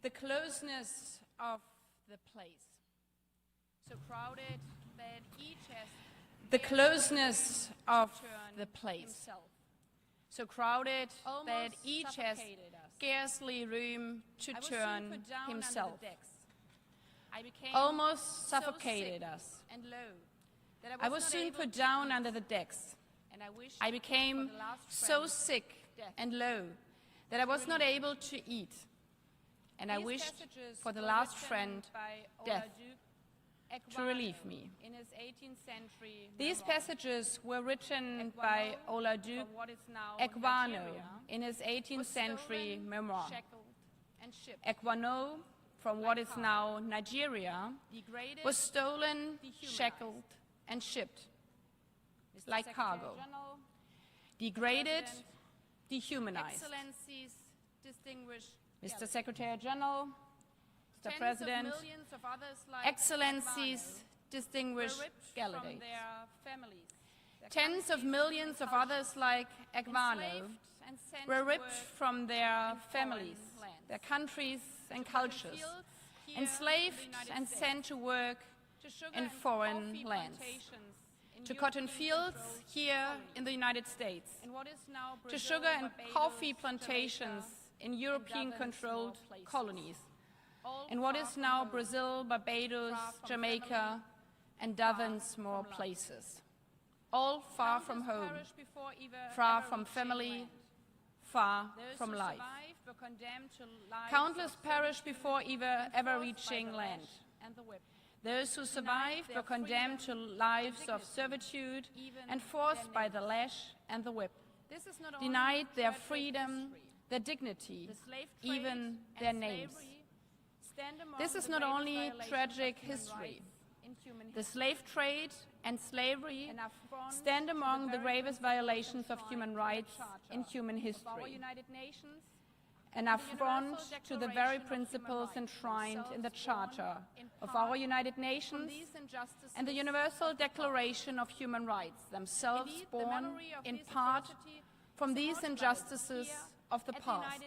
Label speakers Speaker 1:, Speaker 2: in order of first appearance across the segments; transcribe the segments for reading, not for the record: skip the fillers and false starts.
Speaker 1: The closeness of the place, so crowded that each has the closeness of the place, so crowded that each has scarcely room to turn himself, almost suffocated us. I was soon put down under the decks. I became so sick and low that I was not able to eat. And I wished for the last friend, death, to relieve me. These passages were written by Olaudah Equiano in his 18th century memoir. Equiano, from what is now Nigeria, was stolen, shackled, and shipped like cargo. Degraded, dehumanized. Mr. Secretary-General, Mr. President, Excellencies, distinguished delegates. Tens of millions of others like Equiano were ripped from their families, their countries and cultures, enslaved and sent to work in foreign lands, to cotton fields here in the United States, to sugar and coffee plantations in European-controlled colonies, in what is now Brazil, Barbados, Jamaica, and dozens more places. All far from home, far from family, far from life. Countless perished before ever reaching land. Those who survived were condemned to lives of servitude and forced by the lash and the whip, denied their freedom, their dignity, even their names. This is not only tragic history. The slave trade and slavery stand among the gravest violations of human rights in human history, an affront to the very principles enshrined in the Charter of our United Nations and the Universal Declaration of Human Rights, themselves born in part from these injustices of the past.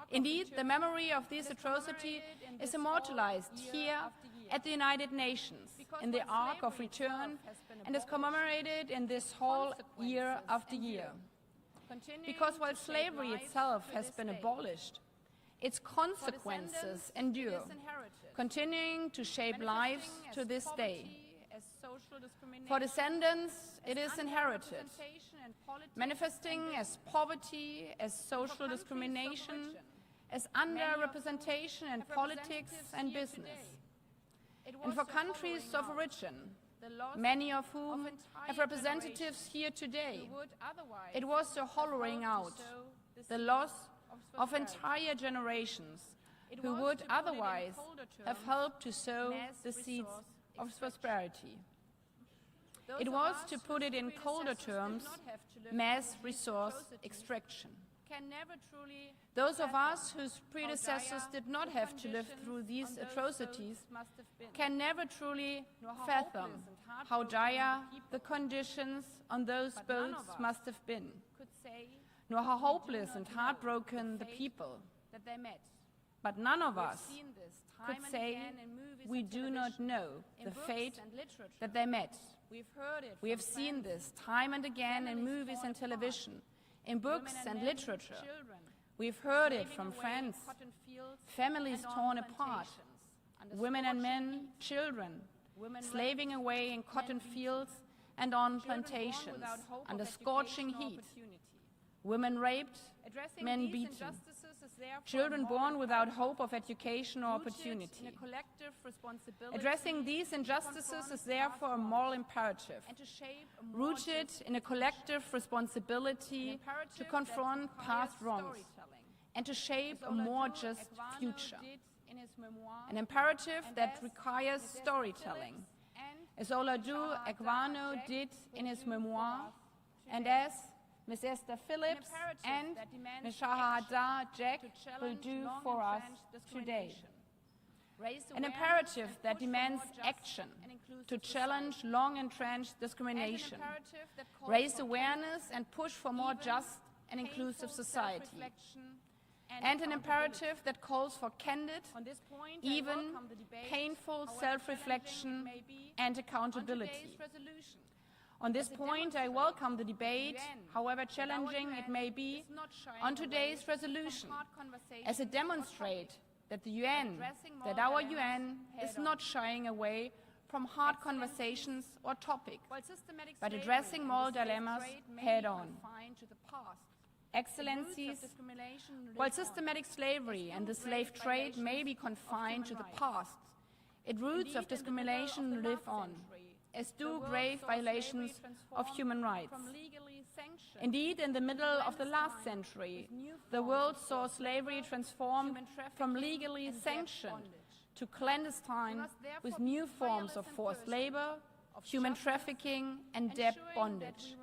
Speaker 1: Indeed, the memory of this atrocity is immortalized here at the United Nations in the Ark of Return and is commemorated in this hall year after year. Because while slavery itself has been abolished, its consequences endure, continuing to shape lives to this day. For descendants, it is inherited, manifesting as poverty, as social discrimination, as underrepresentation in politics and business. And for countries of origin, many of whom have representatives here today, it was the hollowing out, the loss of entire generations who would otherwise have helped to sow the seeds of prosperity. It was, to put it in colder terms, mass resource extraction. Those of us whose predecessors did not have to live through these atrocities can never truly fathom how dire the conditions on those boats must have been, nor how hopeless and heartbroken the people. But none of us could say we do not know the fate that they met. We have seen this time and again in movies and television, in books and literature. We've heard it from friends, families torn apart, women and men, children, slaving away in cotton fields and on plantations under scorching heat, women raped, men beaten, children born without hope of education or opportunity. Addressing these injustices is therefore a moral imperative, rooted in a collective responsibility to confront past wrongs and to shape a more just future. An imperative that requires storytelling, as Olaudah Equiano did in his memoir, and as Ms. Esther Phillips and Ms. Shahada Jack will do for us today. An imperative that demands action to challenge long-entrenched discrimination, raise awareness and push for more just and inclusive society. and an imperative that calls for candid, even painful self-reflection and accountability. On this point, I welcome the debate, however challenging it may be, on today's resolution, as it demonstrates that our UN is not shying away from hard conversations or topics, but addressing moral dilemmas head-on. Excellencies, while systematic slavery and the slave trade may be confined to the past, its roots of discrimination live on, as do grave violations of human rights. Indeed, in the middle of the last century, the world saw slavery transformed from legally sanctioned to clandestine, with new forms of forced labor, human trafficking, and debt bondage.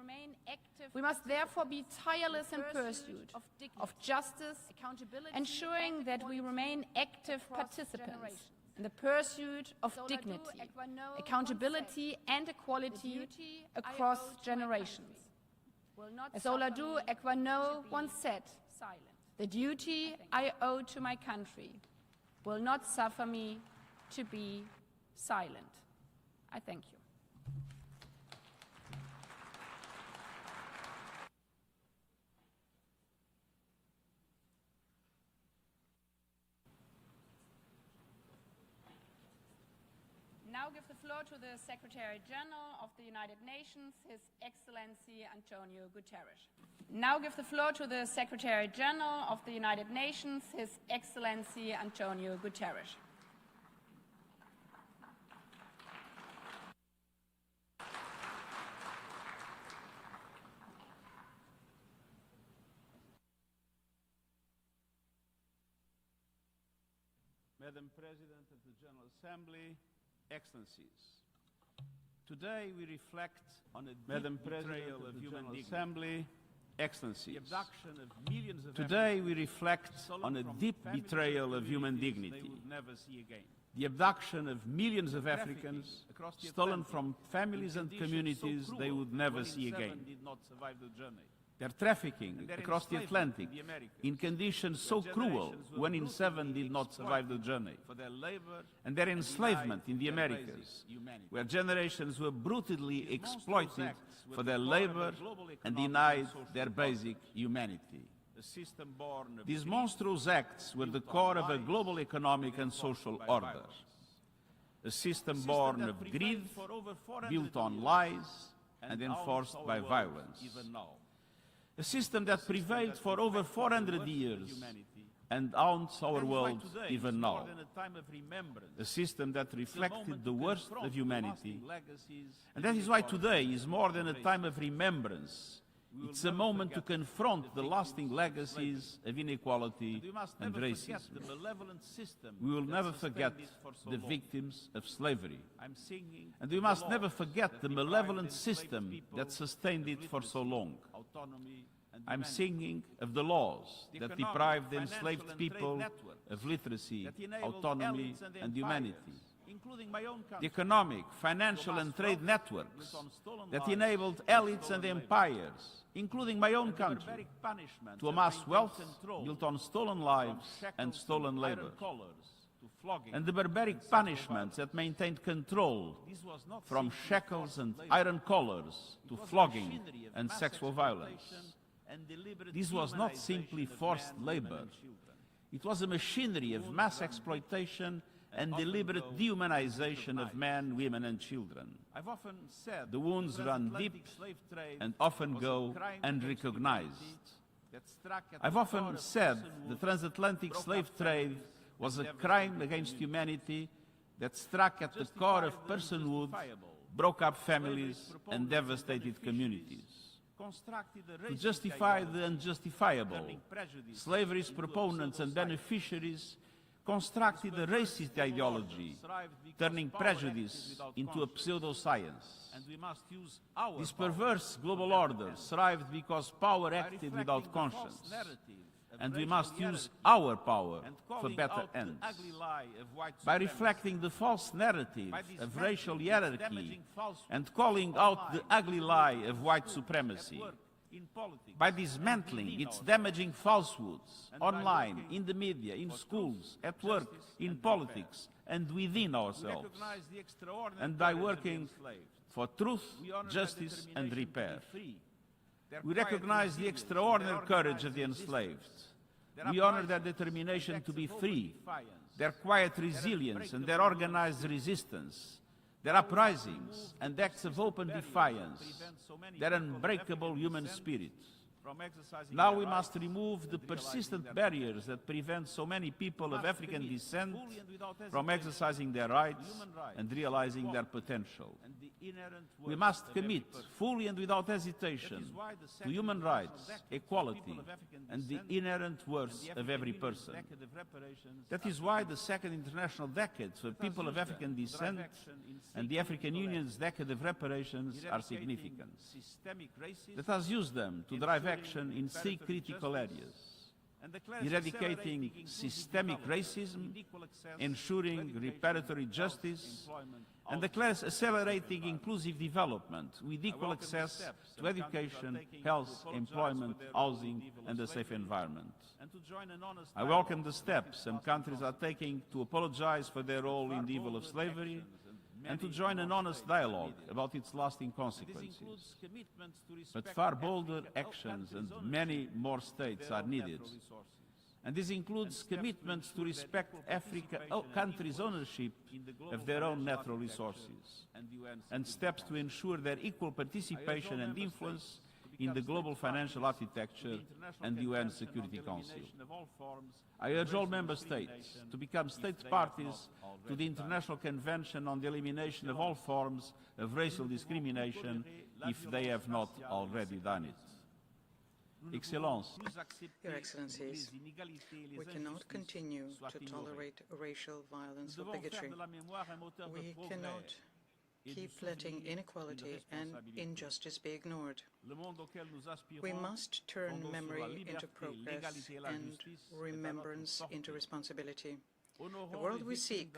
Speaker 1: We must therefore be tireless in pursuit of justice, ensuring that we remain active participants in the pursuit of dignity, accountability, and equality across generations. As Oladu Ekwano once said, "The duty I owe to my country will not suffer me to be silent." I thank you. Now give the floor to the Secretary-General of the United Nations, His Excellency Antonio Guterres. Now give the floor to the Secretary-General of the United Nations, His Excellency Antonio Guterres.
Speaker 2: Madam President of the General Assembly, Excellencies, today we reflect on a deep betrayal of human dignity. Assembly, Excellencies, the abduction of millions of today we reflect on a deep betrayal of human dignity. Never see again. The abduction of millions of Africans, stolen from families and communities they would never see again. Did not survive the journey. Their trafficking across the Atlantic in conditions so cruel, 1 in 7 did not survive the journey, and their enslavement in the Americas, where generations were brutally exploited for their labor and denied their basic humanity. These monstrous acts were the core of a global economic and social order, a system born of greed, built on lies, and enforced by violence. A system that prevailed for over 400 years and haunts our world even now. A system that reflected the worst of humanity. And that is why today is more than a time of remembrance. It's a moment to confront the lasting legacies of inequality and racism. We will never forget the victims of slavery. And we must never forget the malevolent system that sustained it for so long. I'm singing of the laws that deprived enslaved people of literacy, autonomy, and humanity. The economic, financial, and trade networks that enabled elites and empires, including my own country, to amass wealth built on stolen lives and stolen labor. And the barbaric punishments that maintained control, from shackles and iron collars to flogging and sexual violence. This was not simply forced labor. It was a machinery of mass exploitation and deliberate dehumanization of men, women, and children. The wounds run deep and often go unrecognized. I've often said the transatlantic slave trade was a crime against humanity that struck at the core of personhood, broke up families, and devastated communities. To justify the unjustifiable, slavery's proponents and beneficiaries constructed a racist ideology, turning prejudice into a pseudoscience. This perverse global order thrived because power acted without conscience. And we must use our power for better ends. By reflecting the false narrative of racial hierarchy and calling out the ugly lie of white supremacy, by dismantling its damaging falsehoods online, in the media, in schools, at work, in politics, and within ourselves, and by working for truth, justice, and repair. We recognize the extraordinary courage of the enslaved. We honor their determination to be free, their quiet resilience and their organized resistance, their uprisings and acts of open defiance, their unbreakable human spirit. Now we must remove the persistent barriers that prevent so many people of African descent from exercising their rights and realizing their potential. We must commit fully and without hesitation to human rights, equality, and the inherent worth of every person. That is why the Second International Decade for people of African descent and the African Union's Decade of Reparations are significant. Let us use them to drive action in three critical areas: eradicating systemic racism, ensuring reparatory justice, and accelerating inclusive development with equal access to education, health, employment, housing, and a safe environment. I welcome the steps some countries are taking to apologize for their role in the evil of slavery and to join an honest dialogue about its lasting consequences. But far bolder actions and many more states are needed. And this includes commitments to respect countries' ownership of their own natural resources, and steps to ensure their equal participation and influence in the global financial architecture and the UN Security Council. I urge all member states to become state parties to the International Convention on the Elimination of all forms of racial discrimination if they have not already done it.
Speaker 3: Your Excellencies, we cannot continue to tolerate racial violence or bigotry. We cannot keep letting inequality and injustice be ignored. We must turn memory into progress and remembrance into responsibility. The world we seek,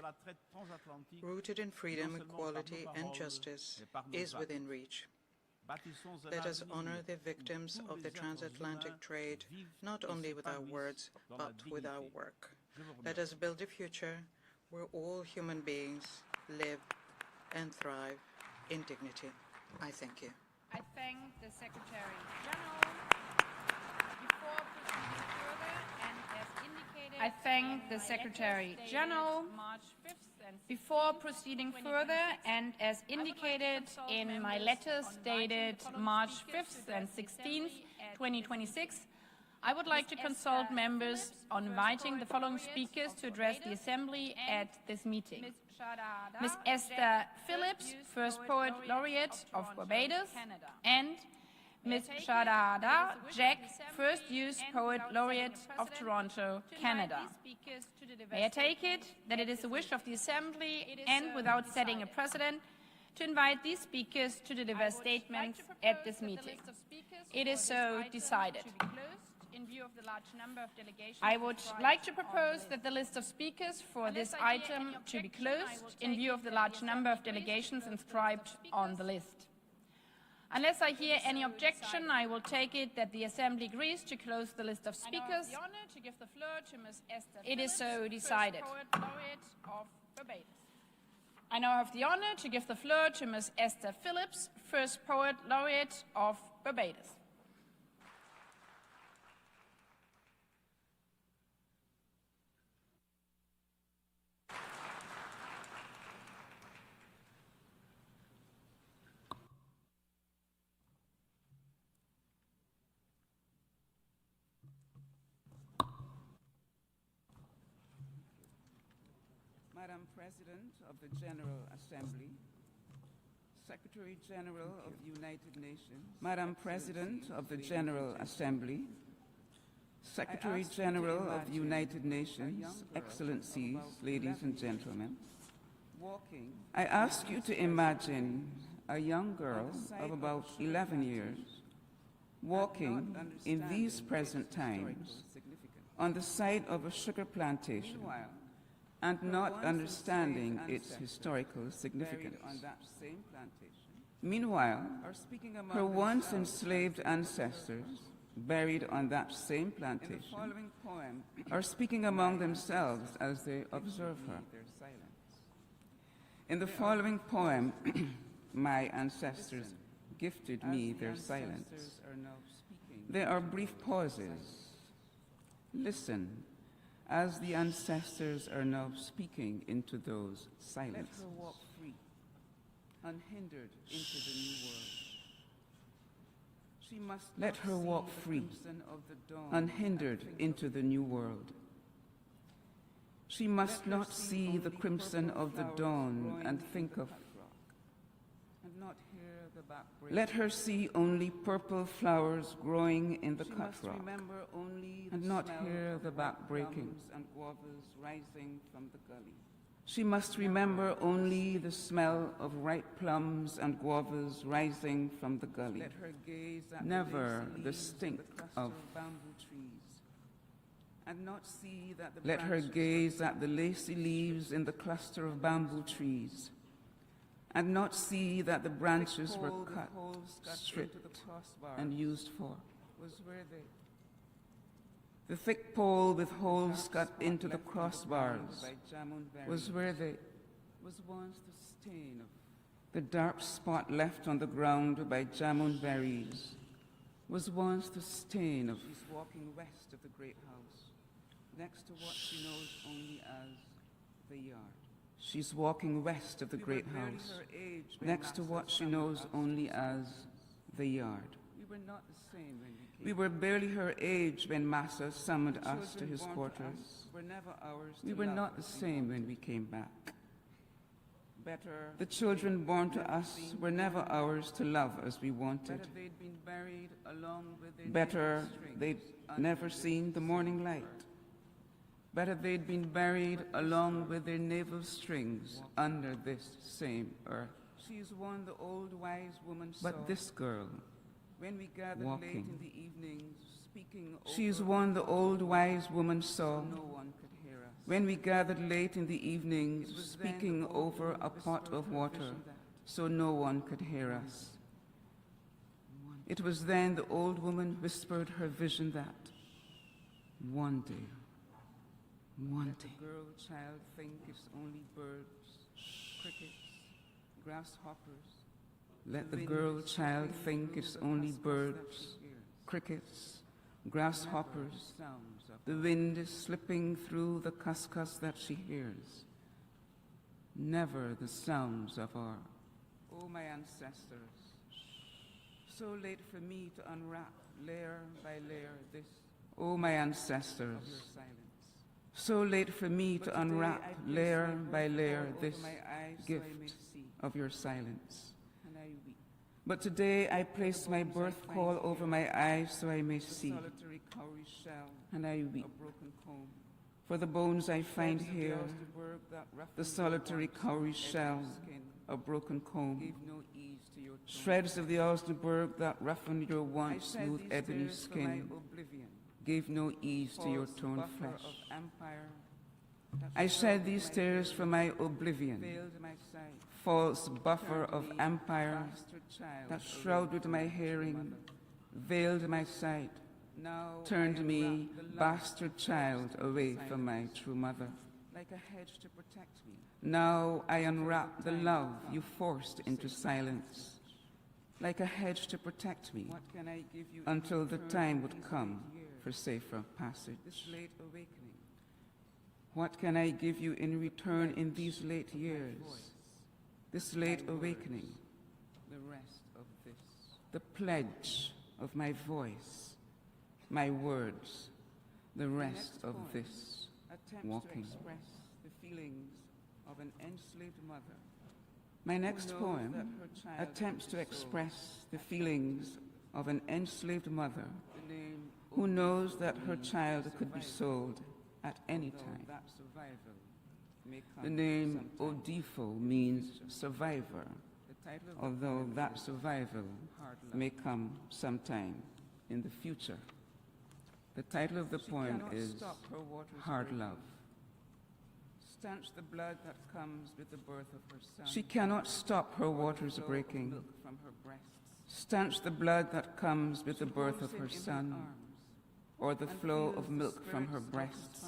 Speaker 3: rooted in freedom, equality, and justice, is within reach. Let us honor the victims of the transatlantic trade, not only with our words, but with our work. Let us build a future where all human beings live and thrive in dignity. I thank you.
Speaker 1: I thank the Secretary-General. Before proceeding further, and as indicated in my letters dated March 5th and 16th, 2026, I would like to consult members on inviting the following speakers to address the Assembly at this meeting. Ms. Esther Phillips, First Poet Laureate of Barbados, and Ms. Shadada Jack, First Youth Poet Laureate of Toronto, Canada. May I take it that it is the wish of the Assembly, and without setting a precedent, to invite these speakers to deliver a statement at this meeting? It is so decided. I would like to propose that the list of speakers for this item to be closed in view of the large number of delegations inscribed on the list. Unless I hear any objection, I will take it that the Assembly agrees to close the list of speakers. It is so decided. I now have the honor to give the floor to Ms. Esther Phillips, First Poet Laureate of Barbados.
Speaker 4: Madam President of the General Assembly, Secretary-General of the United Nations, Madam President of the General Assembly, Secretary-General of the United Nations, Excellencies, ladies and gentlemen, I ask you to imagine a young girl of about 11 years walking in these present times on the site of a sugar plantation and not understanding its historical significance. On that same plantation, Meanwhile, her once enslaved ancestors, buried on that same plantation, are speaking among themselves as they observe her. In the following poem, my ancestors gifted me their silence. There are brief pauses. Listen, as the ancestors are now speaking into those silences. Let her walk free, unhindered into the new world. She must let her walk free, unhindered into the new world. She must not see the crimson of the dawn and think of, let her see only purple flowers growing in the cut rock, and not hear the back breaking. She must remember only the smell of ripe plums and guavas rising from the gully, never the stink of bamboo trees. And not see that let her gaze at the lacy leaves in the cluster of bamboo trees, and not see that the branches were cut, stripped, and used for. The thick pole with holes cut into the crossbars was where they was once the stain of. The dark spot left on the ground by jamun berries was once the stain of. She's walking west of the great house, next to what she knows only as the yard. She's walking west of the great house, next to what she knows only as the yard. We were not the same when we came. We were barely her age when Massa summoned us to his quarters. We were not the same when we came back. The children born to us were never ours to love as we wanted. Better they'd never seen the morning light. Better they'd been buried along with their navel strings under this same earth. She's one the old wise woman saw. But this girl, when we gathered walking late in the evenings, speaking over, she's one the old wise woman saw. No one could hear us. When we gathered late in the evenings, speaking over a pot of water, so no one could hear us. It was then the old woman whispered her vision that one day. One day. Let the girl child think it's only birds, crickets, grasshoppers. Let the girl child think it's only birds, crickets, grasshoppers. The wind is slipping through the cuscus that she hears. Never the sounds of our, oh my ancestors, so late for me to unwrap layer by layer this, oh my ancestors. So late for me to unwrap layer by layer this gift of your silence. But today I place my birth call over my eyes so I may see, and I weep. For the bones I find here, the solitary cowrie shell, a broken comb, shreds of the Osnaburg that roughened your once smooth ebony skin, gave no ease to your torn flesh. I shed these tears from my oblivion, false buffer of empire that shrouded my hearing, veiled my sight, turned me, bastard child, away from my true mother. Now I unwrap the love you forced into silence, like a hedge to protect me, until the time would come for safer passage. What can I give you in return in these late years? This late awakening, the rest of this, the pledge of my voice, my words, the rest of this walking. The feelings of an enslaved mother. My next poem attempts to express the feelings of an enslaved mother who knows that her child could be sold at any time. The name Odifo means survivor, although that survival may come sometime in the future. The title of the poem is Hard Love. stanch the blood that comes with the birth of her son. She cannot stop her waters breaking. Milk from her breasts. Stanch the blood that comes with the birth of her son, or the flow of milk from her breasts.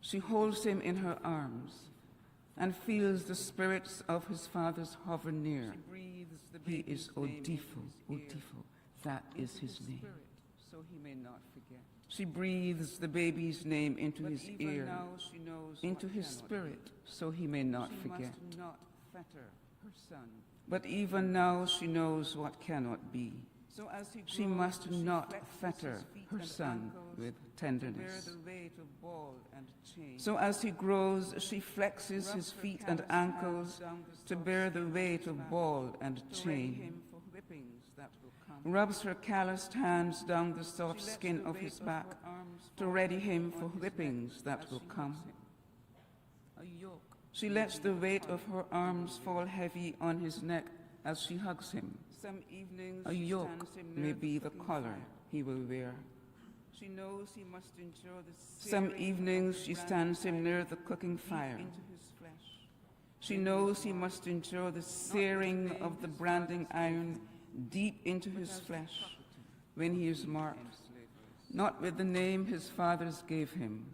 Speaker 4: She holds him in her arms and feels the spirits of his fathers hover near. He is Odifo, Odifo, that is his name. So he may not forget. She breathes the baby's name into his ear, into his spirit, so he may not forget. She must not fetter her son. But even now she knows what cannot be. She must not fetter her son with tenderness. So as he grows, she flexes his feet and ankles to bear the weight of ball and chain, rubs her calloused hands down the soft skin of his back to ready him for whippings that will come. She lets the weight of her arms fall heavy on his neck as she hugs him. A yoke may be the collar he will wear. She knows he must endure the Some evenings she stands him near the cooking fire. She knows he must endure the searing of the branding iron deep into his flesh when he is marked, not with the name his fathers gave him,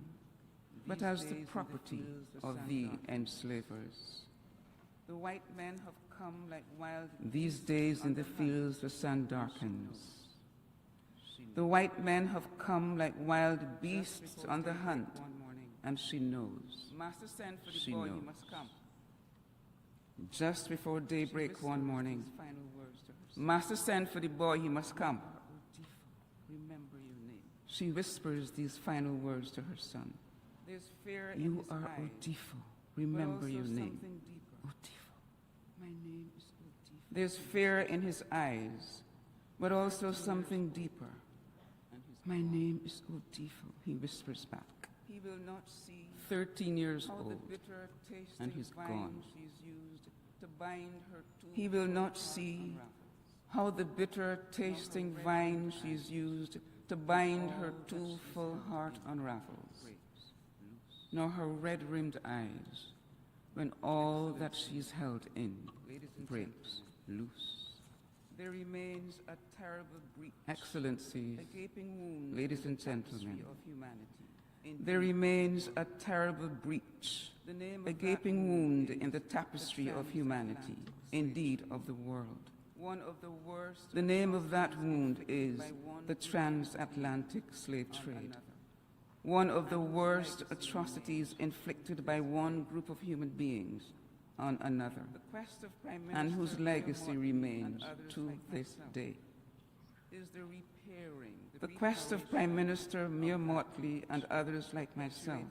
Speaker 4: but as the property of the enslavers. The white men have come like wild. These days in the fields the sun darkens. The white men have come like wild beasts on the hunt, and she knows. She knows. Just before daybreak one morning, Master sent for the boy, he must come. Remember your name. She whispers these final words to her son. You are Odifo. Remember your name. Odifo. My name is Odifo. There's fear in his eyes, but also something deeper. My name is Odifo, he whispers back. He will not see 13 years old, and he's gone. He will not see how the bitter-tasting vine she's used to bind her too full heart unravels, nor her red-rimmed eyes when all that she's held in breaks loose. There remains a terrible breach. Excellencies, ladies and gentlemen, there remains a terrible breach, a gaping wound in the tapestry of humanity, indeed of the world. The name of that wound is the Transatlantic Slave Trade, one of the worst atrocities inflicted by one group of human beings on another, and whose legacy remains to this day. The quest of Prime Minister Mia Mottley and others like myself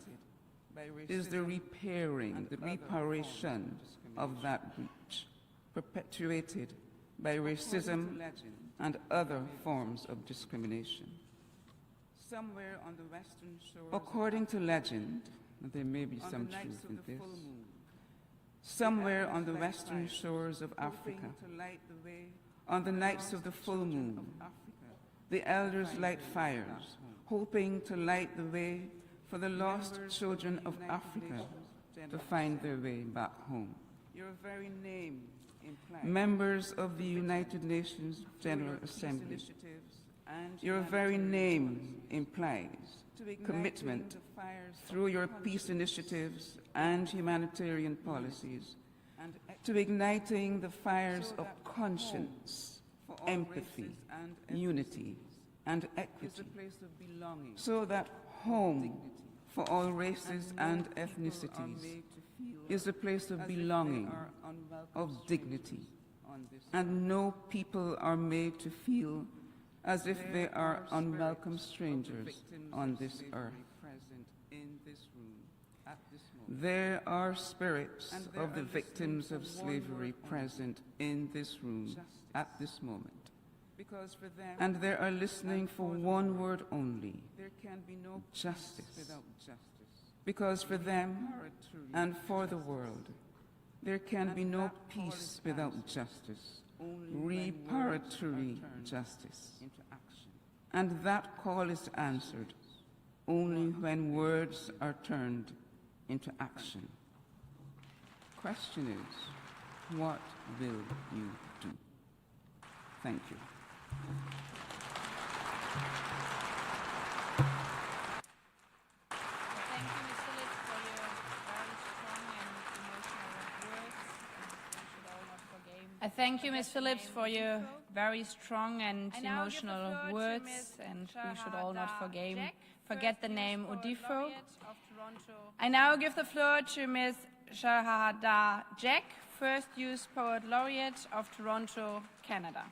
Speaker 4: is the repairing, the reparation of that breach, perpetuated by racism and other forms of discrimination. According to legend, there may be some truth in this, somewhere on the western shores of Africa, on the nights of the full moon, the elders light fires, hoping to light the way for the lost children of Africa to find their way back home. Members of the United Nations General Assembly, your very name implies commitment through your peace initiatives and humanitarian policies to igniting the fires of conscience, empathy, unity, and equity, so that home for all races and ethnicities is a place of belonging, of dignity, and no people are made to feel as if they are unwelcome strangers on this earth. There are spirits of the victims of slavery present in this room at this moment. And they are listening for one word only: justice. Because for them and for the world, there can be no peace without justice, reparatory justice. And that call is answered only when words are turned into action. Question is, what will you do? Thank you.
Speaker 1: Thank you, Ms. Phillips, for your very strong and emotional words, and we should all not forget the name Odifo. I now give the floor to Ms. Shahada Jack, First Youth Poet Laureate of Toronto, Canada.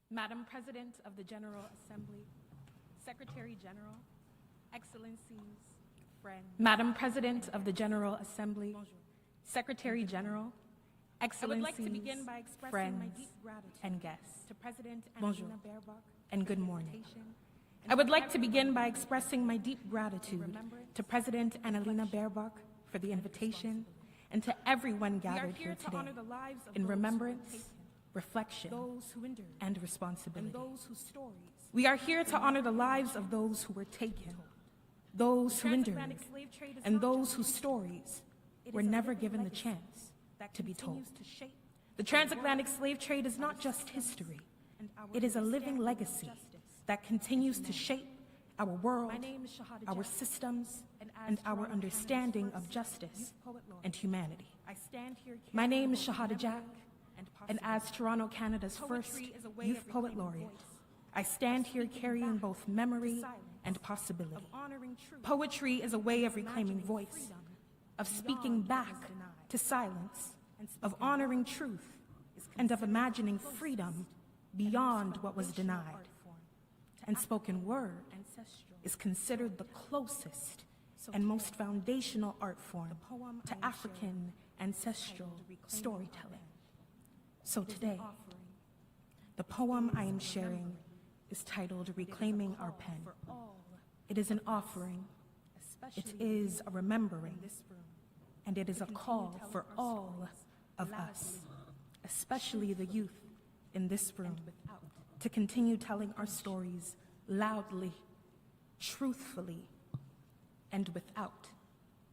Speaker 5: Madam President of the General Assembly, Secretary-General, Excellencies, friends. Madam President of the General Assembly, Secretary-General, Excellencies, I would like to begin by expressing friends, my deep gratitude and guests to President Annalena Baerbock, and good morning. I would like to begin by expressing my deep gratitude to President Annalena Baerbock for the invitation and to everyone gathered here today in remembrance, reflection, and responsibility. We are here to honor the lives of those who were taken, those who endured, and those whose stories were never given the chance to be told. The transatlantic slave trade is not just history. It is a living legacy that continues to shape our world, our systems, and our understanding of justice and humanity. My name is Shahada Jack, and as Toronto, Canada's first Youth Poet Laureate, I stand here carrying both memory and possibility. Poetry is a way of reclaiming voice, of speaking back to silence, of honoring truth, and of imagining freedom beyond what was denied. And spoken word is considered the closest and most foundational art form to African ancestral storytelling. So today, the poem I am sharing is titled Reclaiming Our Pen. It is an offering, it is a remembering, and it is a call for all of us, especially the youth in this room, to continue telling our stories loudly, truthfully, and without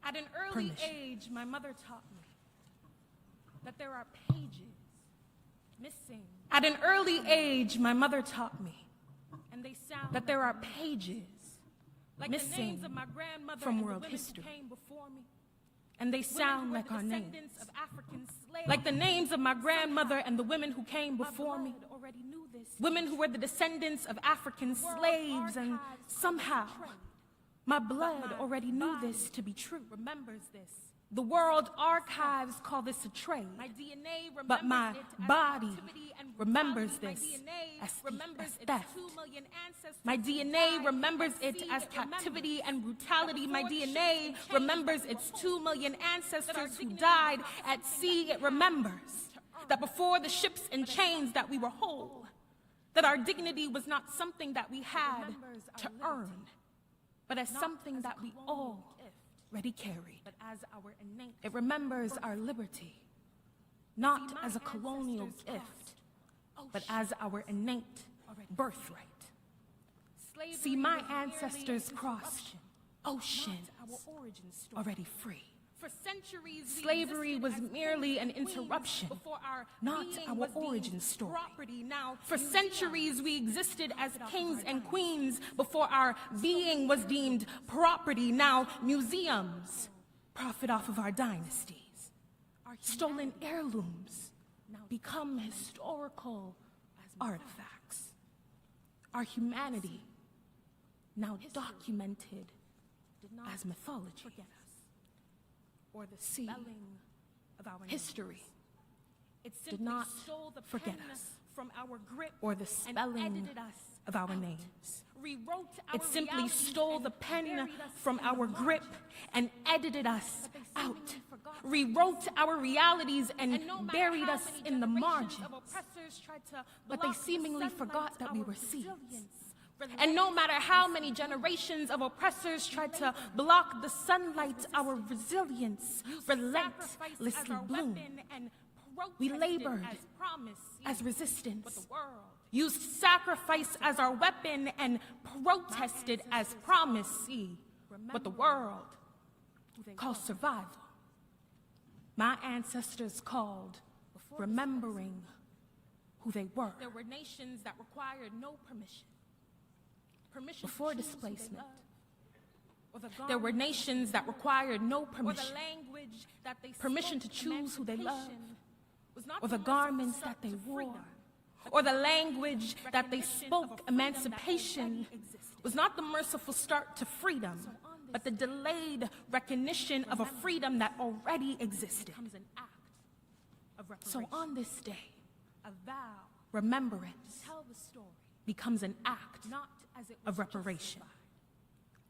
Speaker 5: At an early age, my mother taught me that there are pages missing. At an early age, my mother taught me that there are pages missing from world history. And they sound like our names, like the names of my grandmother and the women who came before me, women who were the descendants of African slaves, and somehow my blood already knew this to be true. The World Archives call this a trade, but my body remembers this as theft. My DNA remembers it as captivity and brutality. My DNA remembers its 2 million ancestors who died at sea. It remembers that before the ships and chains that we were whole, that our dignity was not something that we had to earn, but as something that we all already carried. It remembers our liberty, not as a colonial gift, but as our innate birthright. See, my ancestors crossed oceans already free. Slavery was merely an interruption, not our origin story. For centuries, we existed as kings and queens before our being was deemed property. Now, museums profit off of our dynasties. Stolen heirlooms become historical artifacts. Our humanity, now documented as mythology. Or the sea of our history did not forget us, or the spelling of our names. It simply stole the pen from our grip and edited us out rewrote our realities and buried us in the margins. But they seemingly forgot that we were seeds. And no matter how many generations of oppressors tried to block the sunlight, our resilience relentlessly bloomed. We labored as resistance, used sacrifice as our weapon, and protested as promise. What the world calls survival, my ancestors called remembering who they were. There were nations that required no permission. Before displacement, there were nations that required no permission. Permission to choose who they loved, or the garments that they wore, or the language that they spoke. Emancipation was not the merciful start to freedom, but the delayed recognition of a freedom that already existed. So on this day, remembrance becomes an act of reparation.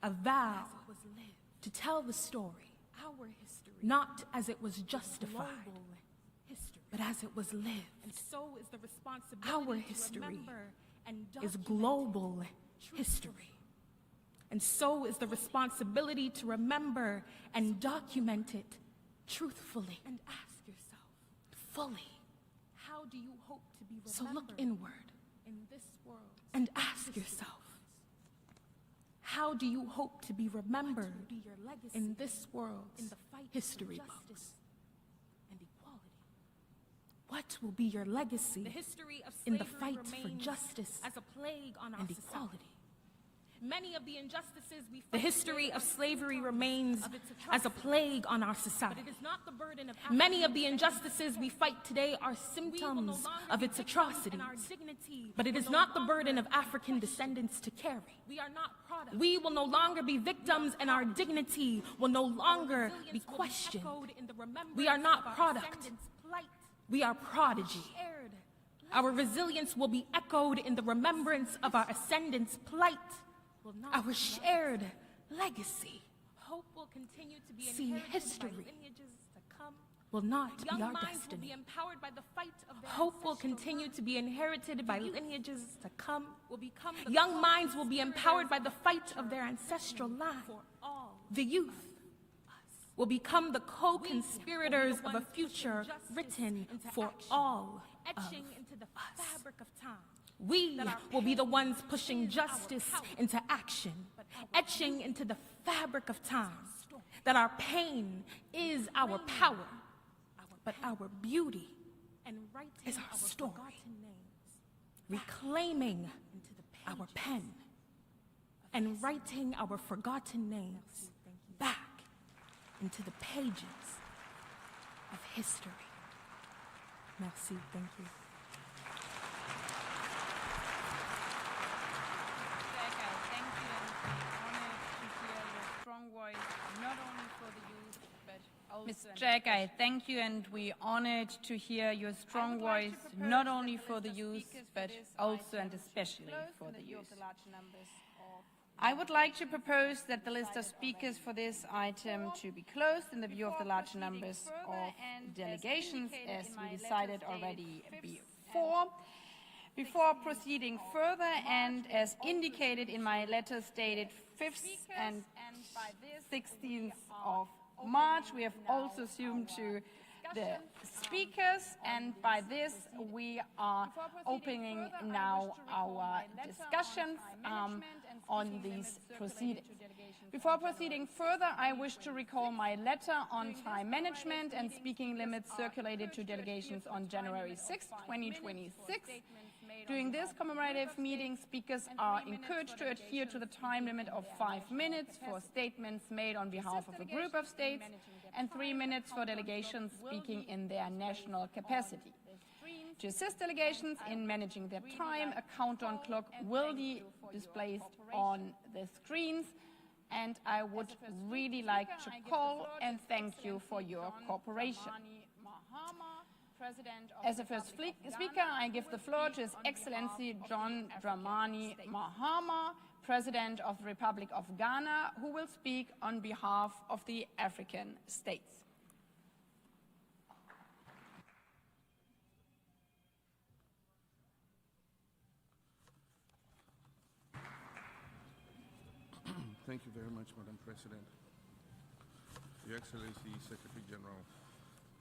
Speaker 5: A vow to tell the story, not as it was justified, but as it was lived. And so is the responsibility. Our history is global history. And so is the responsibility to remember and document it truthfully. And ask yourself fully, how do you hope to be remembered? So look inward in this world and ask yourself, how do you hope to be remembered in this world's history books? What will be your legacy in the fight for justice and equality? Many of the injustices we face, the history of slavery remains as a plague on our society. Many of the injustices we fight today are symptoms of its atrocities, but it is not the burden of African descendants to carry. We will no longer be victims, and our dignity will no longer be questioned. We are not product. We are prodigy. Our resilience will be echoed in the remembrance of our ascendants' plight, our shared legacy. Hope will continue to be See, history will not be our destiny. Hope will continue to be inherited by lineages to come. Young minds will be empowered by the fight of their ancestral line. The youth will become the co-conspirators of a future written for all of us. We will be the ones pushing justice into action, etching into the fabric of time that our pain is our power, but our beauty is our story. Reclaiming our pen and writing our forgotten names back into the pages of history. Merci, thank you.
Speaker 1: Thank you, and we're honored to hear your strong voice, not only for the youth, but also... Ms. Jagai, thank you, and we're honored to hear your strong voice, not only for the youth, but also and especially for the youth. I would like to propose that the list of speakers for this item to be closed in the view of the large numbers of delegations, as we decided already before. Before proceeding further, and as indicated in my letters dated 5th and 16th of March, we have also assumed to the speakers, and by this we are opening now our discussions on these proceedings. Before proceeding further, I wish to recall my letter on time management and speaking limits circulated to delegations on January 6, 2026. During this commemorative meeting, speakers are encouraged to adhere to the time limit of 5 minutes for statements made on behalf of a group of states and 3 minutes for delegations speaking in their national capacity. To assist delegations in managing their time, a countdown clock will be displayed on the screens, and I would really like to call and thank you for your cooperation. As the first speaker, I give the floor to His Excellency John Dramani Mahama, President of the Republic of Ghana, who will speak on behalf of the African states.
Speaker 6: Thank you very much, Madam President. Your Excellency, Secretary-General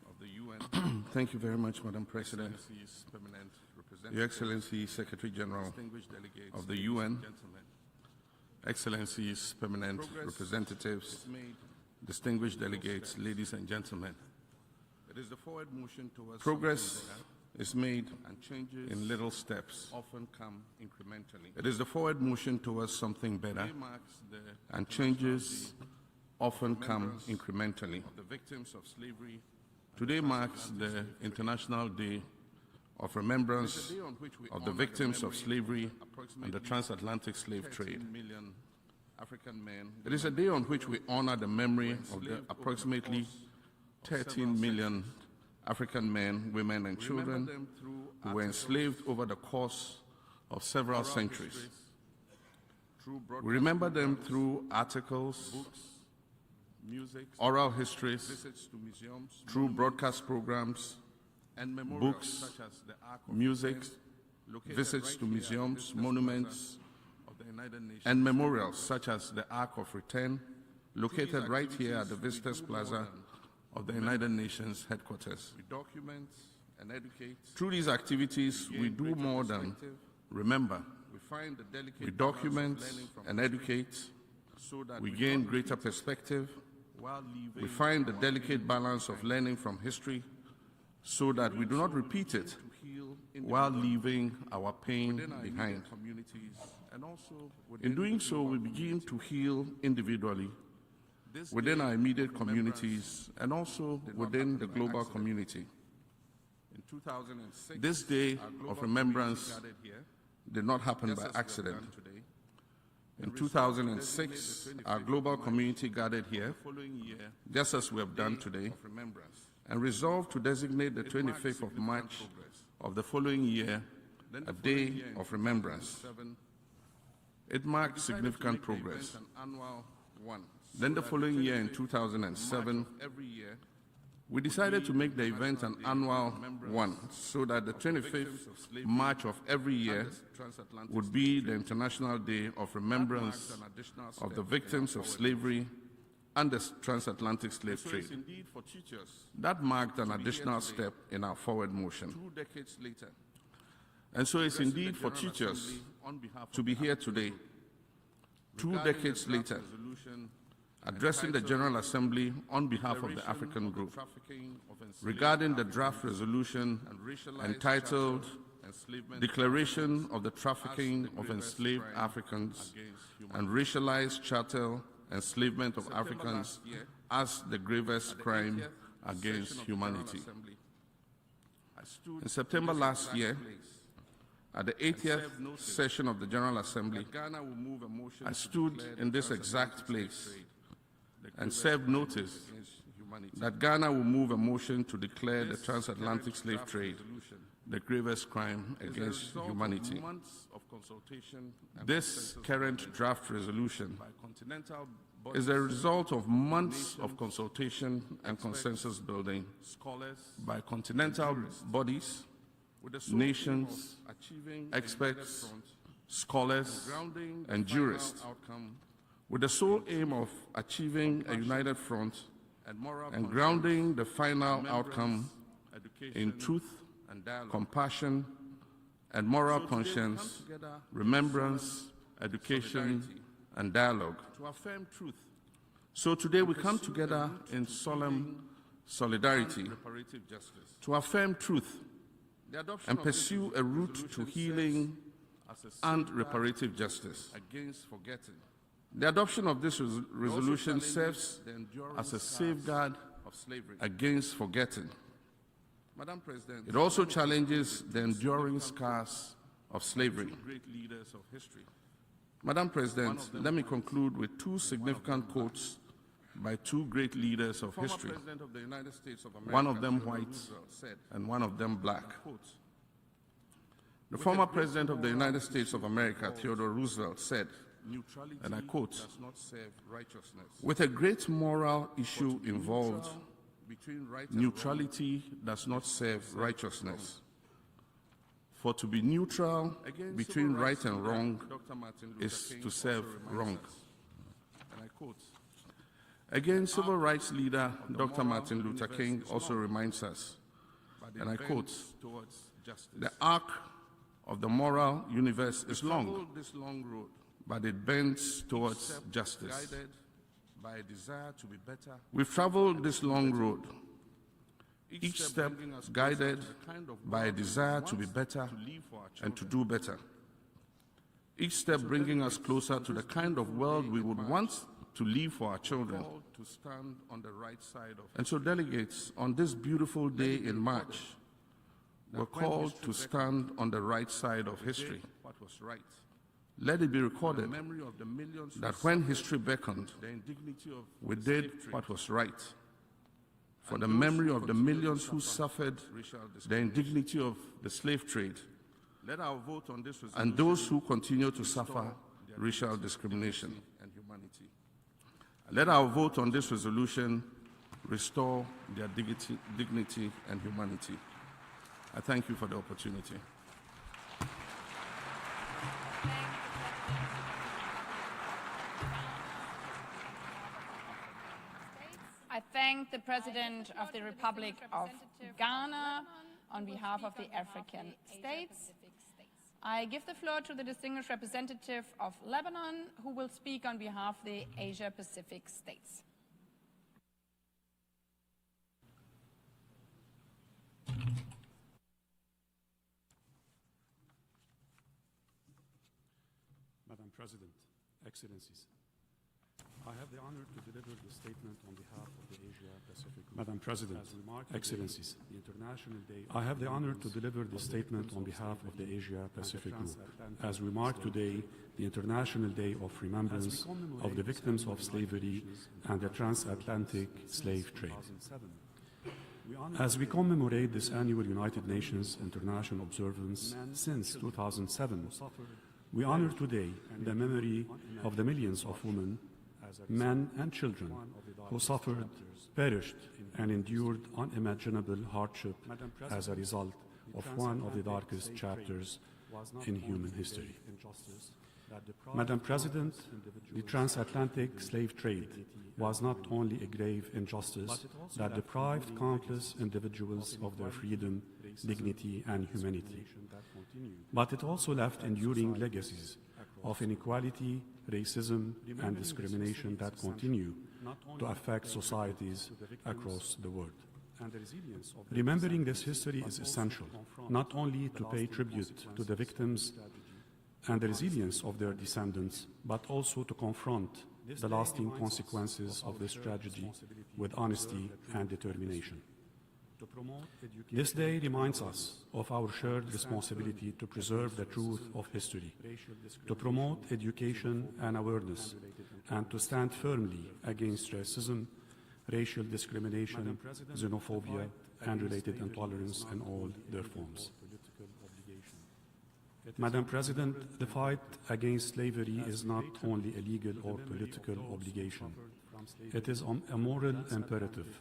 Speaker 6: of the UN. Thank you very much, Madam President. Your Excellency, Secretary-General of the UN. Excellencies, permanent representatives, distinguished delegates, ladies and gentlemen. Progress is made and changes in little steps often come incrementally. It is the forward motion towards something better, and changes often come incrementally. Today marks the International Day of Remembrance of the victims of slavery and the Transatlantic Slave Trade. It is a day on which we honor the memory of the approximately 13 million African men, women, and children who were enslaved over the course of several centuries. We remember them through articles, oral histories, through broadcast programs, books, music, visits to museums, monuments, and memorials such as the Ark of Return, located right here at the Visitors Plaza of the United Nations headquarters. Through these activities, we do more than remember. We document and educate. We gain greater perspective. We find the delicate balance of learning from history so that we do not repeat it while leaving our pain behind. In doing so, we begin to heal individually within our immediate communities and also within the global community. This day of remembrance did not happen by accident. In 2006, our global community gathered here, just as we have done today, and resolved to designate the 25th of March of the following year a day of remembrance. It marked significant progress. Then the following year, in 2007, we decided to make the event an annual one, so that the 25th March of every year would be the International Day of Remembrance of the victims of slavery and the Transatlantic Slave Trade. That marked an additional step in our forward motion. And so it's indeed for teachers to be here today, 2 decades later, addressing the General Assembly on behalf of the African Group regarding the draft resolution entitled Declaration of the Trafficking of Enslaved Africans and Racialized Chattel Enslavement of Africans as the gravest crime against humanity. In September last year, at the 80th session of the General Assembly, I stood in this exact place and served notice that Ghana will move a motion to declare the transatlantic slave trade the gravest crime against humanity. This current draft resolution is a result of months of consultation and consensus building by continental bodies, nations, experts, scholars, and jurists, with the sole aim of achieving a united front and grounding the final outcome in truth, compassion, and moral conscience, remembrance, education, and dialogue. So today we come together in solemn solidarity to affirm truth and pursue a route to healing and reparative justice. The adoption of this resolution serves as a safeguard against forgetting. It also challenges the enduring scars of slavery. Madam President, let me conclude with 2 significant quotes by 2 great leaders of history, one of them white and one of them black. The former President of the United States of America, Theodore Roosevelt, said, and I quote, "With a great moral issue involved, neutrality does not serve righteousness. For to be neutral between right and wrong is to serve wrong." and I quote, again, civil rights leader Dr. Martin Luther King also reminds us, and I quote, the arc of the moral universe is long, but it bends towards justice. We've traveled this long road, each step guided by a desire to be better and to do better. Each step bringing us closer to the kind of world we would want to leave for our children. And so, delegates, on this beautiful day in March, we're called to stand on the right side of history. Let it be recorded that when history beckoned, we did what was right. For the memory of the millions who suffered the indignity of the slave trade, and those who continue to suffer racial discrimination. Let our vote on this resolution restore their dignity and humanity. I thank you for the opportunity.
Speaker 1: I thank the President of the Republic of Ghana on behalf of the African states. I give the floor to the distinguished representative of Lebanon, who will speak on behalf of the Asia-Pacific states.
Speaker 7: Madam President, Excellencies, I have the honor to deliver the statement on behalf of the Asia-Pacific Group. Madam President, Excellencies, the International Day. I have the honor to deliver the statement on behalf of the Asia-Pacific Group. As we mark today the International Day of Remembrance of the victims of slavery and the Transatlantic Slave Trade. As we commemorate this annual United Nations International Observance since 2007, we honor today the memory of the millions of women, men and children who suffered, perished, and endured unimaginable hardship as a result of one of the darkest chapters in human history. Madam President, the transatlantic slave trade was not only a grave injustice that deprived countless individuals of their freedom, dignity, and humanity, but it also left enduring legacies of inequality, racism, and discrimination that continue to affect societies across the world. Remembering this history is essential, not only to pay tribute to the victims and the resilience of their descendants, but also to confront the lasting consequences of this tragedy with honesty and determination. This day reminds us of our shared responsibility to preserve the truth of history, to promote education and awareness, and to stand firmly against racism, racial discrimination, xenophobia, and related intolerance in all their forms. Madam President, the fight against slavery is not only a legal or political obligation. It is a moral imperative.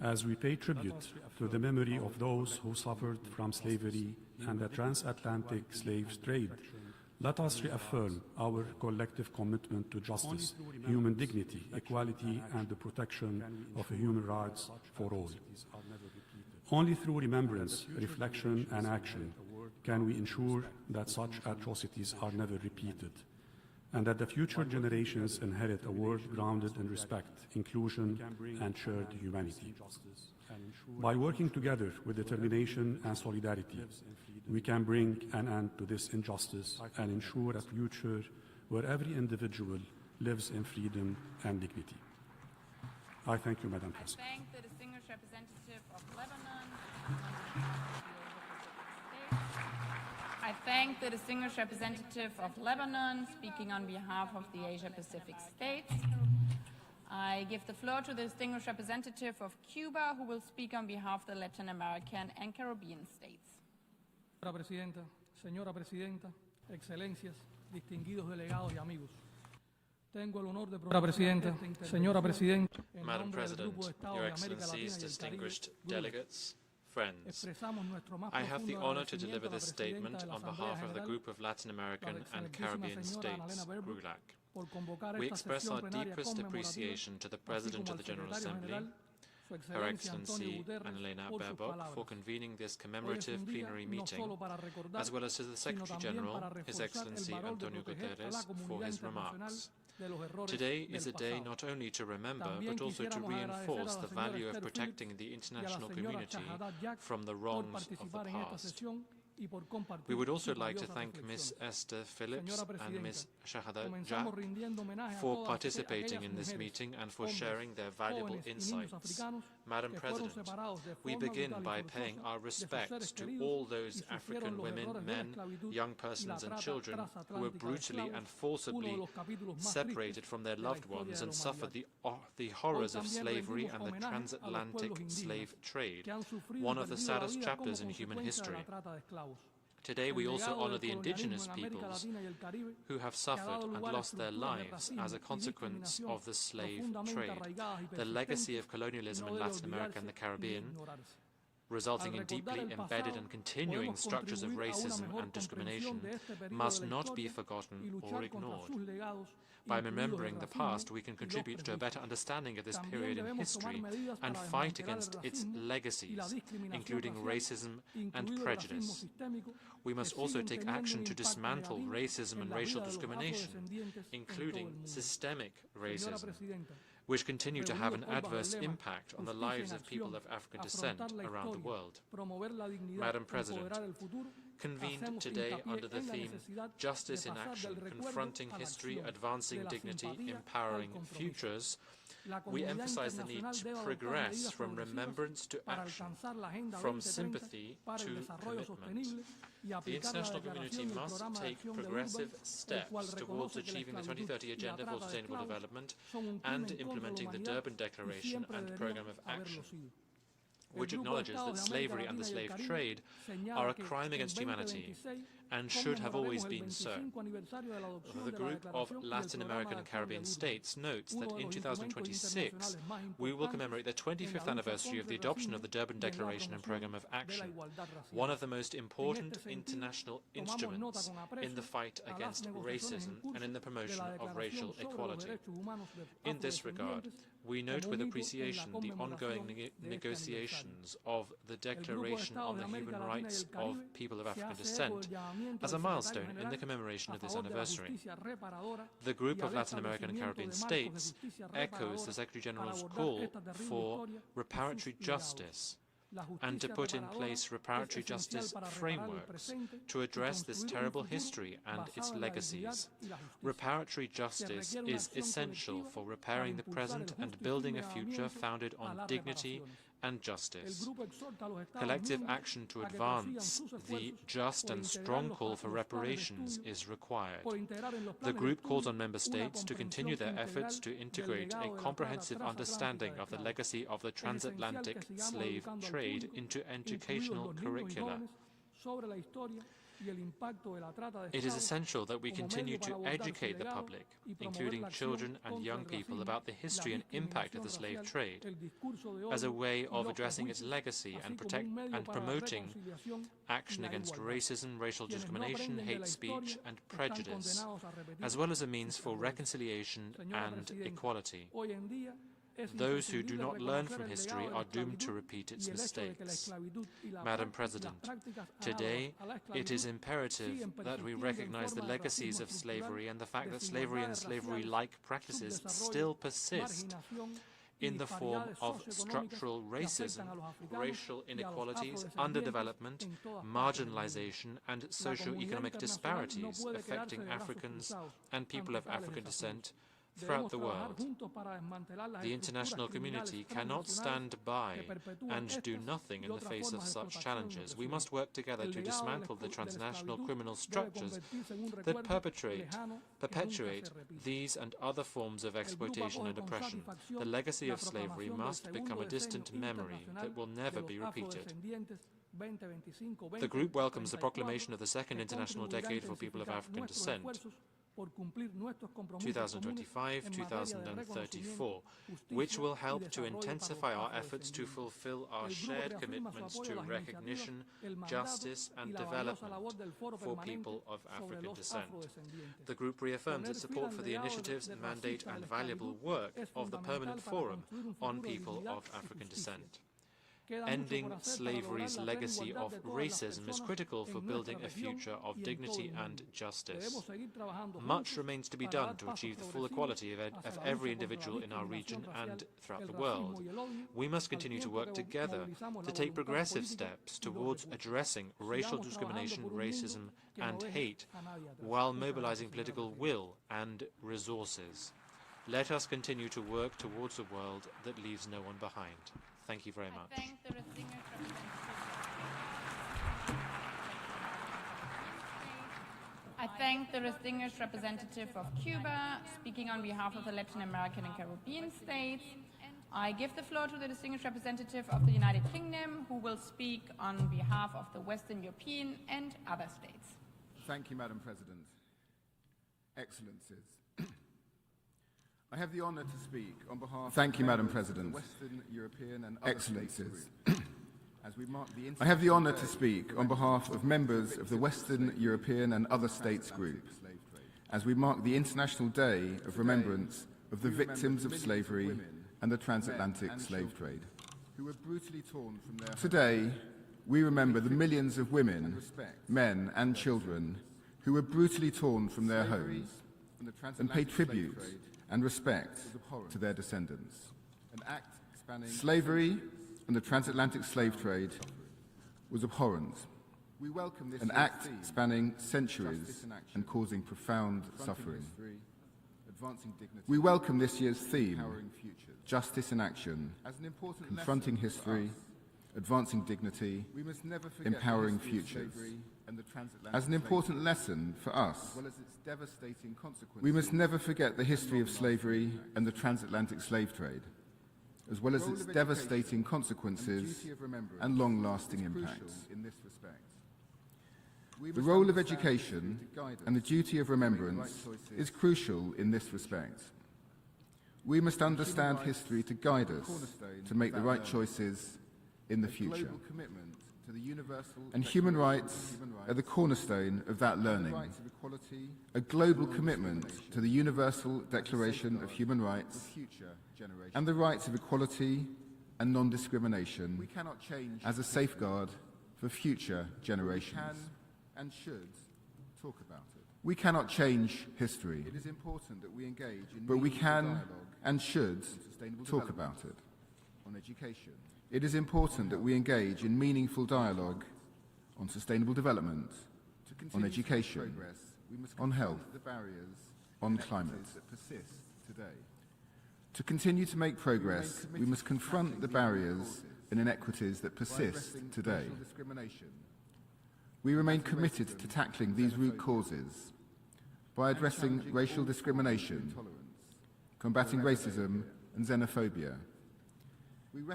Speaker 7: As we pay tribute to the memory of those who suffered from slavery and the transatlantic slave trade, let us reaffirm our collective commitment to justice, human dignity, equality, and the protection of human rights for all. Only through remembrance, reflection, and action can we ensure that such atrocities are never repeated, and that the future generations inherit a world grounded in respect, inclusion, and shared humanity. By working together with determination and solidarity, we can bring an end to this injustice and ensure a future where every individual lives in freedom and dignity. I thank you, Madam President.
Speaker 1: I thank the distinguished representative of Lebanon. I thank the distinguished representative of Lebanon, speaking on behalf of the Asia-Pacific states. I give the floor to the distinguished representative of Cuba, who will speak on behalf of the Latin American and Caribbean states.
Speaker 8: Señora Presidenta, Excelencias, distinguidos delegados y amigos. Tengo el honor de
Speaker 9: Madam President, Your Excellencies, distinguished delegates, friends, I have the honor to deliver this statement on behalf of the group of Latin American and Caribbean states, GRULAC. We express our deepest appreciation to the President of the General Assembly, Her Excellency Annalena Baerbock, for convening this commemorative plenary meeting, as well as to the Secretary-General, His Excellency Antonio Guterres, for his remarks. Today is a day not only to remember, but also to reinforce the value of protecting the international community from the wrongs of the past. We would also like to thank Ms. Esther Phillips and Ms. Shahada Jack for participating in this meeting and for sharing their valuable insights. Madam President, we begin by paying our respects to all those African women, men, young persons and children who were brutally and forcibly separated from their loved ones and suffered the horrors of slavery and the Transatlantic Slave Trade, one of the saddest chapters in human history. Today we also honor the indigenous peoples who have suffered and lost their lives as a consequence of the slave trade, the legacy of colonialism in Latin America and the Caribbean, resulting in deeply embedded and continuing structures of racism and discrimination, must not be forgotten or ignored. By remembering the past, we can contribute to a better understanding of this period in history and fight against its legacies, including racism and prejudice. We must also take action to dismantle racism and racial discrimination, including systemic racism, which continue to have an adverse impact on the lives of people of African descent around the world. Madam President, convened today under the theme Justice in Action, Confronting History, Advancing Dignity, Empowering Futures, we emphasize the need to progress from remembrance to action, from sympathy to commitment. The international community must take progressive steps towards achieving the 2030 Agenda for Sustainable Development and implementing the Durban Declaration and Programme of Action, which acknowledges that slavery and the slave trade are a crime against humanity and should have always been so. The group of Latin American and Caribbean states notes that in 2026 we will commemorate the 25th anniversary of the adoption of the Durban Declaration and Programme of Action, one of the most important international instruments in the fight against racism and in the promotion of racial equality. In this regard, we note with appreciation the ongoing negotiations of the Declaration on the Human Rights of People of African Descent as a milestone in the commemoration of this anniversary. The group of Latin American and Caribbean states echoes the Secretary-General's call for reparatory justice and to put in place reparatory justice frameworks to address this terrible history and its legacies. Reparatory justice is essential for repairing the present and building a future founded on dignity and justice. Collective action to advance the just and strong call for reparations is required. The group calls on member states to continue their efforts to integrate a comprehensive understanding of the legacy of the transatlantic slave trade into educational curricula. It is essential that we continue to educate the public, including children and young people, about the history and impact of the slave trade as a way of addressing its legacy and promoting action against racism, racial discrimination, hate speech and prejudice, as well as a means for reconciliation and equality. Those who do not learn from history are doomed to repeat its mistakes. Madam President, today it is imperative that we recognize the legacies of slavery and the fact that slavery and slavery-like practices still persist in the form of structural racism, racial inequalities, underdevelopment, marginalization, and socio-economic disparities affecting Africans and people of African descent throughout the world. The international community cannot stand by and do nothing in the face of such challenges. We must work together to dismantle the transnational criminal structures that perpetuate these and other forms of exploitation and oppression. The legacy of slavery must become a distant memory that will never be repeated. The group welcomes the proclamation of the Second International Decade for People of African Descent, 2025-2034, which will help to intensify our efforts to fulfill our shared commitments to recognition, justice and development for people of African descent. The group reaffirms its support for the initiatives, mandate and valuable work of the Permanent Forum on People of African Descent. Ending slavery's legacy of racism is critical for building a future of dignity and justice. Much remains to be done to achieve the full equality of every individual in our region and throughout the world. We must continue to work together to take progressive steps towards addressing racial discrimination, racism and hate, while mobilizing political will and resources. Let us continue to work towards a world that leaves no one behind. Thank you very much.
Speaker 1: I thank the distinguished representative of Cuba, speaking on behalf of the Latin American and Caribbean states. I give the floor to the distinguished representative of the United Kingdom, who will speak on behalf of the Western European and other states.
Speaker 10: Thank you, Madam President. Excellencies. I have the honor to speak on behalf of Western European and other Excellencies. I have the honor to speak on behalf of members of the Western European and other states group as we mark the International Day of Remembrance of the victims of slavery and the Transatlantic Slave Trade. Today, we remember the millions of women, men and children who were brutally torn from their homes and pay tribute and respect to their descendants. Slavery and the transatlantic slave trade was abhorrent, an act spanning centuries and causing profound suffering. We welcome this year's theme, Justice in Action, confronting history, advancing dignity, empowering futures. As an important lesson for us, we must never forget the history of slavery and the transatlantic slave trade, as well as its devastating consequences and long-lasting impacts. The role of education and the duty of remembrance is crucial in this respect. We must understand history to guide us to make the right choices in the future. And human rights are the cornerstone of that learning. A global commitment to the Universal Declaration of Human Rights and the rights of equality and non-discrimination as a safeguard for future generations. And should talk about it. We cannot change history. It is important that we engage in but we can and should talk about it. On education. It is important that we engage in meaningful dialogue on sustainable development, on education, on health, on climate. To continue to make progress, we must confront the barriers and inequities that persist today. We remain committed to tackling these root causes by addressing racial discrimination, combating racism and xenophobia,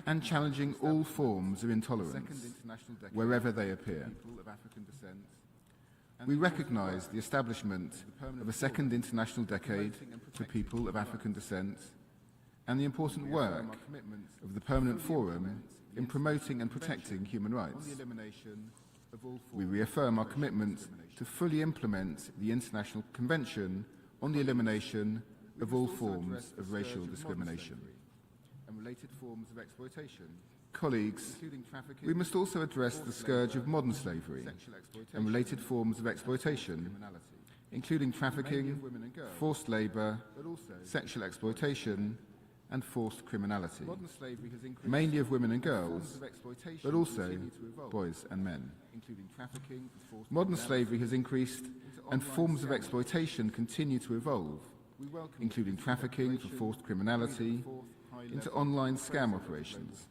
Speaker 10: and challenging all forms of intolerance wherever they appear. We recognise the establishment of a second international decade for people of African descent and the important work of the Permanent Forum in promoting and protecting human rights. We reaffirm our commitment to fully implement the International Convention on the Elimination of all forms of racial discrimination and related forms of exploitation. Colleagues, we must also address the scourge of modern slavery and related forms of exploitation, including trafficking, forced labour, sexual exploitation, and forced criminality, mainly of women and girls, but also boys and men. Modern slavery has increased, and forms of exploitation continue to evolve, including trafficking for forced criminality into online scam operations.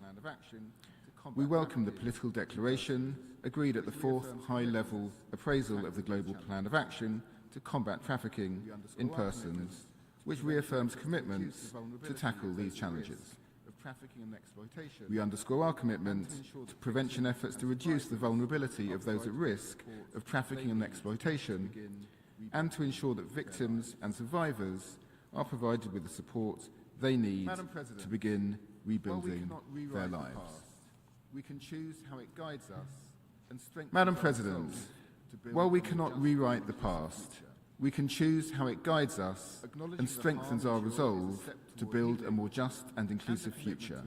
Speaker 10: We welcome the political declaration agreed at the 4th high-level appraisal of the Global Plan of Action to combat trafficking in persons, which reaffirms commitments to tackle these challenges. We underscore our commitment to prevention efforts to reduce the vulnerability of those at risk of trafficking and exploitation and to ensure that victims and survivors are provided with the support they need to begin rebuilding their lives. We can choose how it guides us and strengthens Madam President, while we cannot rewrite the past, we can choose how it guides us and strengthens our resolve to build a more just and inclusive future.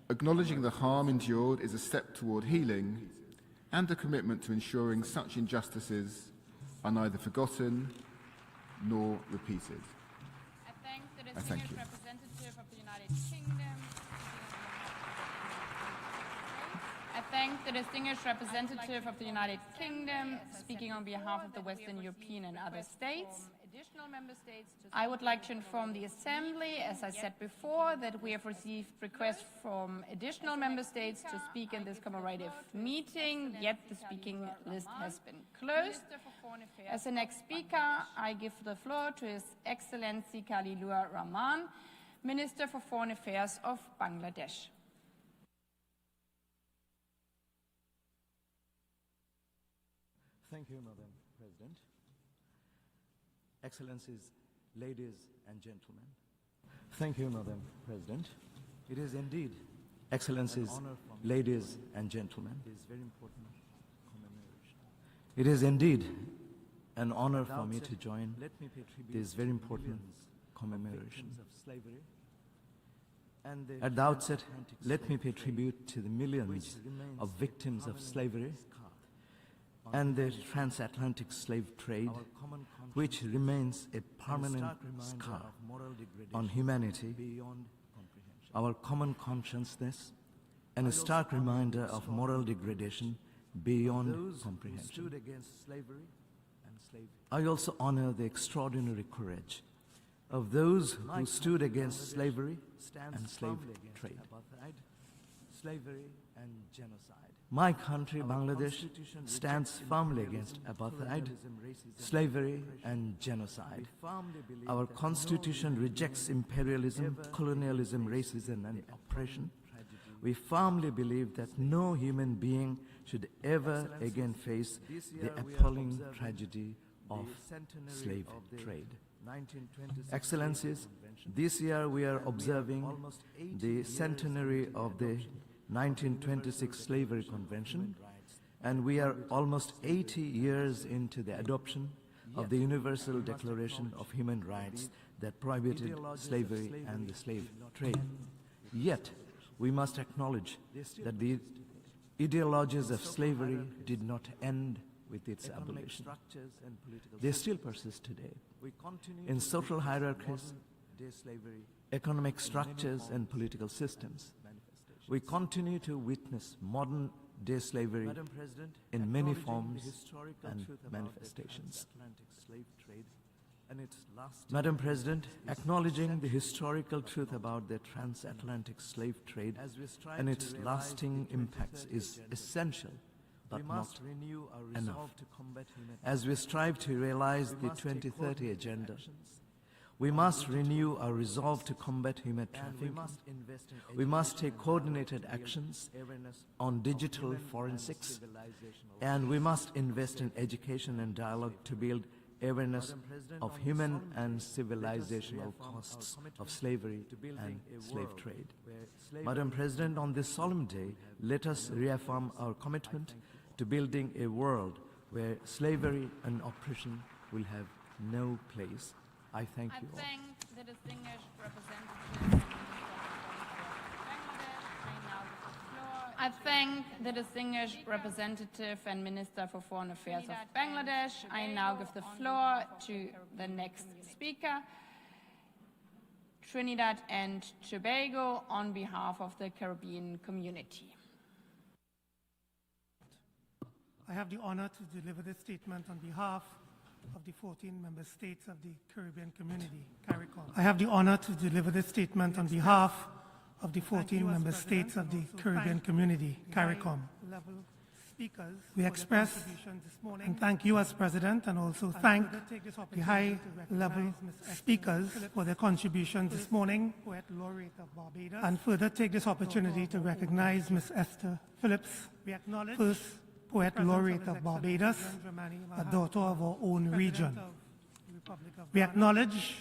Speaker 10: Acknowledging the harm endured is a step toward healing and a commitment to ensuring such injustices are neither forgotten nor repeated.
Speaker 1: I thank the distinguished representative of the United Kingdom. I thank the distinguished representative of the United Kingdom speaking on behalf of the Western European and other states. I would like to inform the Assembly, as I said before, that we have received requests from additional member states to speak in this commemorative meeting, yet the speaking list has been closed. As the next speaker, I give the floor to His Excellency Khalilur Rahman, Minister for Foreign Affairs of Bangladesh.
Speaker 11: Thank you, Madam President. Excellencies, ladies and gentlemen. Thank you, Madam President. It is indeed, Excellencies, ladies and gentlemen. It is indeed an honor for me to join this very important commemoration. At the outset, let me pay tribute to the millions of victims of slavery and the transatlantic slave trade, which remains a permanent scar on humanity, our common consciousness, and a stark reminder of moral degradation beyond comprehension. I also honor the extraordinary courage of those who stood against slavery and slave trade. My country, Bangladesh, stands firmly against apartheid, slavery, and genocide. Our constitution rejects imperialism, colonialism, racism, and oppression. We firmly believe that no human being should ever again face the appalling tragedy of slave trade. Excellencies, this year we are observing the centenary of the 1926 Slavery Convention, and we are almost 80 years into the adoption of the Universal Declaration of Human Rights that prohibited slavery and the slave trade. Yet, we must acknowledge that the ideologies of slavery did not end with its abolition. They still persist today in social hierarchies, economic structures, and political systems. We continue to witness modern-day slavery in many forms and manifestations. Madam President, acknowledging the historical truth about the transatlantic slave trade and its lasting impacts is essential, but not enough. As we strive to realize the 2030 Agenda, we must renew our resolve to combat human trafficking. We must take coordinated actions on digital forensics, and we must invest in education and dialogue to build awareness of human and civilizational costs of slavery and slave trade. Madam President, on this solemn day, let us reaffirm our commitment to building a world where slavery and oppression will have no place. I thank you all.
Speaker 1: I thank the distinguished representative. I thank the distinguished representative and Minister for Foreign Affairs of Bangladesh. I now give the floor to the next speaker, Trinidad and Tobago, on behalf of the Caribbean community.
Speaker 12: I have the honor to deliver this statement on behalf of the 14 member states of the Caribbean community, CARICOM. I have the honor to deliver this statement on behalf of the 14 member states of the Caribbean community, CARICOM. We express and thank you as President, and also thank the high-level speakers for their contributions this morning, and further take this opportunity to recognize Ms. Esther Phillips, first Poet Laureate of Barbados, a daughter of our own region. We acknowledge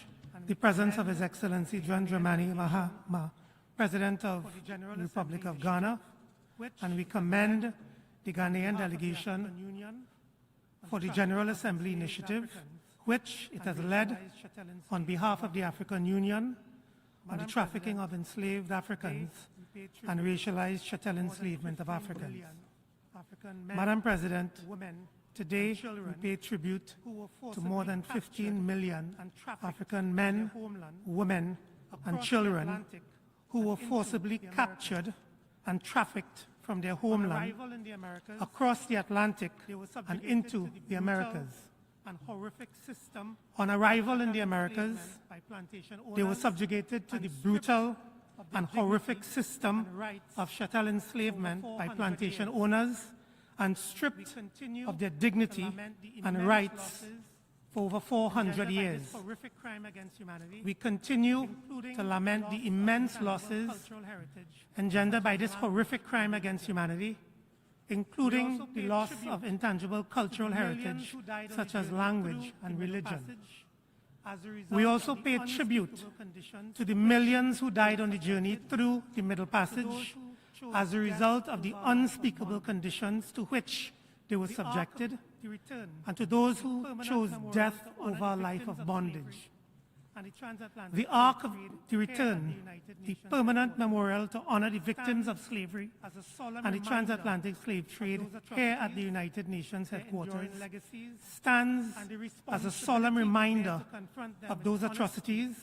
Speaker 12: the presence of His Excellency John Dramani Mahama, President of the Republic of Ghana, and we commend the Ghanaian delegation for the General Assembly initiative, which it has led on behalf of the African Union on the trafficking of enslaved Africans and racialized chattel enslavement of Africans. Madam President, today we pay tribute to more than 15 million African men, women, and children who were forcibly captured and trafficked from their homeland across the Atlantic and into the Americas. On arrival in the Americas, they were subjugated to the brutal and horrific system of chattel enslavement by plantation owners and stripped of their dignity and rights for over 400 years. We continue to lament the immense losses engendered by this horrific crime against humanity, including the loss of intangible cultural heritage such as language and religion. We also pay tribute to the millions who died on the journey through the Middle Passage as a result of the unspeakable conditions to which they were subjected, and to those who chose death over a life of bondage. The Ark of the Return, the permanent memorial to honor the victims of slavery and the transatlantic slave trade here at the United Nations headquarters, stands as a solemn reminder of those atrocities,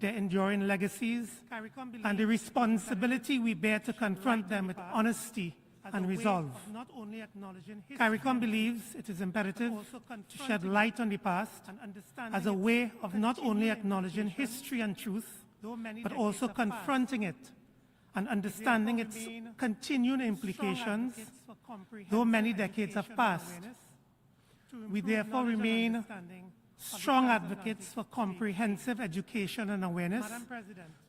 Speaker 12: their enduring legacies, and the responsibility we bear to confront them with honesty and resolve. CARICOM believes it is imperative to shed light on the past as a way of not only acknowledging history and truth, but also confronting it and understanding its continuing implications, though many decades have passed. We therefore remain strong advocates for comprehensive education and awareness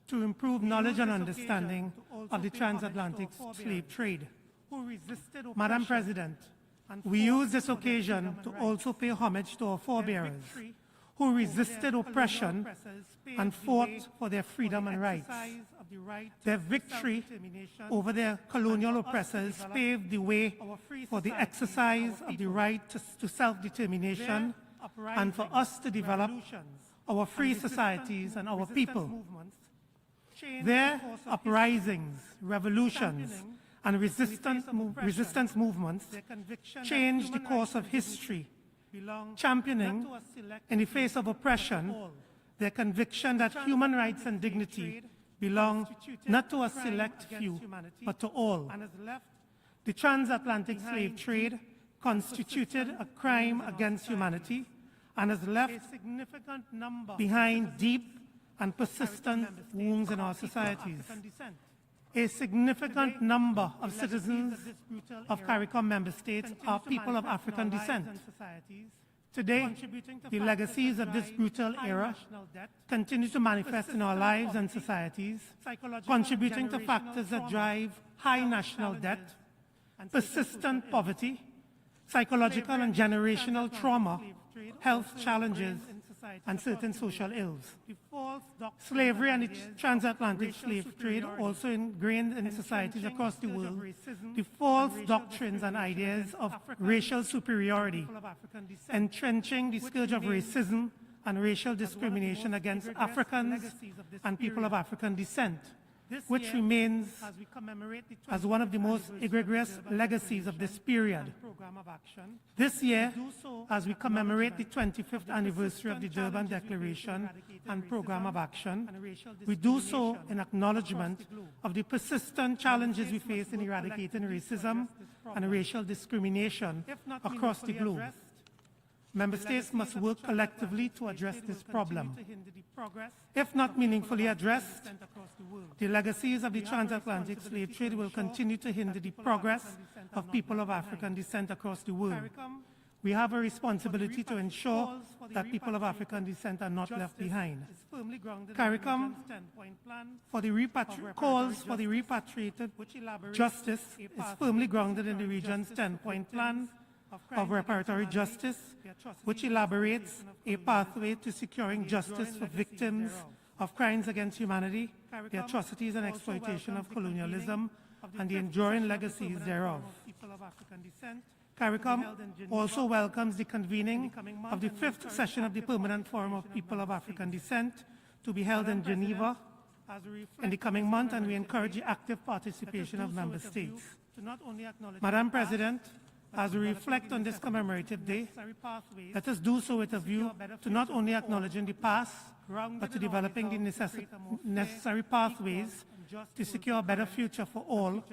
Speaker 12: to improve knowledge and understanding of the transatlantic slave trade. Madam President, we use this occasion to also pay homage to our forebearers who resisted oppression and fought for their freedom and rights. Their victory over their colonial oppressors paved the way for the exercise of the right to self-determination and for us to develop our free societies and our people. Their uprisings, revolutions, and resistance movements changed the course of history, championing, in the face of oppression, their conviction that human rights and dignity belong not to a select few, but to all. The transatlantic slave trade constituted a crime against humanity and has left behind deep and persistent wounds in our societies. A significant number of citizens of CARICOM member states are people of African descent. Today, the legacies of this brutal era continue to manifest in our lives and societies, contributing to factors that drive high national debt, persistent poverty, psychological and generational trauma, health challenges, and certain social ills. Slavery and the transatlantic slave trade also ingrained in societies across the world the false doctrines and ideas of racial superiority, entrenching the scourge of racism and racial discrimination against Africans and people of African descent, which remains as one of the most egregious legacies of this period. This year, as we commemorate the 25th anniversary of the Durban Declaration and Program of Action, we do so in acknowledgement of the persistent challenges we face in eradicating racism and racial discrimination across the globe. Member states must work collectively to address this problem. If not meaningfully addressed, the legacies of the transatlantic slave trade will continue to hinder the progress of people of African descent across the world. We have a responsibility to ensure that people of African descent are not left behind. CARICOM calls for the repatriated justice is firmly grounded in the region's 10-point plan of reparatory justice, which elaborates a pathway to securing justice for victims of crimes against humanity, the atrocities and exploitation of colonialism, and the enduring legacies thereof. CARICOM also welcomes the convening of the 5th session of the Permanent Forum of People of African Descent to be held in Geneva in the coming month, and we encourage the active participation of member states. Madam President, as we reflect on this commemorative day, let us do so with a view to not only acknowledging the past, but to developing the necessary pathways to secure a better future for all,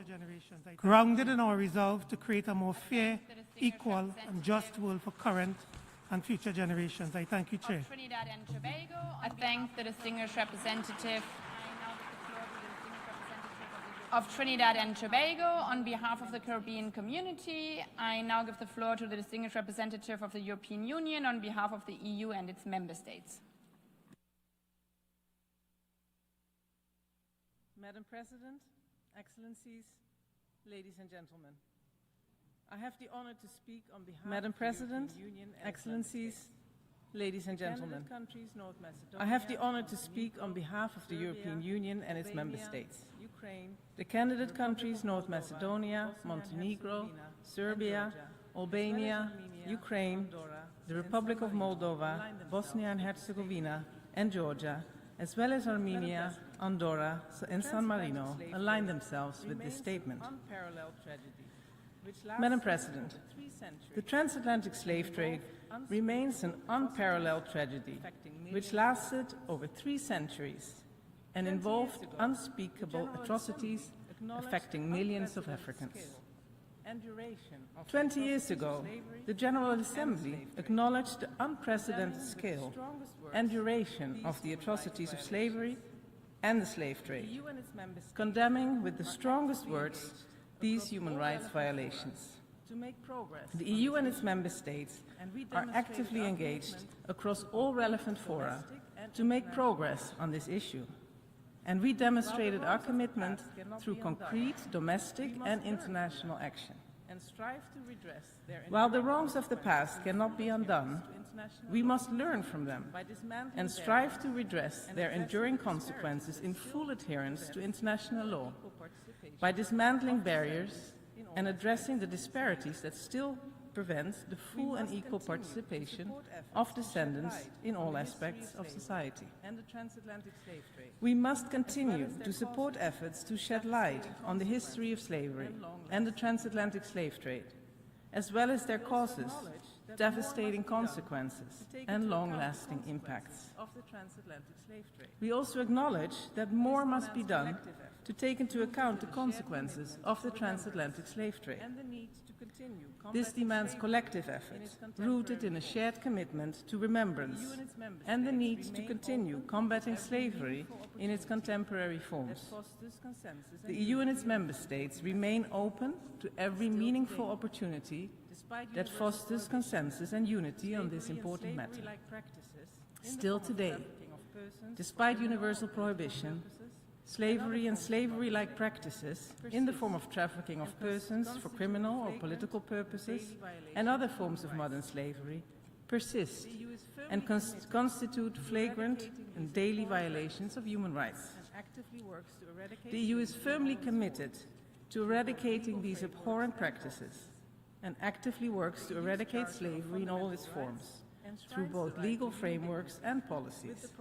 Speaker 12: grounded in our resolve to create a more fair, equal, and just world for current and future generations. I thank you, Chair.
Speaker 1: Trinidad and Tobago, I thank the distinguished representative of Trinidad and Tobago on behalf of the Caribbean community. I now give the floor to the distinguished representative of the European Union on behalf of the EU and its member states.
Speaker 13: Madam President, Excellencies, ladies and gentlemen, I have the honor to speak on behalf
Speaker 14: Madam President,
Speaker 13: of the European Union and
Speaker 14: Excellencies, ladies and gentlemen,
Speaker 13: North Macedonia,
Speaker 14: I have the honor to speak on behalf of the European Union and its member states.
Speaker 13: Ukraine,
Speaker 14: The candidate countries North Macedonia, Montenegro, Serbia, Albania, Ukraine, the Republic of Moldova, Bosnia and Herzegovina, and Georgia, as well as Armenia, Andorra, and San Marino, align themselves with this statement. Madam President, the transatlantic slave trade remains an unparalleled tragedy which lasted over 3 centuries and involved unspeakable atrocities affecting millions of Africans. 20 years ago, the General Assembly acknowledged the unprecedented scale and duration of the atrocities of slavery and the slave trade, condemning with the strongest words these human rights violations. The EU and its member states are actively engaged across all relevant fora to make progress on this issue, and we demonstrated our commitment through concrete domestic and international action. While the wrongs of the past cannot be undone, we must learn from them and strive to redress their enduring consequences in full adherence to international law by dismantling barriers and addressing the disparities that still prevent the full and equal participation of descendants in all aspects of society. We must continue to support efforts to shed light on the history of slavery and the transatlantic slave trade, as well as their causes, devastating consequences, and long-lasting impacts. We also acknowledge that more must be done to take into account the consequences of the transatlantic slave trade. This demands collective effort, rooted in a shared commitment to remembrance and the need to continue combating slavery in its contemporary forms. The EU and its member states remain open to every meaningful opportunity that fosters consensus and unity on this important matter. Still today, despite universal prohibition, slavery and slavery-like practices in the form of trafficking of persons for criminal or political purposes and other forms of modern slavery persist and constitute flagrant and daily violations of human rights. The EU is firmly committed to eradicating these abhorrent practices and actively works to eradicate slavery in all its forms, through both legal frameworks and policies.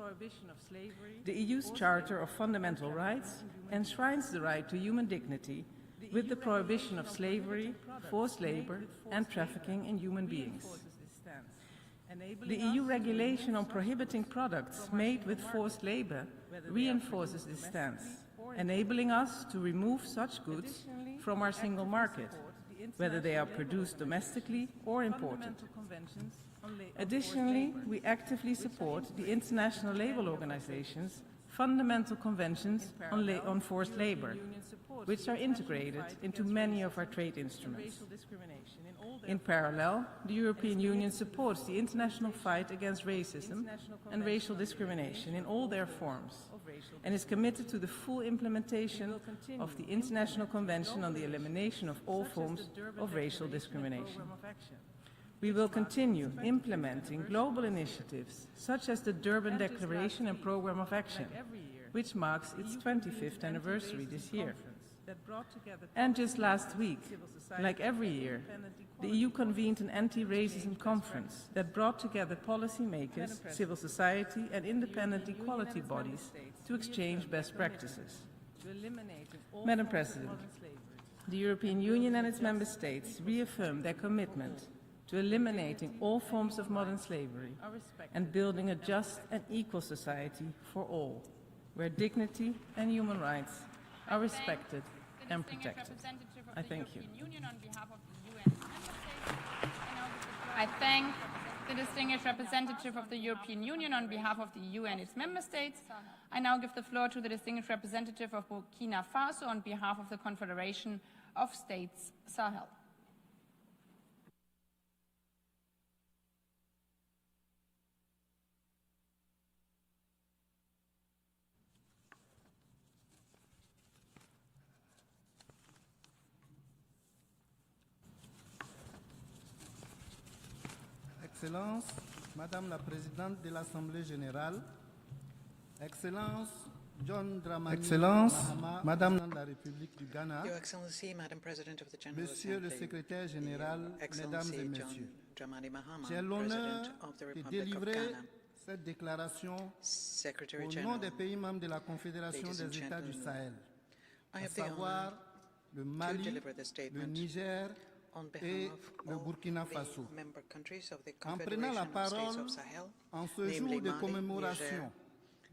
Speaker 14: The EU's Charter of Fundamental Rights enshrines the right to human dignity with the prohibition of slavery, forced labor, and trafficking in human beings. The EU regulation on prohibiting products made with forced labor reinforces this stance, enabling us to remove such goods from our single market, whether they are produced domestically or imported. Additionally, we actively support the international labor organizations fundamental conventions on forced labor, which are integrated into many of our trade instruments. In parallel, the European Union supports the international fight against racism and racial discrimination in all their forms, and is committed to the full implementation of the International Convention on the Elimination of All Forms of Racial Discrimination. We will continue implementing global initiatives such as the Durban Declaration and Programme of Action, which marks its 25th anniversary this year. And just last week, like every year, the EU convened an anti-racism conference that brought together policymakers, civil society and independent equality bodies to exchange best practices. Madam President, the European Union and its member states reaffirm their commitment to eliminating all forms of modern slavery and building a just and equal society for all, where dignity and human rights are respected and protected. I thank you.
Speaker 1: I thank the distinguished representative of the European Union on behalf of the EU and its member states. I now give the floor to the distinguished representative of Burkina Faso on behalf of the Confederation of States Sahel.
Speaker 15: Excellences, Madame la Présidente de l'Assemblée Générale, Excellences, John Dramani Mahama, Madame la République du Ghana,
Speaker 3: Your Excellency, Madam President of the General
Speaker 15: Monsieur le
Speaker 3: Assembly,
Speaker 15: Secrétaire Général, Mesdames et
Speaker 3: John
Speaker 15: Messieurs,
Speaker 3: Dramani Mahama,
Speaker 15: j'ai l'honneur
Speaker 3: President of the
Speaker 15: de
Speaker 3: Republic of
Speaker 15: délivrer
Speaker 3: Ghana,
Speaker 15: cette déclaration au nom
Speaker 3: Secretary-General,
Speaker 15: des pays membres de la Confédération
Speaker 3: ladies and
Speaker 15: des États du
Speaker 3: gentlemen,
Speaker 15: Sahel,
Speaker 3: I
Speaker 15: à
Speaker 3: have the
Speaker 15: savoir
Speaker 3: honor
Speaker 15: le
Speaker 3: to
Speaker 15: Mali,
Speaker 3: deliver the
Speaker 15: le
Speaker 3: statement
Speaker 15: Niger
Speaker 3: on
Speaker 15: et
Speaker 3: behalf
Speaker 15: le
Speaker 3: of
Speaker 15: Burkina
Speaker 3: the
Speaker 15: Faso.
Speaker 3: member countries of the
Speaker 15: En prenant la
Speaker 3: Confederation of States
Speaker 15: parole
Speaker 3: of Sahel,
Speaker 15: en ce
Speaker 3: namely
Speaker 15: jour de
Speaker 3: Mali,
Speaker 15: commémoration
Speaker 3: Niger,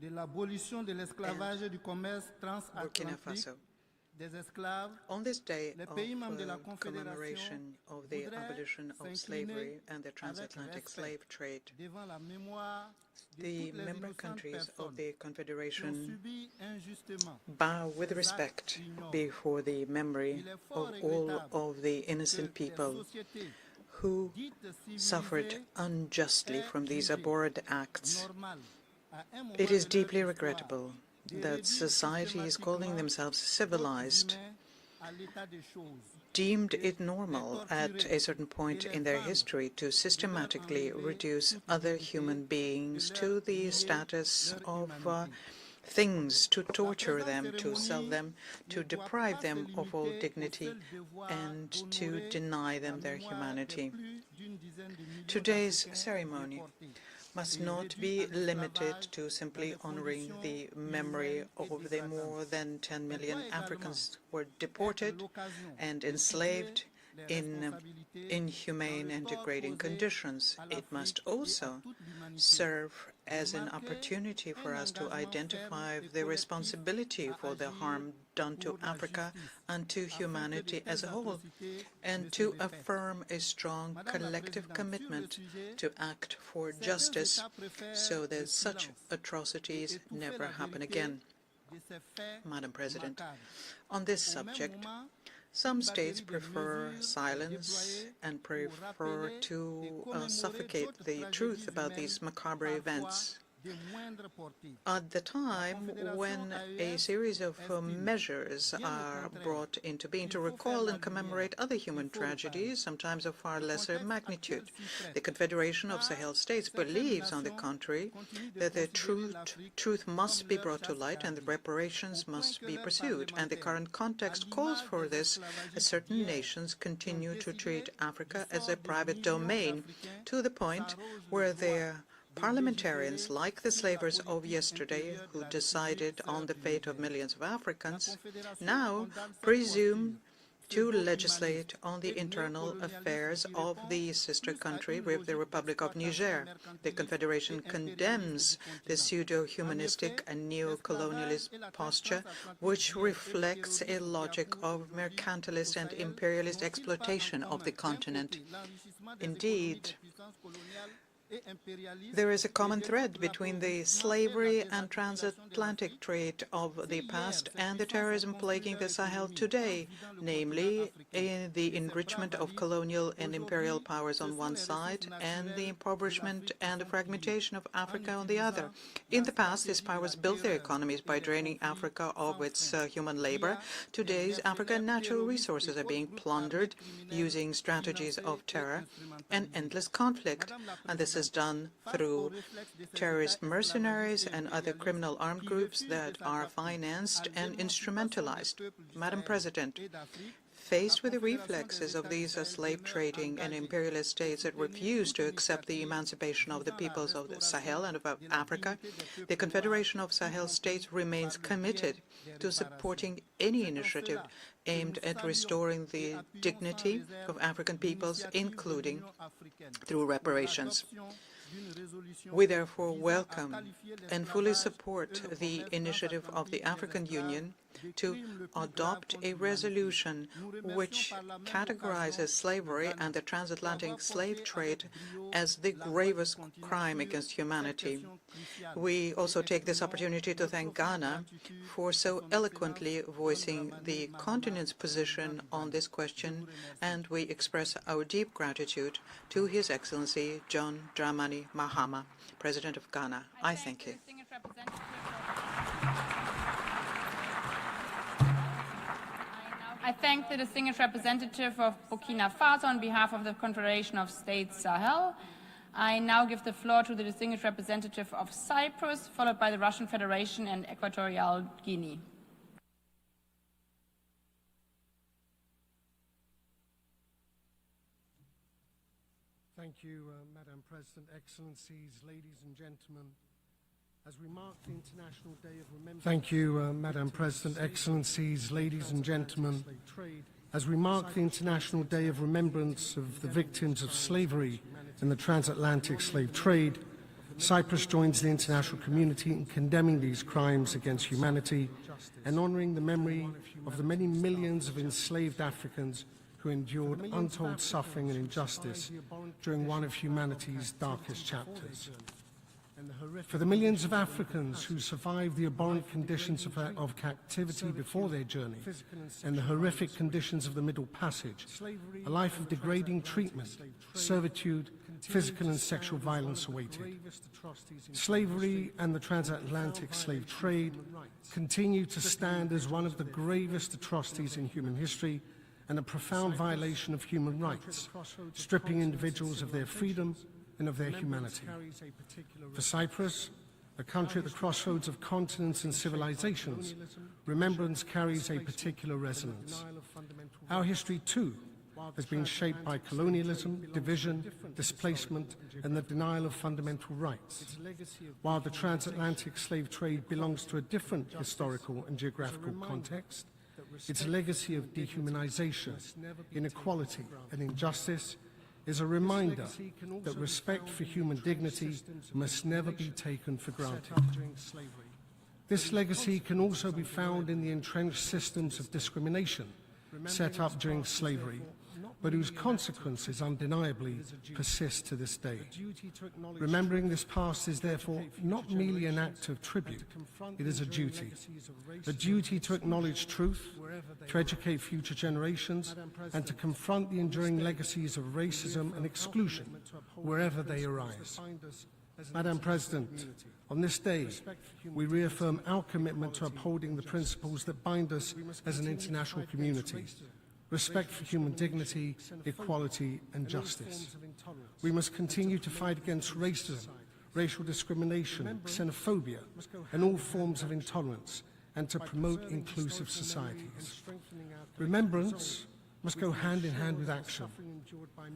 Speaker 15: de l'abolition de l'esclavage et du commerce
Speaker 3: Burkina
Speaker 15: transatlantique
Speaker 3: Faso.
Speaker 15: des esclaves,
Speaker 3: On this day
Speaker 15: les
Speaker 3: of
Speaker 15: pays membres de la Confédération
Speaker 3: commemoration of the
Speaker 15: voudraient
Speaker 3: abolition of
Speaker 15: s'incliner
Speaker 3: slavery and the
Speaker 15: avec
Speaker 3: Transatlantic
Speaker 15: respect
Speaker 3: Slave Trade,
Speaker 15: devant la mémoire de
Speaker 3: the
Speaker 15: toutes les
Speaker 3: member
Speaker 15: innocentes
Speaker 3: countries of
Speaker 15: personnes
Speaker 3: the
Speaker 15: qui ont
Speaker 3: Confederation
Speaker 15: subi injustement
Speaker 3: bow with
Speaker 15: ces
Speaker 3: respect
Speaker 15: actes ignobles.
Speaker 3: before the memory
Speaker 15: Il est
Speaker 3: of
Speaker 15: fort
Speaker 3: all
Speaker 15: regrettable
Speaker 3: of the
Speaker 15: que
Speaker 3: innocent
Speaker 15: des
Speaker 3: people
Speaker 15: sociétés
Speaker 3: who
Speaker 15: dites
Speaker 3: suffered
Speaker 15: civilisées
Speaker 3: unjustly
Speaker 15: aient
Speaker 3: from these
Speaker 15: jugé
Speaker 3: abhorrent acts.
Speaker 15: normal à un moment
Speaker 3: It is
Speaker 15: de leur
Speaker 3: deeply
Speaker 15: histoire
Speaker 3: regrettable
Speaker 15: de
Speaker 3: that
Speaker 15: réduire
Speaker 3: society is calling
Speaker 15: systématiquement
Speaker 3: themselves
Speaker 15: d'autres
Speaker 3: civilized
Speaker 15: humains à l'état des choses,
Speaker 3: deemed it normal at a certain point in their history to systematically reduce other human beings to the status of things, to torture them, to sell them, to deprive them of all dignity, and to deny them their humanity. Today's ceremony must not be limited to simply honoring the memory of the more than 10 million Africans who were deported and enslaved in inhumane and degrading conditions. It must also serve as an opportunity for us to identify the responsibility for the harm done to Africa and to humanity as a whole, and to affirm a strong collective commitment to act for justice so that such atrocities never happen again. Madam President, on this subject, some states prefer silence and prefer to suffocate the truth about these macabre events. At the time when a series of measures are brought into being to recall and commemorate other human tragedies, sometimes of far lesser magnitude, the Confederation of Sahel States believes, on the contrary, that the truth must be brought to light and the reparations must be pursued, and the current context calls for this, as certain nations continue to treat Africa as a private domain, to the point where their parliamentarians, like the slavers of yesterday, who decided on the fate of millions of Africans, now presume to legislate on the internal affairs of the sister country with the Republic of Niger. The Confederation condemns the pseudo-humanistic and neo-colonialist posture, which reflects a logic of mercantilist and imperialist exploitation of the continent. Indeed, There is a common thread between the slavery and transatlantic trade of the past and the terrorism plaguing the Sahel today, namely in the enrichment of colonial and imperial powers on one side and the impoverishment and the fragmentation of Africa on the other. In the past, these powers built their economies by draining Africa of its human labor. Today's African natural resources are being plundered using strategies of terror and endless conflict, and this is done through terrorist mercenaries and other criminal armed groups that are financed and instrumentalized. Madam President, faced with the reflexes of these slave trading and imperialist states that refuse to accept the emancipation of the peoples of the Sahel and of Africa, the Confederation of Sahel States remains committed to supporting any initiative aimed at restoring the dignity of African peoples, including through reparations. We therefore welcome and fully support the initiative of the African Union to adopt a resolution which categorizes slavery and the transatlantic slave trade as the gravest crime against humanity. We also take this opportunity to thank Ghana for so eloquently voicing the continent's position on this question, and we express our deep gratitude to His Excellency John Dramani Mahama, President of Ghana. I thank you.
Speaker 1: I thank the distinguished representative of Burkina Faso on behalf of the Confederation of States Sahel. I now give the floor to the distinguished representative of Cyprus, followed by the Russian Federation and Equatorial Guinea.
Speaker 16: Thank you, Madam President, Excellencies, ladies and gentlemen. As we mark the International Day of Remembrance. Thank you, Madam President, Excellencies, ladies and gentlemen. As we mark the International Day of Remembrance of the victims of slavery and the transatlantic slave trade, Cyprus joins the international community in condemning these crimes against humanity and honoring the memory of the many millions of enslaved Africans who endured untold suffering and injustice during one of humanity's darkest chapters. For the millions of Africans who survived the abhorrent conditions of captivity before their journey and the horrific conditions of the Middle Passage, a life of degrading treatment, servitude, physical and sexual violence awaited. Slavery and the transatlantic slave trade continue to stand as one of the gravest atrocities in human history and a profound violation of human rights, stripping individuals of their freedom and of their humanity. For Cyprus, a country at the crossroads of continents and civilizations, remembrance carries a particular resonance. Our history, too, has been shaped by colonialism, division, displacement, and the denial of fundamental rights. While the transatlantic slave trade belongs to a different historical and geographical context, its legacy of dehumanization, inequality, and injustice is a reminder that respect for human dignity must never be taken for granted. This legacy can also be found in the entrenched systems of discrimination set up during slavery, but whose consequences undeniably persist to this day. Remembering this past is therefore not merely an act of tribute, it is a duty to acknowledge truth, to educate future generations, and to confront the enduring legacies of racism and exclusion wherever they arise. Madam President, on this day, we reaffirm our commitment to upholding the principles that bind us as an international community: respect for human dignity, equality, and justice. We must continue to fight against racism, racial discrimination, xenophobia, and all forms of intolerance, and to promote inclusive societies. Remembrance must go hand in hand with action.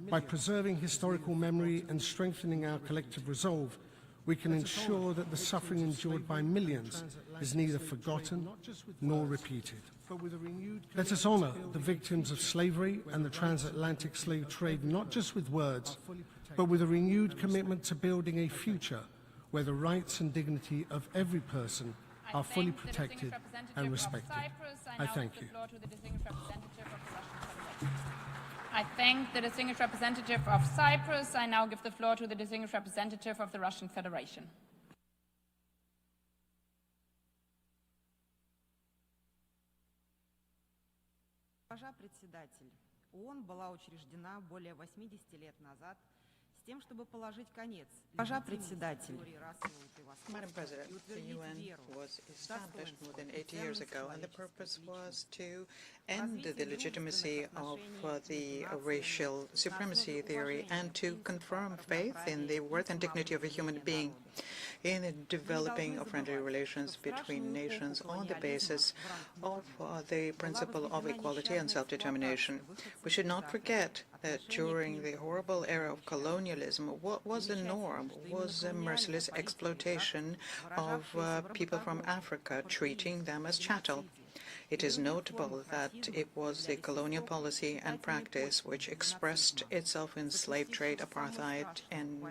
Speaker 16: By preserving historical memory and strengthening our collective resolve, we can ensure that the suffering endured by millions is neither forgotten nor repeated. Let us honor the victims of slavery and the transatlantic slave trade not just with words, but with a renewed commitment to building a future where the rights and dignity of every person are fully protected and respected. I thank you.
Speaker 1: I thank the distinguished representative of Cyprus. I now give the floor to the distinguished representative of the Russian Federation.
Speaker 17: Госпожа председатель, ООН была учреждена более 80 лет назад с тем, чтобы положить конец. Госпожа председатель.
Speaker 3: Madam President, the UN was established more than 80 years ago, and the purpose was to end the legitimacy of the racial supremacy theory and to confirm faith in the worth and dignity of a human being in the developing of friendly relations between nations on the basis of the principle of equality and self-determination. We should not forget that during the horrible era of colonialism, what was the norm was a merciless exploitation of people from Africa, treating them as chattel. It is notable that it was the colonial policy and practice which expressed itself in slave trade, apartheid, and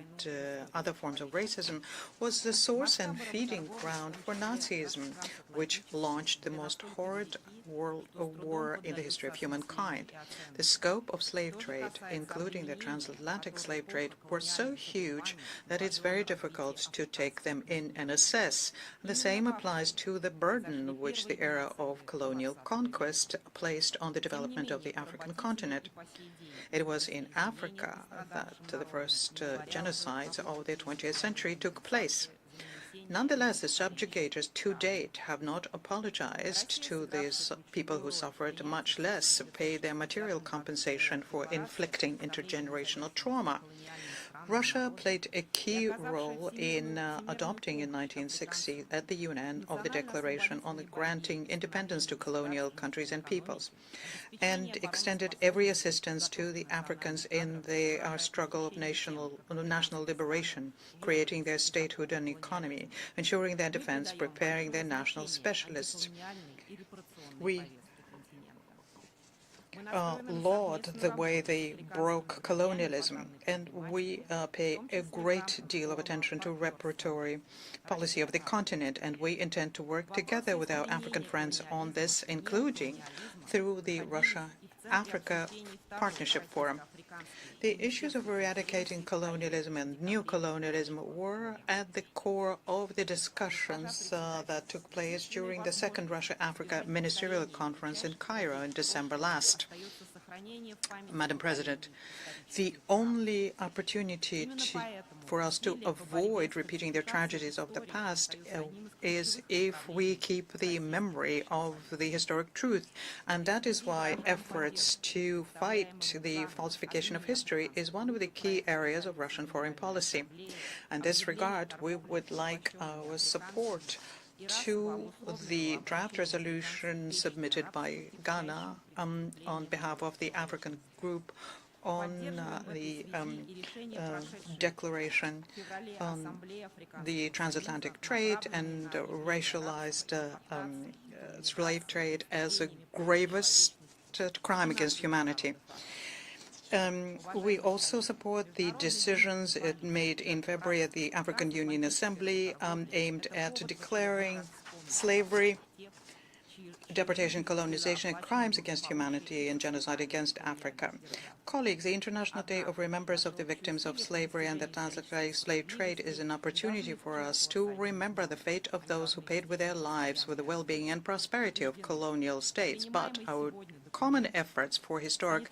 Speaker 3: other forms of racism, was the source and feeding ground for Nazism, which launched the most horrid world war in the history of humankind. The scope of slave trade, including the transatlantic slave trade, were so huge that it's very difficult to take them in and assess. The same applies to the burden which the era of colonial conquest placed on the development of the African continent. It was in Africa that the first genocides of the 20th century took place. Nonetheless, the subjugators to date have not apologized to these people who suffered, much less pay their material compensation for inflicting intergenerational trauma. Russia played a key role in adopting in 1960 at the UN of the Declaration on Granting Independence to Colonial Countries and Peoples, and extended every assistance to the Africans in their struggle of national liberation, creating their statehood and economy, ensuring their defense, preparing their national specialists. We laud the way they broke colonialism, and we pay a great deal of attention to repertory policy of the continent, and we intend to work together with our African friends on this, including through the Russia-Africa Partnership Forum. The issues of eradicating colonialism and neocolonialism were at the core of the discussions that took place during the second Russia-Africa Ministerial Conference in Cairo in December last. Madam President, the only opportunity for us to avoid repeating the tragedies of the past is if we keep the memory of the historic truth, and that is why efforts to fight the falsification of history is one of the key areas of Russian foreign policy. In this regard, we would like our support to the draft resolution submitted by Ghana on behalf of the African group on the declaration on the transatlantic trade and racialized slave trade as a gravest crime against humanity. We also support the decisions made in February at the African Union Assembly aimed at declaring slavery, deportation, colonization, and crimes against humanity and genocide against Africa. Colleagues, the International Day of Remembrance of the Victims of Slavery and the Transatlantic Slave Trade is an opportunity for us to remember the fate of those who paid with their lives for the well-being and prosperity of colonial states. But our common efforts for historic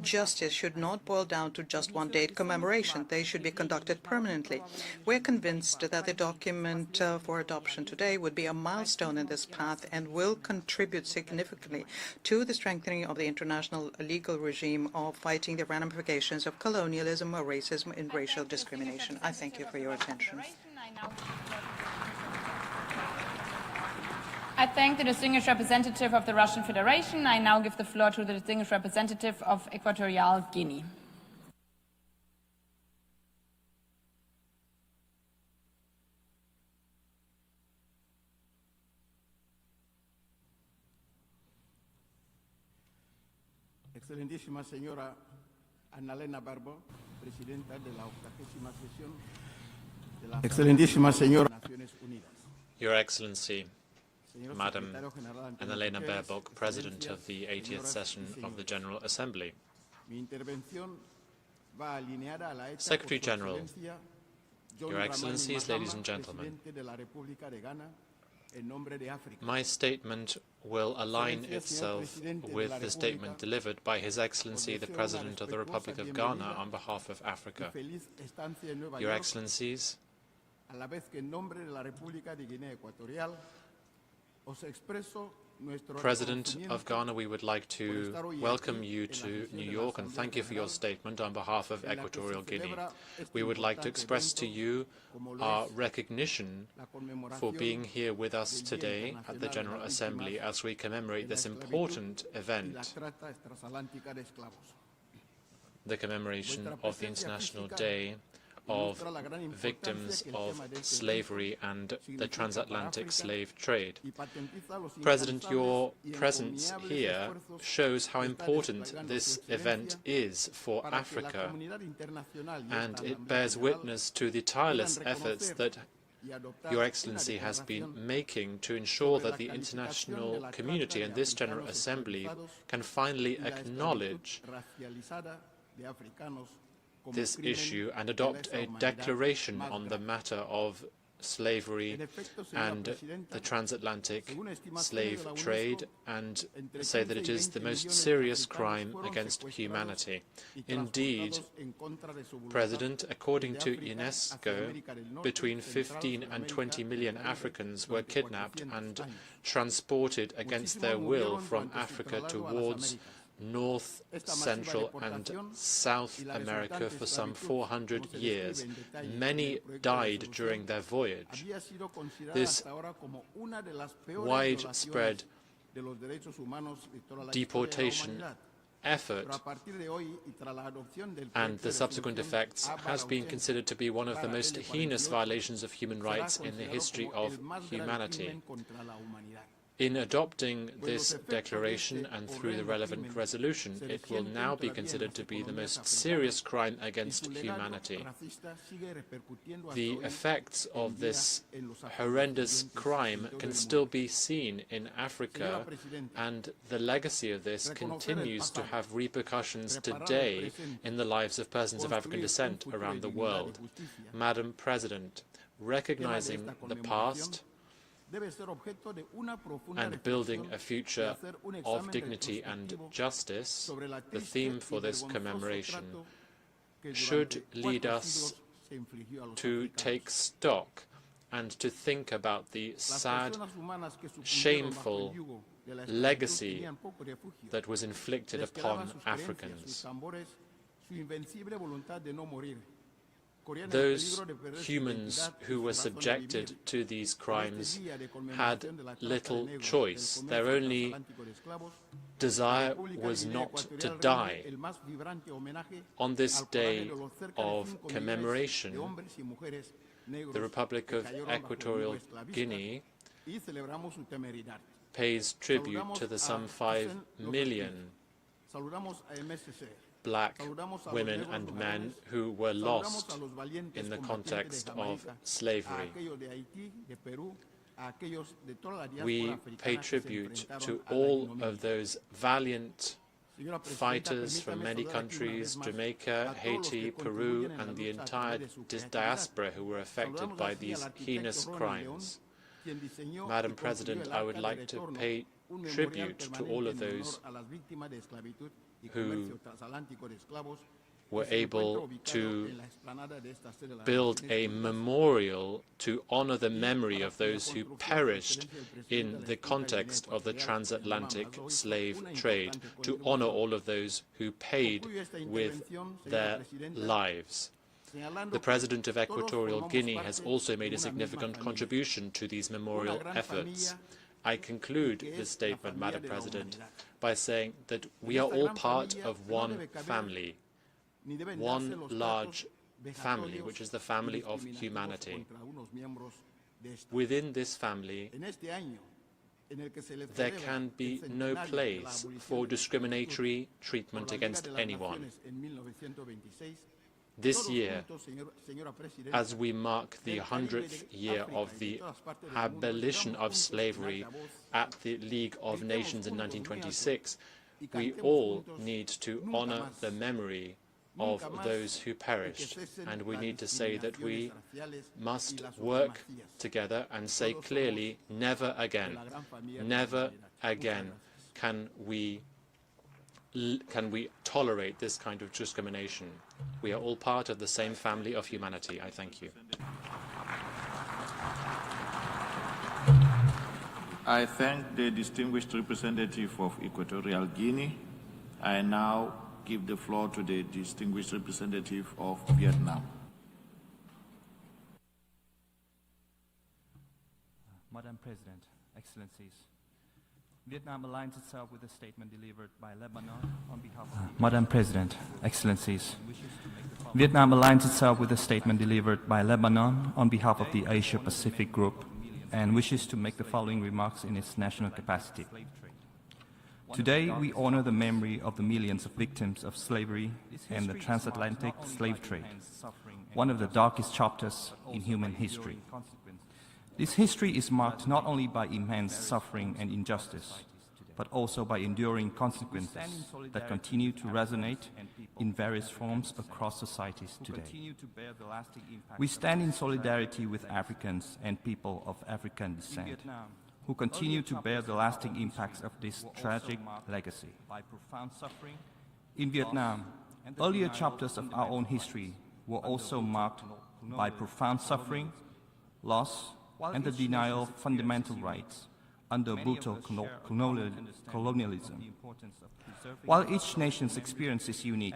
Speaker 3: justice should not boil down to just one-date commemoration. They should be conducted permanently. We're convinced that the document for adoption today would be a milestone in this path and will contribute significantly to the strengthening of the international legal regime of fighting the ramifications of colonialism, racism, and racial discrimination. I thank you for your attention.
Speaker 1: I thank the distinguished representative of the Russian Federation. I now give the floor to the distinguished representative of Equatorial Guinea.
Speaker 2: Excelentísima señora Annalena Baerbock, presidenta de la 80ª sesión de la Excelentísima señora Naciones Unidas.
Speaker 9: Your Excellency, Madam Annalena Baerbock, President of the 80th Session of the General Assembly. Secretary-General, Your Excellencies, ladies and gentlemen, my statement will align itself with the statement delivered by His Excellency the President of the Republic of Ghana on behalf of Africa. Your Excellencies, President of Ghana, we would like to welcome you to New York and thank you for your statement on behalf of Equatorial Guinea. We would like to express to you our recognition for being here with us today at the General Assembly as we commemorate this important event, the commemoration of the International Day of Victims of Slavery and the Transatlantic Slave Trade. President, your presence here shows how important this event is for Africa, and it bears witness to the tireless efforts that Your Excellency has been making to ensure that the international community and this General Assembly can finally acknowledge this issue and adopt a declaration on the matter of slavery and the transatlantic slave trade, and say that it is the most serious crime against humanity. Indeed, President, according to UNESCO, between 15 and 20 million Africans were kidnapped and transported against their will from Africa towards North, Central and South America for some 400 years. Many died during their voyage. This widespread deportation effort and the subsequent effects has been considered to be one of the most heinous violations of human rights in the history of humanity. In adopting this declaration and through the relevant resolution, it will now be considered to be the most serious crime against humanity. The effects of this horrendous crime can still be seen in Africa, and the legacy of this continues to have repercussions today in the lives of persons of African descent around the world. Madam President, recognizing the past and building a future of dignity and justice, the theme for this commemoration should lead us to take stock and to think about the sad, shameful legacy that was inflicted upon Africans. Those humans who were subjected to these crimes had little choice. Their only desire was not to die. On this day of commemoration, the Republic of Equatorial Guinea pays tribute to the some 5 million black women and men who were lost in the context of slavery. We pay tribute to all of those valiant fighters from many countries, Jamaica, Haiti, Peru, and the entire diaspora who were affected by these heinous crimes. Madam President, I would like to pay tribute to all of those who were able to build a memorial to honor the memory of those who perished in the context of the transatlantic slave trade, to honor all of those who paid with their lives. The President of Equatorial Guinea has also made a significant contribution to these memorial efforts. I conclude this statement, Madam President, by saying that we are all part of one family, one large family, which is the family of humanity. Within this family, there can be no place for discriminatory treatment against anyone. This year, as we mark the 100th year of the abolition of slavery at the League of Nations in 1926, We all need to honor the memory of those who perished, and we need to say that we must work together and say clearly, never again can we tolerate this kind of discrimination. We are all part of the same family of humanity. I thank you.
Speaker 18: I thank the distinguished representative of Equatorial Guinea. I now give the floor to the distinguished representative of Vietnam.
Speaker 19: Madam President, Excellencies, Vietnam aligns itself with the statement delivered by Lebanon on behalf of Madam President, Excellencies, Vietnam aligns itself with the statement delivered by Lebanon on behalf of the Asia-Pacific Group and wishes to make the following remarks in its national capacity. Today, we honor the memory of the millions of victims of slavery and the Transatlantic Slave Trade, one of the darkest chapters in human history. This history is marked not only by immense suffering and injustice, but also by enduring consequences that continue to resonate in various forms across societies today. We stand in solidarity with Africans and people of African descent, who continue to bear the lasting impacts of this tragic legacy. In Vietnam, earlier chapters of our own history were also marked by profound suffering, loss, and the denial of fundamental rights under brutal colonialism. While each nation's experience is unique,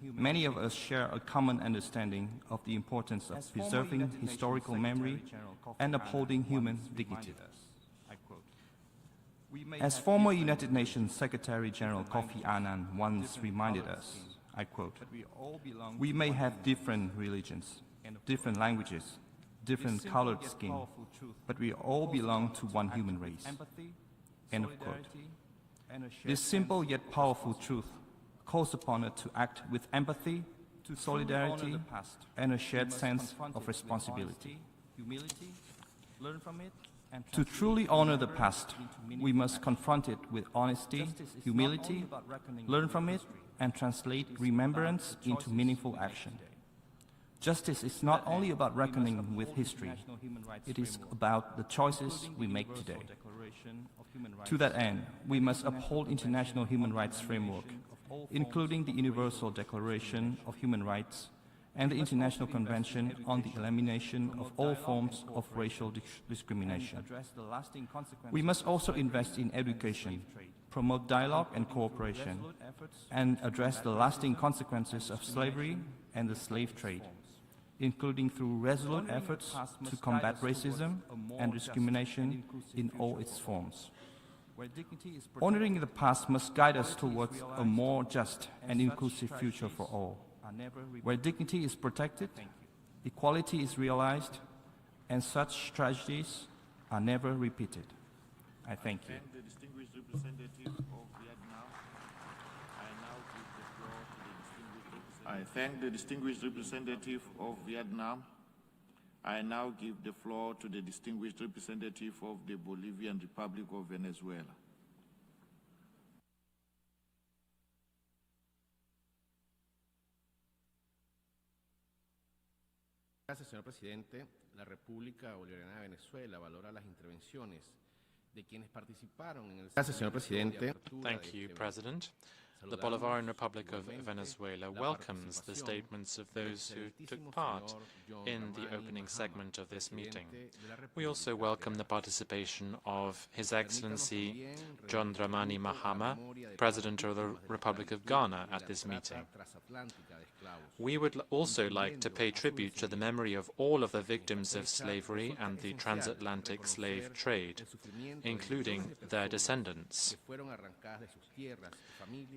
Speaker 19: many of us share a common understanding of the importance of preserving historical memory and upholding human dignity. As former United Nations Secretary-General Kofi Annan once reminded us, I quote, "We may have different religions, different languages, different colored skin, but we all belong to one human race." End of quote. This simple yet powerful truth calls upon us to act with empathy, solidarity, and a shared sense of responsibility. To truly honor the past, we must confront it with honesty, humility, learn from it, and translate remembrance into meaningful action. Justice is not only about reckoning with history, it is about the choices we make today. To that end, we must uphold international human rights framework, including the Universal Declaration of Human Rights and the International Convention on the Elimination of All Forms of Racial Discrimination. We must also invest in education, promote dialogue and cooperation, and address the lasting consequences of slavery and the slave trade, including through resolute efforts to combat racism and discrimination in all its forms. Honoring the past must guide us towards a more just and inclusive future for all, where dignity is protected, equality is realized, and such tragedies are never repeated. I thank you.
Speaker 18: I thank the distinguished representative of Vietnam. I now give the floor to the distinguished representative of the Bolivian Republic of Venezuela.
Speaker 20: Gracias, señor presidente. La República Bolivariana de Venezuela valora las intervenciones de quienes participaron en el... Gracias, señor presidente.
Speaker 9: Thank you, President. The Bolivarian Republic of Venezuela welcomes the statements of those who took part in the opening segment of this meeting. We also welcome the participation of His Excellency John Dramani Mahama, President of the Republic of Ghana, at this meeting. We would also like to pay tribute to the memory of all of the victims of slavery and the transatlantic slave trade, including their descendants.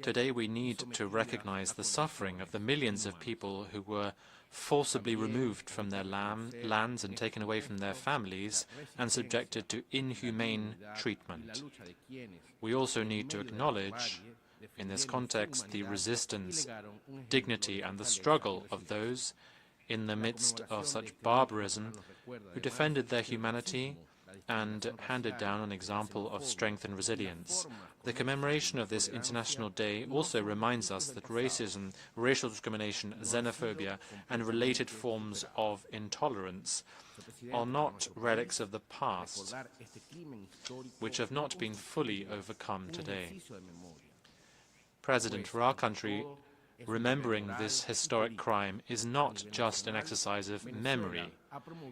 Speaker 9: Today we need to recognize the suffering of the millions of people who were forcibly removed from their lands and taken away from their families and subjected to inhumane treatment. We also need to acknowledge, in this context, the resistance, dignity, and the struggle of those in the midst of such barbarism who defended their humanity and handed down an example of strength and resilience. The commemoration of this International Day also reminds us that racism, racial discrimination, xenophobia, and related forms of intolerance are not relics of the past, which have not been fully overcome today. President, for our country, remembering this historic crime is not just an exercise of memory.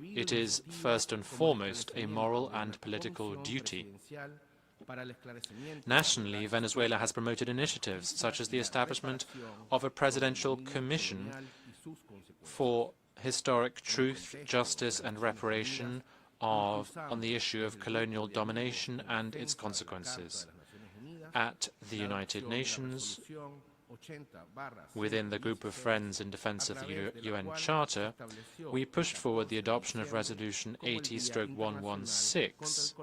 Speaker 9: It is, first and foremost, a moral and political duty. Nationally, Venezuela has promoted initiatives such as the establishment of a presidential commission for historic truth, justice, and reparation on the issue of colonial domination and its consequences. At the United Nations, within the group of friends in defense of the UN Charter, we pushed forward the adoption of Resolution 80/116,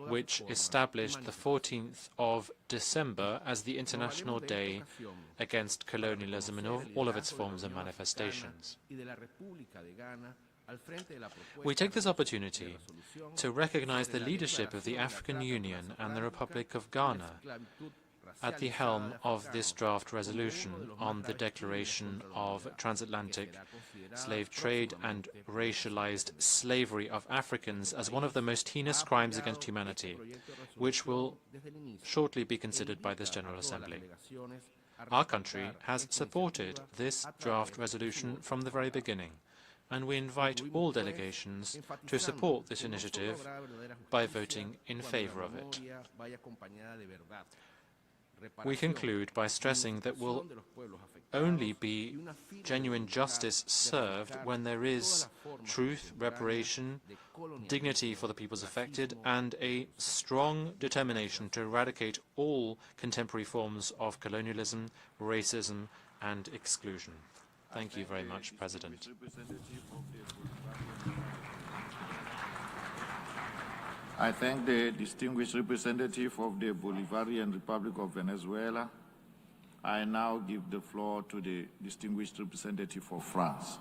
Speaker 9: which established the 14th of December as the International Day against colonialism in all of its forms and manifestations. We take this opportunity to recognize the leadership of the African Union and the Republic of Ghana at the helm of this draft resolution on the declaration of transatlantic slave trade and racialized slavery of Africans as one of the most heinous crimes against humanity, which will shortly be considered by this General Assembly. Our country has supported this draft resolution from the very beginning, and we invite all delegations to support this initiative by voting in favor of it. We conclude by stressing that will only be genuine justice served when there is truth, reparation, dignity for the peoples affected, and a strong determination to eradicate all contemporary forms of colonialism, racism, and exclusion. Thank you very much, President.
Speaker 18: I thank the distinguished representative of the Bolivarian Republic of Venezuela. I now give the floor to the distinguished representative of France.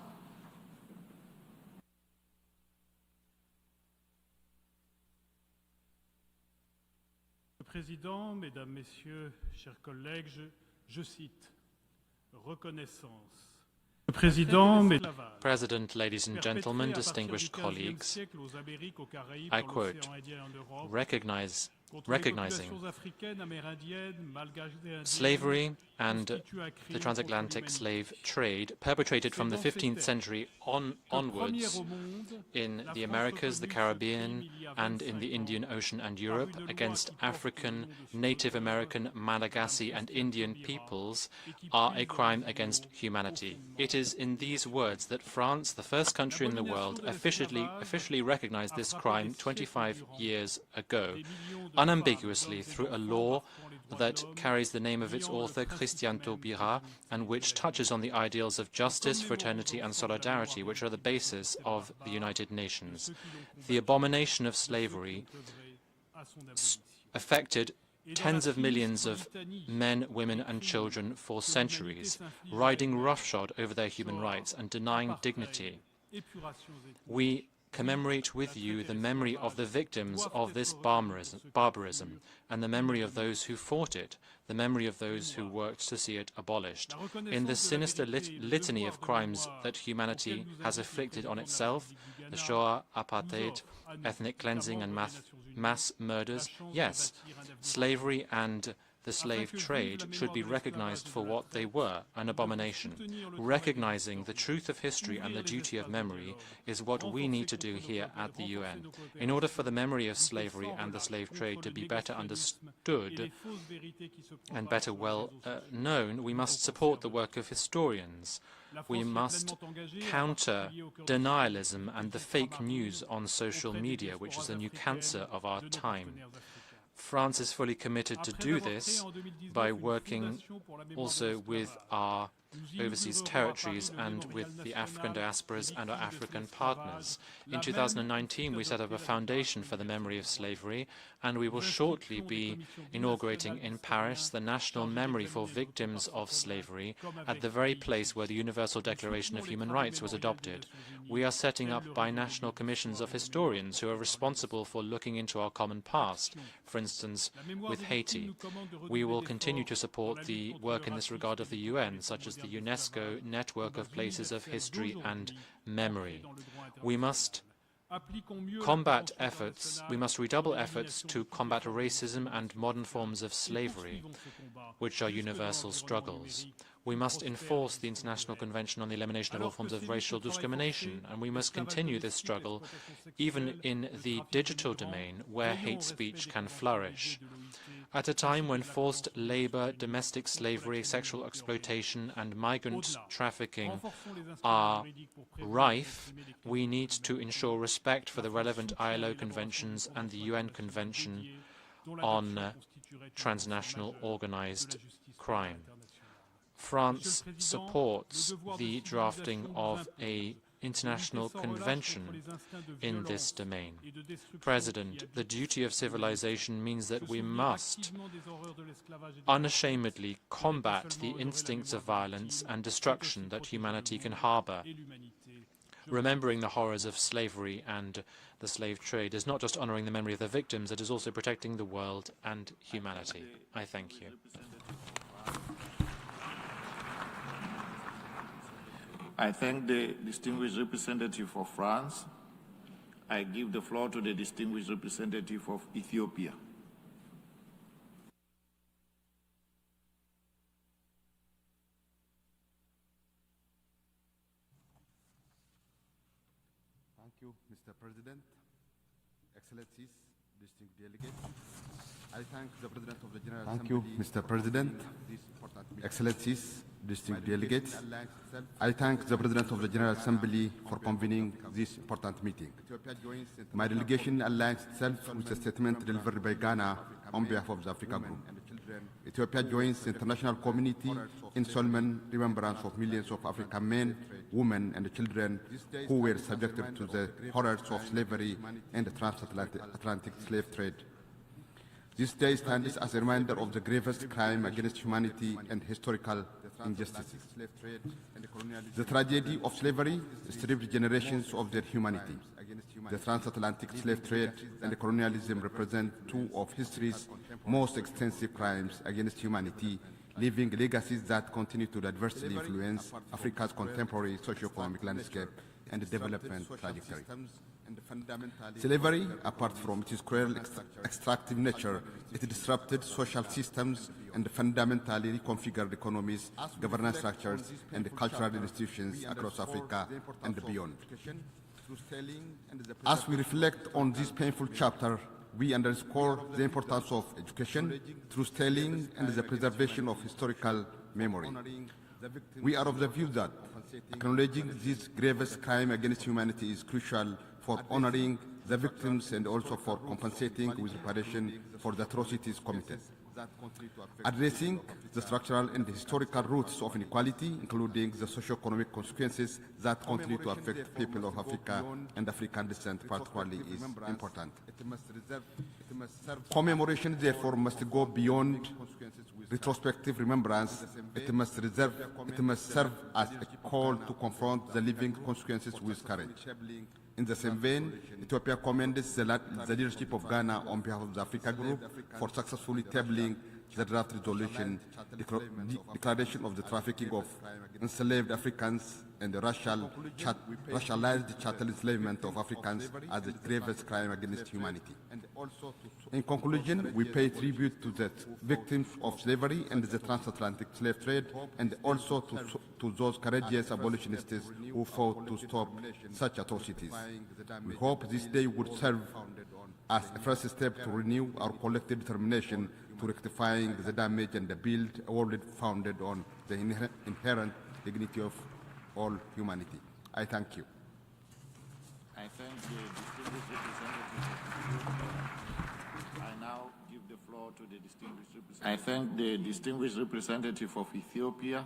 Speaker 21: Monsieur le Président, Mesdames, Messieurs, chers collègues, je cite, reconnaissance.
Speaker 9: President, ladies and gentlemen, distinguished colleagues, I quote, recognizing slavery and the transatlantic slave trade perpetrated from the 15th century onwards in the Americas, the Caribbean, and in the Indian Ocean and Europe against African, Native American, Malagasy, and Indian peoples are a crime against humanity. It is in these words that France, the first country in the world, officially recognized this crime 25 years ago, unambiguously through a law that carries the name of its author, Christian Taubira, and which touches on the ideals of justice, fraternity, and solidarity, which are the basis of the United Nations. The abomination of slavery affected tens of millions of men, women, and children for centuries, riding roughshod over their human rights and denying dignity. We commemorate with you the memory of the victims of this barbarism and the memory of those who fought it, the memory of those who worked to see it abolished. In the sinister litany of crimes that humanity has inflicted on itself, the Shoah, apartheid, ethnic cleansing, and mass murders, yes, slavery and the slave trade should be recognized for what they were, an abomination. Recognizing the truth of history and the duty of memory is what we need to do here at the UN. In order for the memory of slavery and the slave trade to be better understood and better known, we must support the work of historians. We must counter denialism and the fake news on social media, which is the new cancer of our time. France is fully committed to do this by working also with our overseas territories and with the African diasporas and our African partners. In 2019, we set up a foundation for the memory of slavery, and we will shortly be inaugurating in Paris the National Memory for Victims of Slavery at the very place where the Universal Declaration of Human Rights was adopted. We are setting up binational commissions of historians who are responsible for looking into our common past, for instance, with Haiti. We will continue to support the work in this regard of the UN, such as the UNESCO network of places of history and memory. We must redouble efforts to combat racism and modern forms of slavery, which are universal struggles. We must enforce the International Convention on the Elimination of All Forms of Racial Discrimination, and we must continue this struggle even in the digital domain where hate speech can flourish. At a time when forced labor, domestic slavery, sexual exploitation, and migrant trafficking are rife, we need to ensure respect for the relevant ILO conventions and the UN Convention on Transnational Organized Crime. France supports the drafting of an international convention in this domain. President, the duty of civilization means that we must unashamedly combat the instincts of violence and destruction that humanity can harbor. Remembering the horrors of slavery and the slave trade is not just honoring the memory of the victims, it is also protecting the world and humanity. I thank you.
Speaker 18: I thank the distinguished representative of France. I give the floor to the distinguished representative of Ethiopia.
Speaker 4: Thank you, Mr. President, Excellencies, distinguished delegates. I thank the President of the General Assembly. Thank you, Mr. President, Excellencies, distinguished delegates. I thank the President of the General Assembly for convening this important meeting. My delegation aligns itself with the statement delivered by Ghana on behalf of the Africa Group. Ethiopia joins the international community in solemn remembrance of millions of African men, women, and children who were subjected to the horrors of slavery and the transatlantic slave trade. This day stands as a reminder of the gravest crime against humanity and historical injustices. The tragedy of slavery stripped generations of their humanity. The transatlantic slave trade and colonialism represent two of history's most extensive crimes against humanity, leaving legacies that continue to adversely influence Africa's contemporary socio-economic landscape and development trajectory. Slavery, apart from its cruel extractive nature, it disrupted social systems and fundamentally reconfigured economies, governance structures, and cultural institutions across Africa and beyond. As we reflect on this painful chapter, we underscore the importance of education, truth-telling, and the preservation of historical memory. We are of the view that acknowledging this gravest crime against humanity is crucial for honoring the victims and also for compensating with reparation for the atrocities committed. Addressing the structural and historical roots of inequality, including the socio-economic consequences that continue to affect people of Africa and African descent particularly, is important. Commemoration, therefore, must go beyond retrospective remembrance. It must serve as a call to confront the living consequences with courage. In the same vein, Ethiopia commends the leadership of Ghana on behalf of the Africa Group for successfully tabling the draft resolution, declaration of the trafficking of enslaved Africans and the racialized chattel enslavement of Africans as the gravest crime against humanity. In conclusion, we pay tribute to the victims of slavery and the transatlantic slave trade, and also to those courageous abolitionists who fought to stop such atrocities. We hope this day would serve as a first step to renew our collective determination to rectifying the damage and build a world founded on the inherent dignity of all humanity. I thank you.
Speaker 18: I thank the distinguished representative. I now give the floor to the distinguished representative. I thank the distinguished representative of Ethiopia.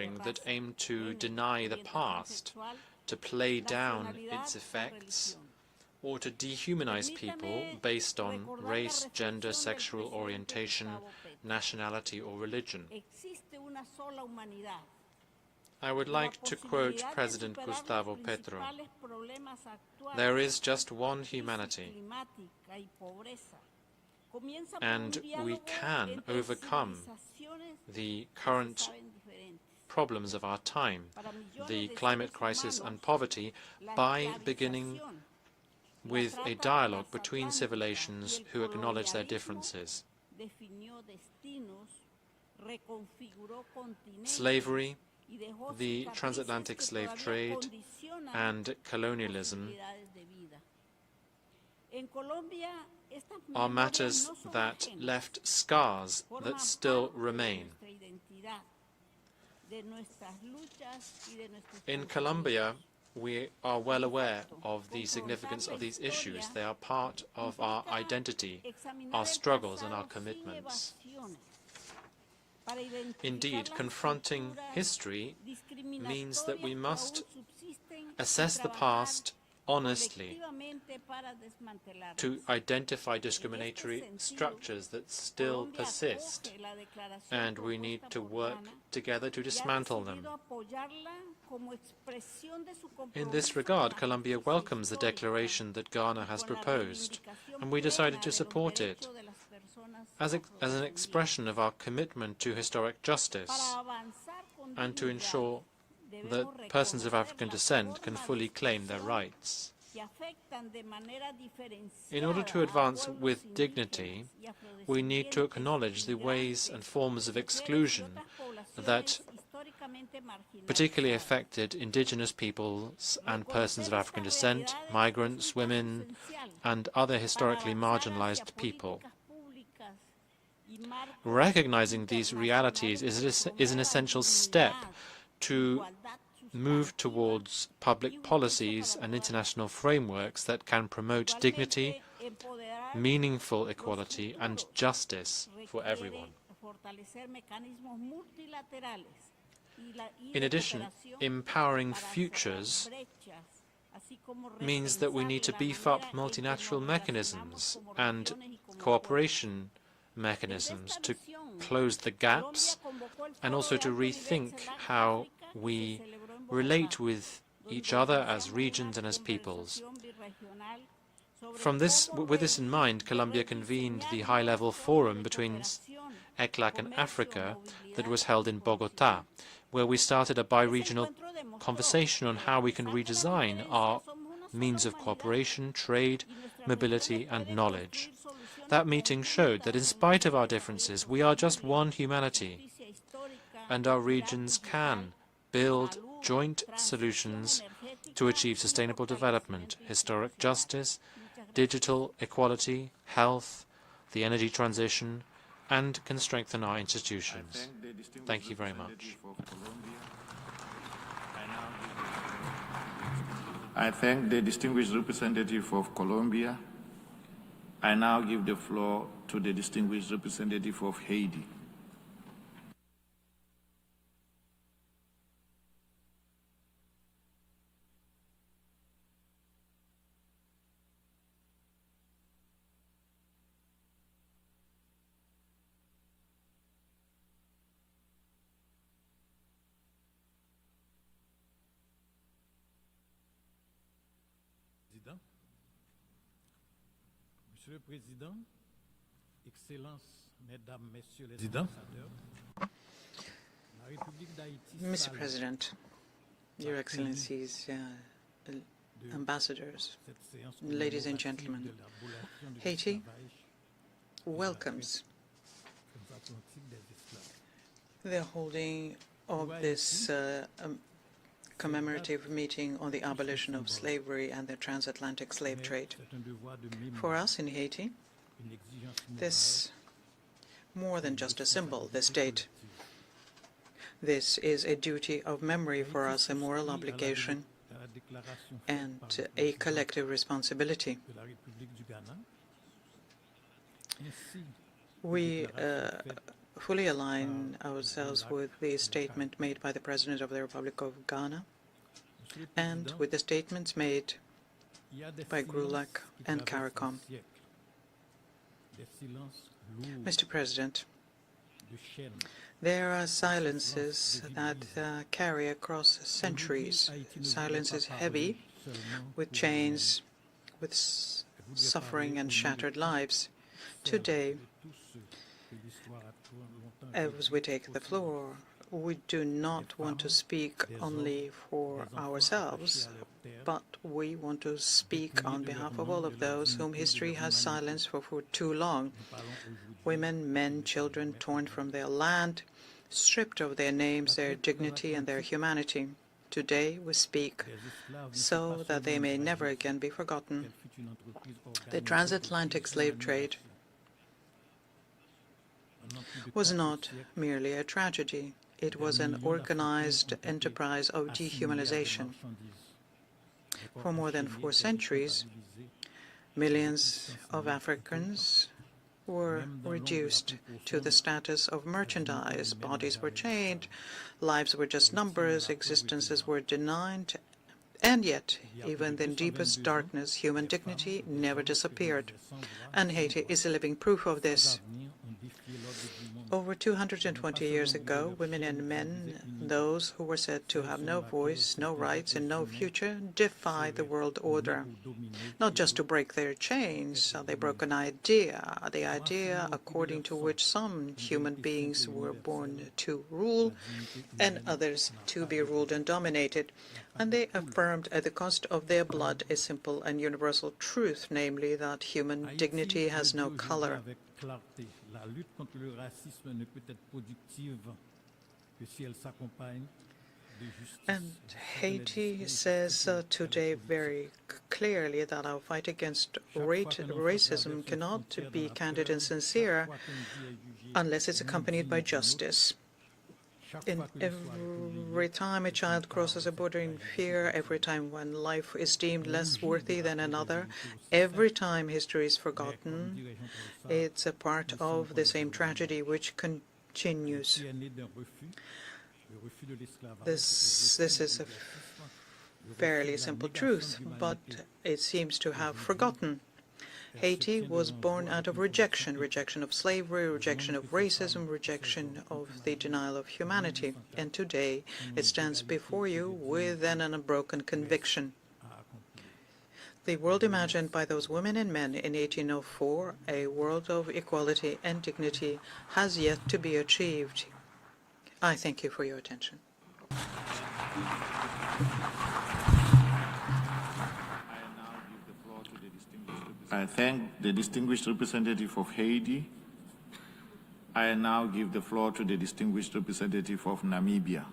Speaker 9: messaging that aim to deny the past, to play down its effects, or to dehumanize people based on race, gender, sexual orientation, nationality, or religion. I would like to quote President Gustavo Petro. There is just one humanity, and we can overcome the current problems of our time, the climate crisis and poverty, by beginning with a dialogue between civilizations who acknowledge their differences. Slavery, the Transatlantic Slave Trade, and colonialism are matters that left scars that still remain. In Colombia, we are well aware of the significance of these issues. They are part of our identity, our struggles, and our commitments. Indeed, confronting history means that we must assess the past honestly to identify discriminatory structures that still persist, and we need to work together to dismantle them. In this regard, Colombia welcomes the declaration that Ghana has proposed, and we decided to support it as an expression of our commitment to historic justice and to ensure that persons of African descent can fully claim their rights. In order to advance with dignity, we need to acknowledge the ways and forms of exclusion that particularly affected indigenous peoples and persons of African descent, migrants, women, and other historically marginalized people. Recognizing these realities is an essential step to move towards public policies and international frameworks that can promote dignity, meaningful equality, and justice for everyone. In addition, empowering futures means that we need to beef up multilateral mechanisms and cooperation mechanisms to close the gaps and also to rethink how we relate with each other as regions and as peoples. With this in mind, Colombia convened the high-level forum between ECLAC and Africa that was held in Bogotá, where we started a bi-regional conversation on how we can redesign our means of cooperation, trade, mobility, and knowledge. That meeting showed that in spite of our differences, we are just one humanity, and our regions can build joint solutions to achieve sustainable development, historic justice, digital equality, health, the energy transition, and can strengthen our institutions. Thank you very much.
Speaker 18: I thank the distinguished representative of Colombia. I now give the floor to the distinguished representative of Haiti.
Speaker 21: Monsieur le Président, Excellences, Mesdames, Messieurs les ambassadeurs, la République d'Haïti.
Speaker 3: Mr. President, Your Excellencies, ambassadors, ladies and gentlemen, Haiti welcomes the holding of this commemorative meeting on the abolition of slavery and the transatlantic slave trade. For us in Haiti, this more than just a symbol, this date. This is a duty of memory for us, a moral obligation, and a collective responsibility. We fully align ourselves with the statement made by the President of the Republic of Ghana and with the statements made by GRULAC and CARICOM. Mr. President, There are silences that carry across centuries. Silence is heavy, with chains, with suffering and shattered lives. Today, as we take the floor, we do not want to speak only for ourselves, but we want to speak on behalf of all of those whom history has silenced for too long. Women, men, children torn from their land, stripped of their names, their dignity, and their humanity. Today we speak so that they may never again be forgotten. The Transatlantic Slave Trade was not merely a tragedy. It was an organized enterprise of dehumanization. For more than 4 centuries, millions of Africans were reduced to the status of merchandise. Bodies were chained, lives were just numbers, existences were denied, and yet, even in deepest darkness, human dignity never disappeared. And Haiti is a living proof of this. Over 220 years ago, women and men, those who were said to have no voice, no rights, and no future, defied the world order. Not just to break their chains, they broke an idea, the idea according to which some human beings were born to rule and others to be ruled and dominated. And they affirmed at the cost of their blood a simple and universal truth, namely that human dignity has no color.
Speaker 21: La lutte contre le racisme ne peut être productive que si elle s'accompagne de justice.
Speaker 3: And Haiti says today very clearly that our fight against racism cannot be candid and sincere unless it's accompanied by justice. In every time a child crosses a border in fear, every time one life is deemed less worthy than another, every time history is forgotten, it's a part of the same tragedy which continues. This is a fairly simple truth, but it seems to have forgotten. Haiti was born out of rejection of slavery, rejection of racism, rejection of the denial of humanity. And today it stands before you with an unbroken conviction. The world imagined by those women and men in 1804, a world of equality and dignity, has yet to be achieved. I thank you for your attention.
Speaker 18: I thank the distinguished representative of Haiti. I now give the floor to the distinguished representative of Namibia.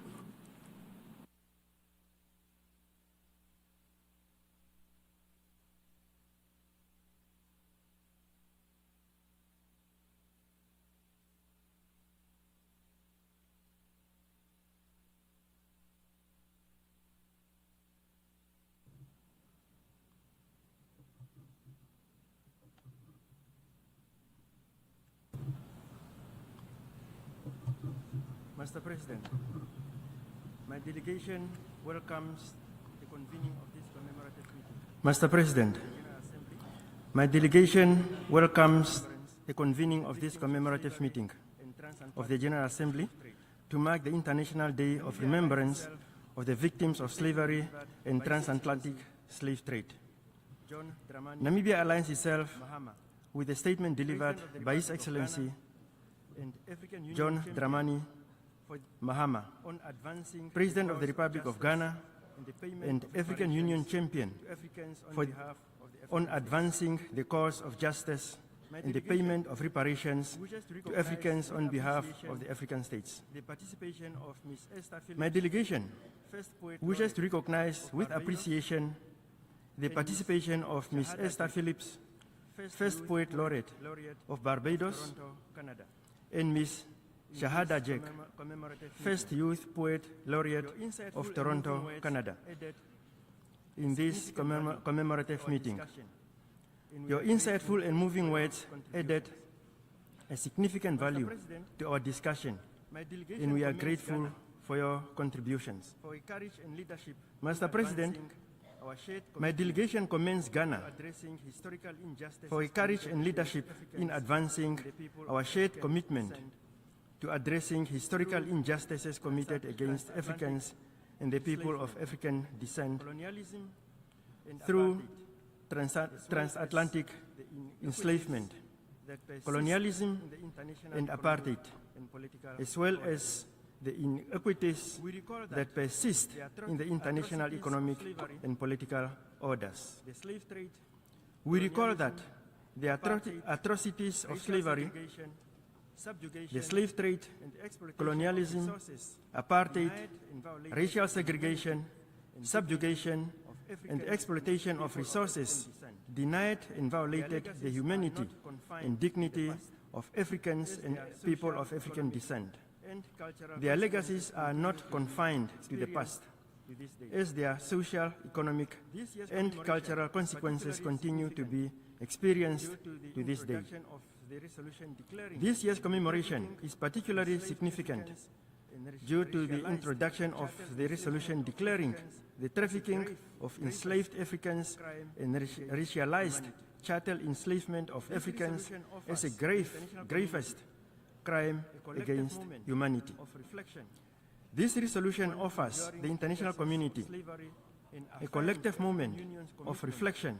Speaker 6: Mr. President, my delegation welcomes the convening of this commemorative meeting. Mr. President, my delegation welcomes the convening of this commemorative meeting of the General Assembly to mark the International Day of Remembrance of the victims of slavery and transatlantic slave trade. Namibia aligns itself with the statement delivered by His Excellency John Dramani Mahama, President of the Republic of Ghana and African Union champion on advancing the cause of justice and the payment of reparations to Africans on behalf of the African states. My delegation wishes to recognize with appreciation the participation of Ms. Esther Phillips, First Poet Laureate of Barbados, and Ms. Shahada Jek, First Youth Poet Laureate of Toronto, Canada, in this commemorative meeting. Your insightful and moving words added a significant value to our discussion, and we are grateful for your contributions. Mr. President, my delegation commends Ghana for a courage and leadership in advancing our shared commitment to addressing historical injustices committed against Africans and the people of African descent through transatlantic enslavement, colonialism and apartheid, as well as the inequities that persist in the international economic and political orders. We recall that the atrocities of slavery, the slave trade, colonialism, apartheid, racial segregation, subjugation, and exploitation of resources denied and violated the humanity and dignity of Africans and people of African descent. Their legacies are not confined to the past, as their social, economic, and cultural consequences continue to be experienced to this day. This year's commemoration is particularly significant due to the introduction of the resolution declaring the trafficking of enslaved Africans and racialized chattel enslavement of Africans as a gravest crime against humanity. This resolution offers the international community a collective moment of reflection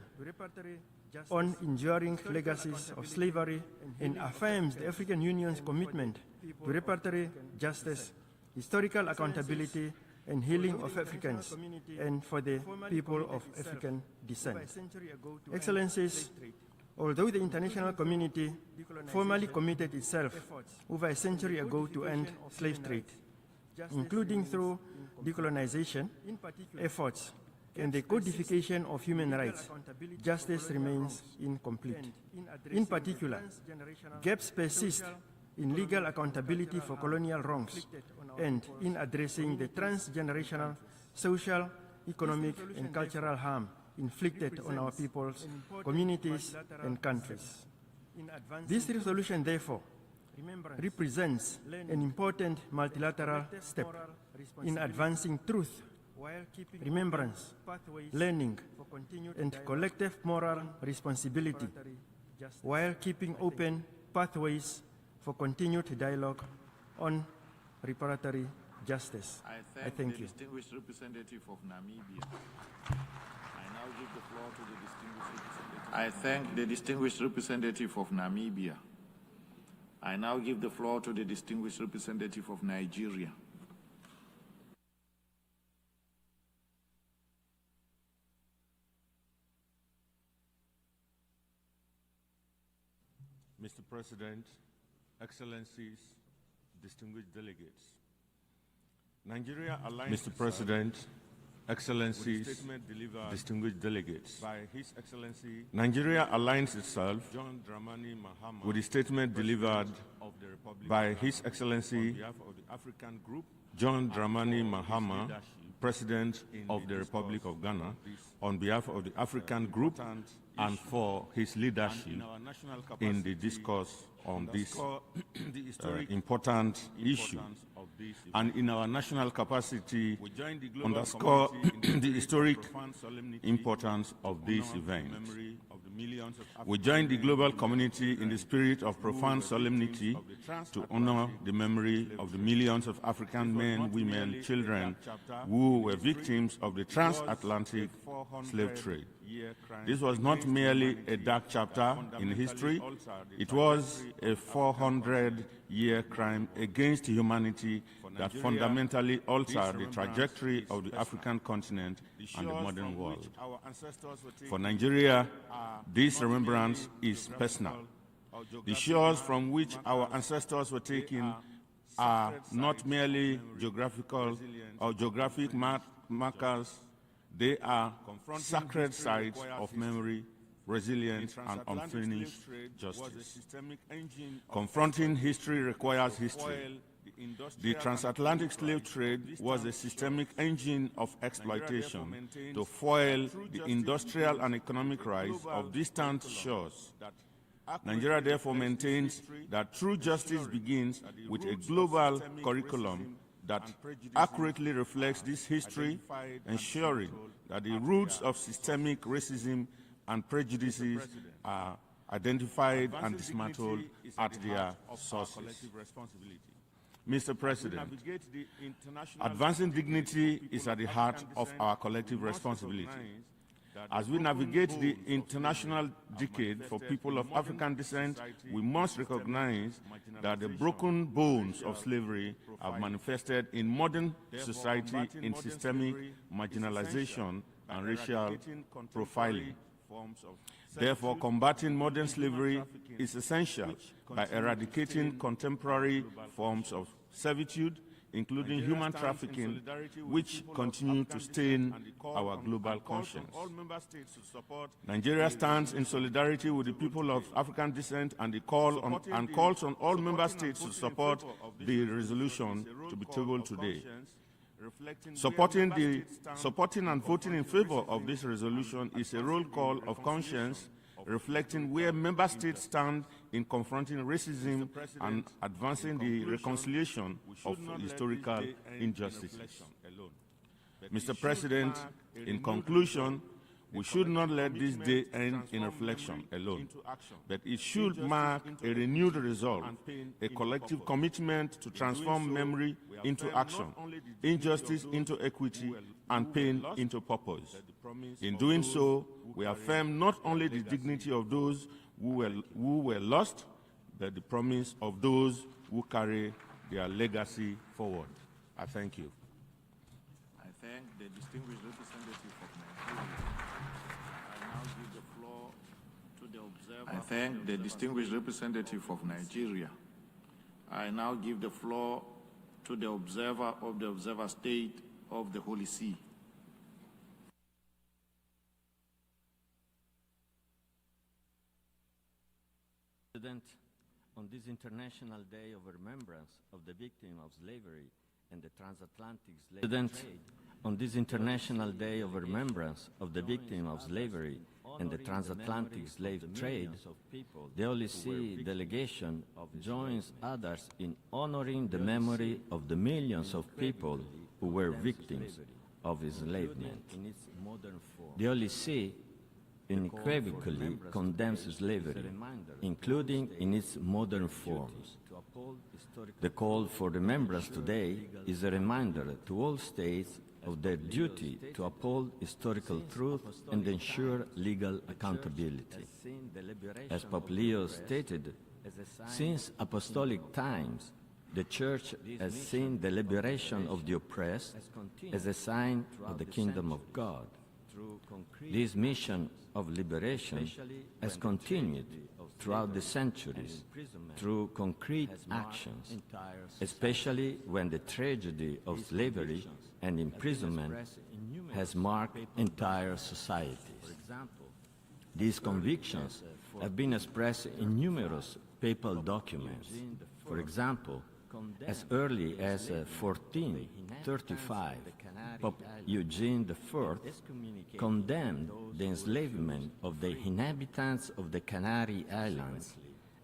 Speaker 6: on enduring legacies of slavery and affirms the African Union's commitment to reparatory justice, historical accountability, and healing of Africans and for the people of African descent. Excellencies, although the international community formally committed itself over a century ago to end slave trade, including through decolonization efforts and the codification of human rights, justice remains incomplete. In particular, gaps persist in legal accountability for colonial wrongs and in addressing the transgenerational social, economic, and cultural harm inflicted on our peoples, communities, and countries. This resolution, therefore, represents an important multilateral step in advancing truth, remembrance, learning, and collective moral responsibility, while keeping open pathways for continued dialogue on reparatory justice. I thank you.
Speaker 18: The distinguished representative of Namibia. I now give the floor to the distinguished representative. I thank the distinguished representative of Namibia. I now give the floor to the distinguished representative of Nigeria.
Speaker 7: Mr. President, Excellencies, distinguished delegates. Nigeria aligns Mr. President, Excellencies, distinguished delegates. By His Excellency, Nigeria aligns itself with the statement delivered by His Excellency John Dramani Mahama, President of the Republic of Ghana, on behalf of the African Group and for his leadership in the discourse on this important issue. And in our national capacity, underscore the historic importance of this event. We join the global community in the spirit of profound solemnity to honor the memory of the millions of African men, women, children who were victims of the transatlantic slave trade. This was not merely a dark chapter in history, it was a 400-year crime against humanity that fundamentally altered the trajectory of the African continent and the modern world. For Nigeria, this remembrance is personal. The shores from which our ancestors were taken are not merely geographical or geographic markers. They are sacred sites of memory, resilience, and unfinished justice. Confronting history requires history. The transatlantic slave trade was a systemic engine of exploitation to foil the industrial and economic rise of distant shores. Nigeria therefore maintains that true justice begins with a global curriculum that accurately reflects this history, ensuring that the roots of systemic racism and prejudices are identified and dismantled at their sources. Mr. President, advancing dignity is at the heart of our collective responsibility. As we navigate the International Decade for People of African Descent, we must recognize that the broken bones of slavery have manifested in modern society in systemic marginalization and racial profiling. Therefore, combating modern slavery is essential by eradicating contemporary forms of servitude, including human trafficking, which continue to stain our global conscience. Nigeria stands in solidarity with the people of African descent and calls on all member states to support the resolution to be tabled today. Supporting and voting in favor of this resolution is a roll call of conscience, reflecting where member states stand in confronting racism and advancing the reconciliation of historical injustices. Mr. President, in conclusion, we should not let this day end in reflection alone, but it should mark a renewed resolve, a collective commitment to transform memory into action, injustice into equity, and pain into purpose. In doing so, we affirm not only the dignity of those who were lost, but the promise of those who carry their legacy forward. I thank you.
Speaker 18: I thank the distinguished representative of Nigeria. I now give the floor to the observer. I thank the distinguished representative of Nigeria. I now give the floor to the observer of the observer state of the Holy See.
Speaker 8: President, on this International Day of Remembrance of the victim of slavery and the Transatlantic Slave Trade, on this International Day of Remembrance of the victim of slavery and the Transatlantic Slave Trade, the Holy See delegation joins others in honoring the memory of the millions of people who were victims of enslavement. The Holy See unequivocally condemns slavery, including in its modern forms. The call for remembrance today is a reminder to all states of their duty to uphold historical truth and ensure legal accountability. As Pope Leo stated, since apostolic times, the Church has seen the liberation of the oppressed as a sign of the kingdom of God. This mission of liberation has continued throughout the centuries through concrete actions, especially when the tragedy of slavery and imprisonment has marked entire societies. These convictions have been expressed in numerous papal documents. For example, as early as 1435, Pope Eugene IV condemned the enslavement of the inhabitants of the Canary Islands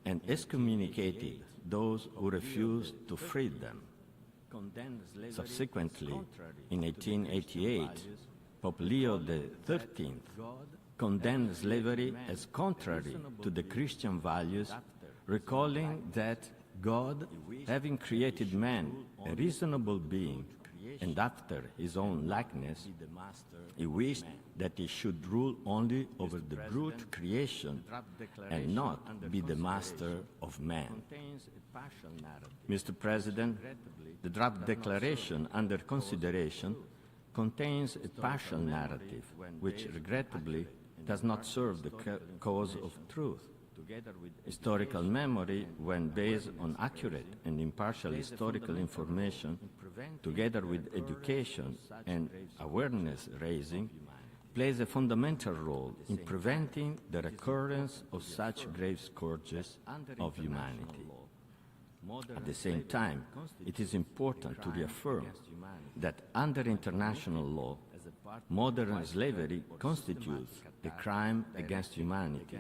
Speaker 8: and excommunicated those who refused to free them. Subsequently, in 1888, Pope Leo XIII condemned slavery as contrary to the Christian values, recalling that God, having created man a reasonable being, and after his own likeness, he wished that he should rule only over the brute creation and not be the master of man. Mr. President, the draft declaration under consideration contains a partial narrative, which regrettably does not serve the cause of truth. Historical memory, when based on accurate and impartial historical information, together with education and awareness raising, plays a fundamental role in preventing the recurrence of such grave scourges of humanity. At the same time, it is important to reaffirm that under international law, modern slavery constitutes a crime against humanity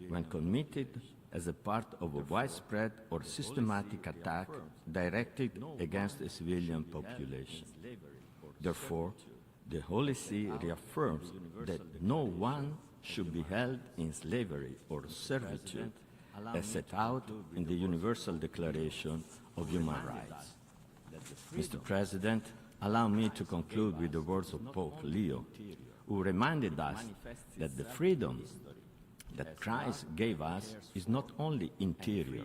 Speaker 8: when committed as a part of a widespread or systematic attack directed against a civilian population. Therefore, the Holy See reaffirms that no one should be held in slavery or servitude as set out in the Universal Declaration of Human Rights. Mr. President, allow me to conclude with the words of Pope Leo, who reminded us that the freedom that Christ gave us is not only interior,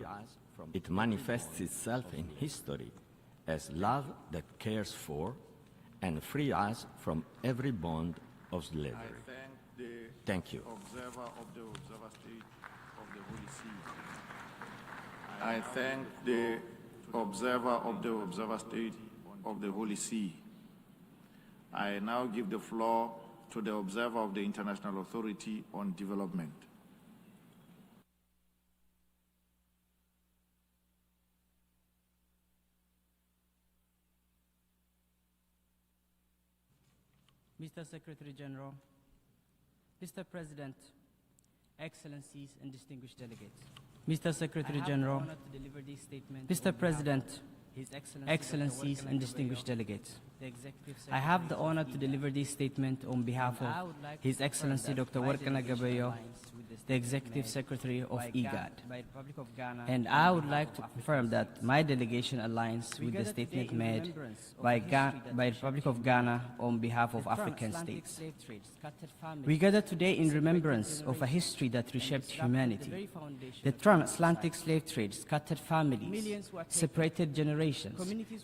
Speaker 8: it manifests itself in history as love that cares for and frees us from every bond of slavery. Thank you.
Speaker 18: I thank the observer of the observer state of the Holy See. I now give the floor to the observer of the International Authority on Development.
Speaker 10: Mr. Secretary-General, Mr. President, Excellencies and distinguished delegates. Mr. Secretary-General, Mr. President, Excellencies and distinguished delegates. I have the honor to deliver this statement on behalf of His Excellency Dr. Annalena Baerbock, the Executive Secretary of IGAD. And I would like to confirm that my delegation aligns with the statement made by the Republic of Ghana on behalf of African states. We gather today in remembrance of a history that reshaped humanity. The Transatlantic Slave Trade scattered families, separated generations,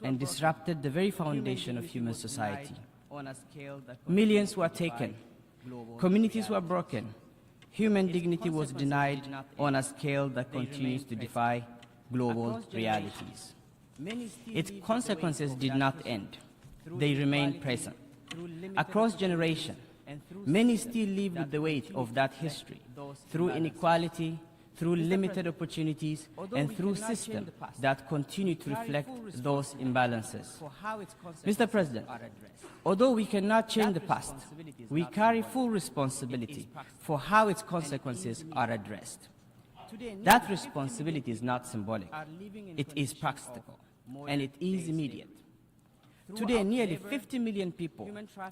Speaker 10: and disrupted the very foundation of human society. Millions were taken, communities were broken, human dignity was denied on a scale that continues to defy global realities. Its consequences did not end. They remain present. Across generations, many still live with the weight of that history, through inequality, through limited opportunities, and through systems that continue to reflect those imbalances. Mr. President, although we cannot change the past, we carry full responsibility for how its consequences are addressed. That responsibility is not symbolic, it is practical, and it is immediate. Today, nearly 50 million people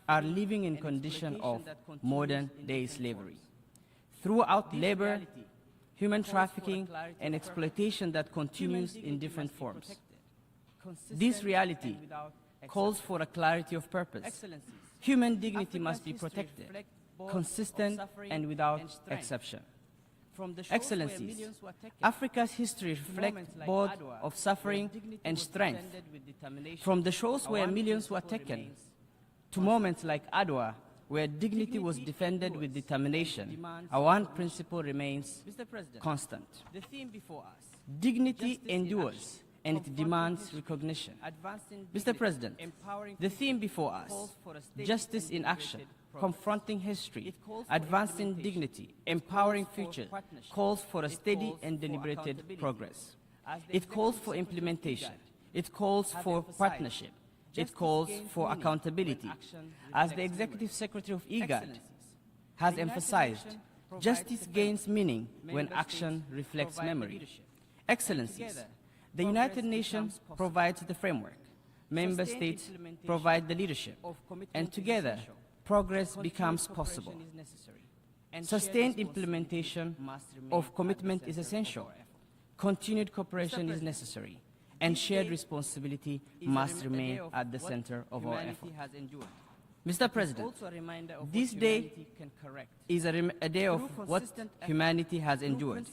Speaker 10: are living in conditions of modern-day slavery. Throughout labor, human trafficking, and exploitation that continues in different forms. This reality calls for a clarity of purpose. Human dignity must be protected, consistent and without exception. Excellencies, Africa's history reflects both of suffering and strength. From the shores where millions were taken, to moments like Adwa, where dignity was defended with determination, our one principle remains constant. Dignity endures, and it demands recognition. Mr. President, the theme before us, justice in action, confronting history, advancing dignity, empowering future, calls for a steady and deliberated progress. It calls for implementation. It calls for partnership. It calls for accountability. As the Executive Secretary of IGAD has emphasized, justice gains meaning when action reflects memory. Excellencies, the United Nations provides the framework. Member states provide the leadership. And together, progress becomes possible. Sustained implementation of commitment is essential. Continued cooperation is necessary. And shared responsibility must remain at the center of our effort. Mr. President, this day is a day of what humanity has endured.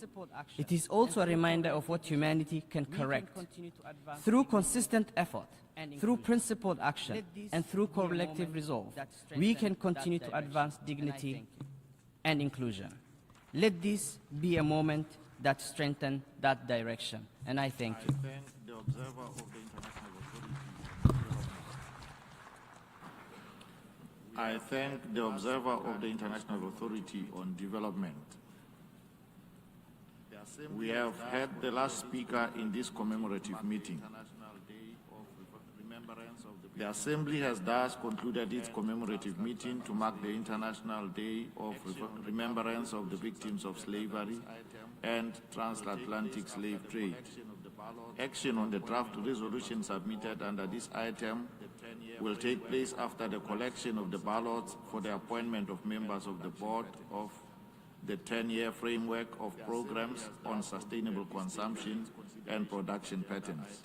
Speaker 10: It is also a reminder of what humanity can correct. Through consistent effort, through principled action, and through collective resolve, we can continue to advance dignity and inclusion. Let this be a moment that strengthens that direction. And I thank you.
Speaker 18: I thank the observer of the International Authority on Development. We have had the last speaker in this commemorative meeting. The Assembly has thus concluded its commemorative meeting to mark the International Day of Remembrance of the Victims of Slavery and Transatlantic Slave Trade. Action on the draft resolution submitted under this item will take place after the collection of the ballots for the appointment of members of the board of the 10-year framework of programs on sustainable consumption and production patterns.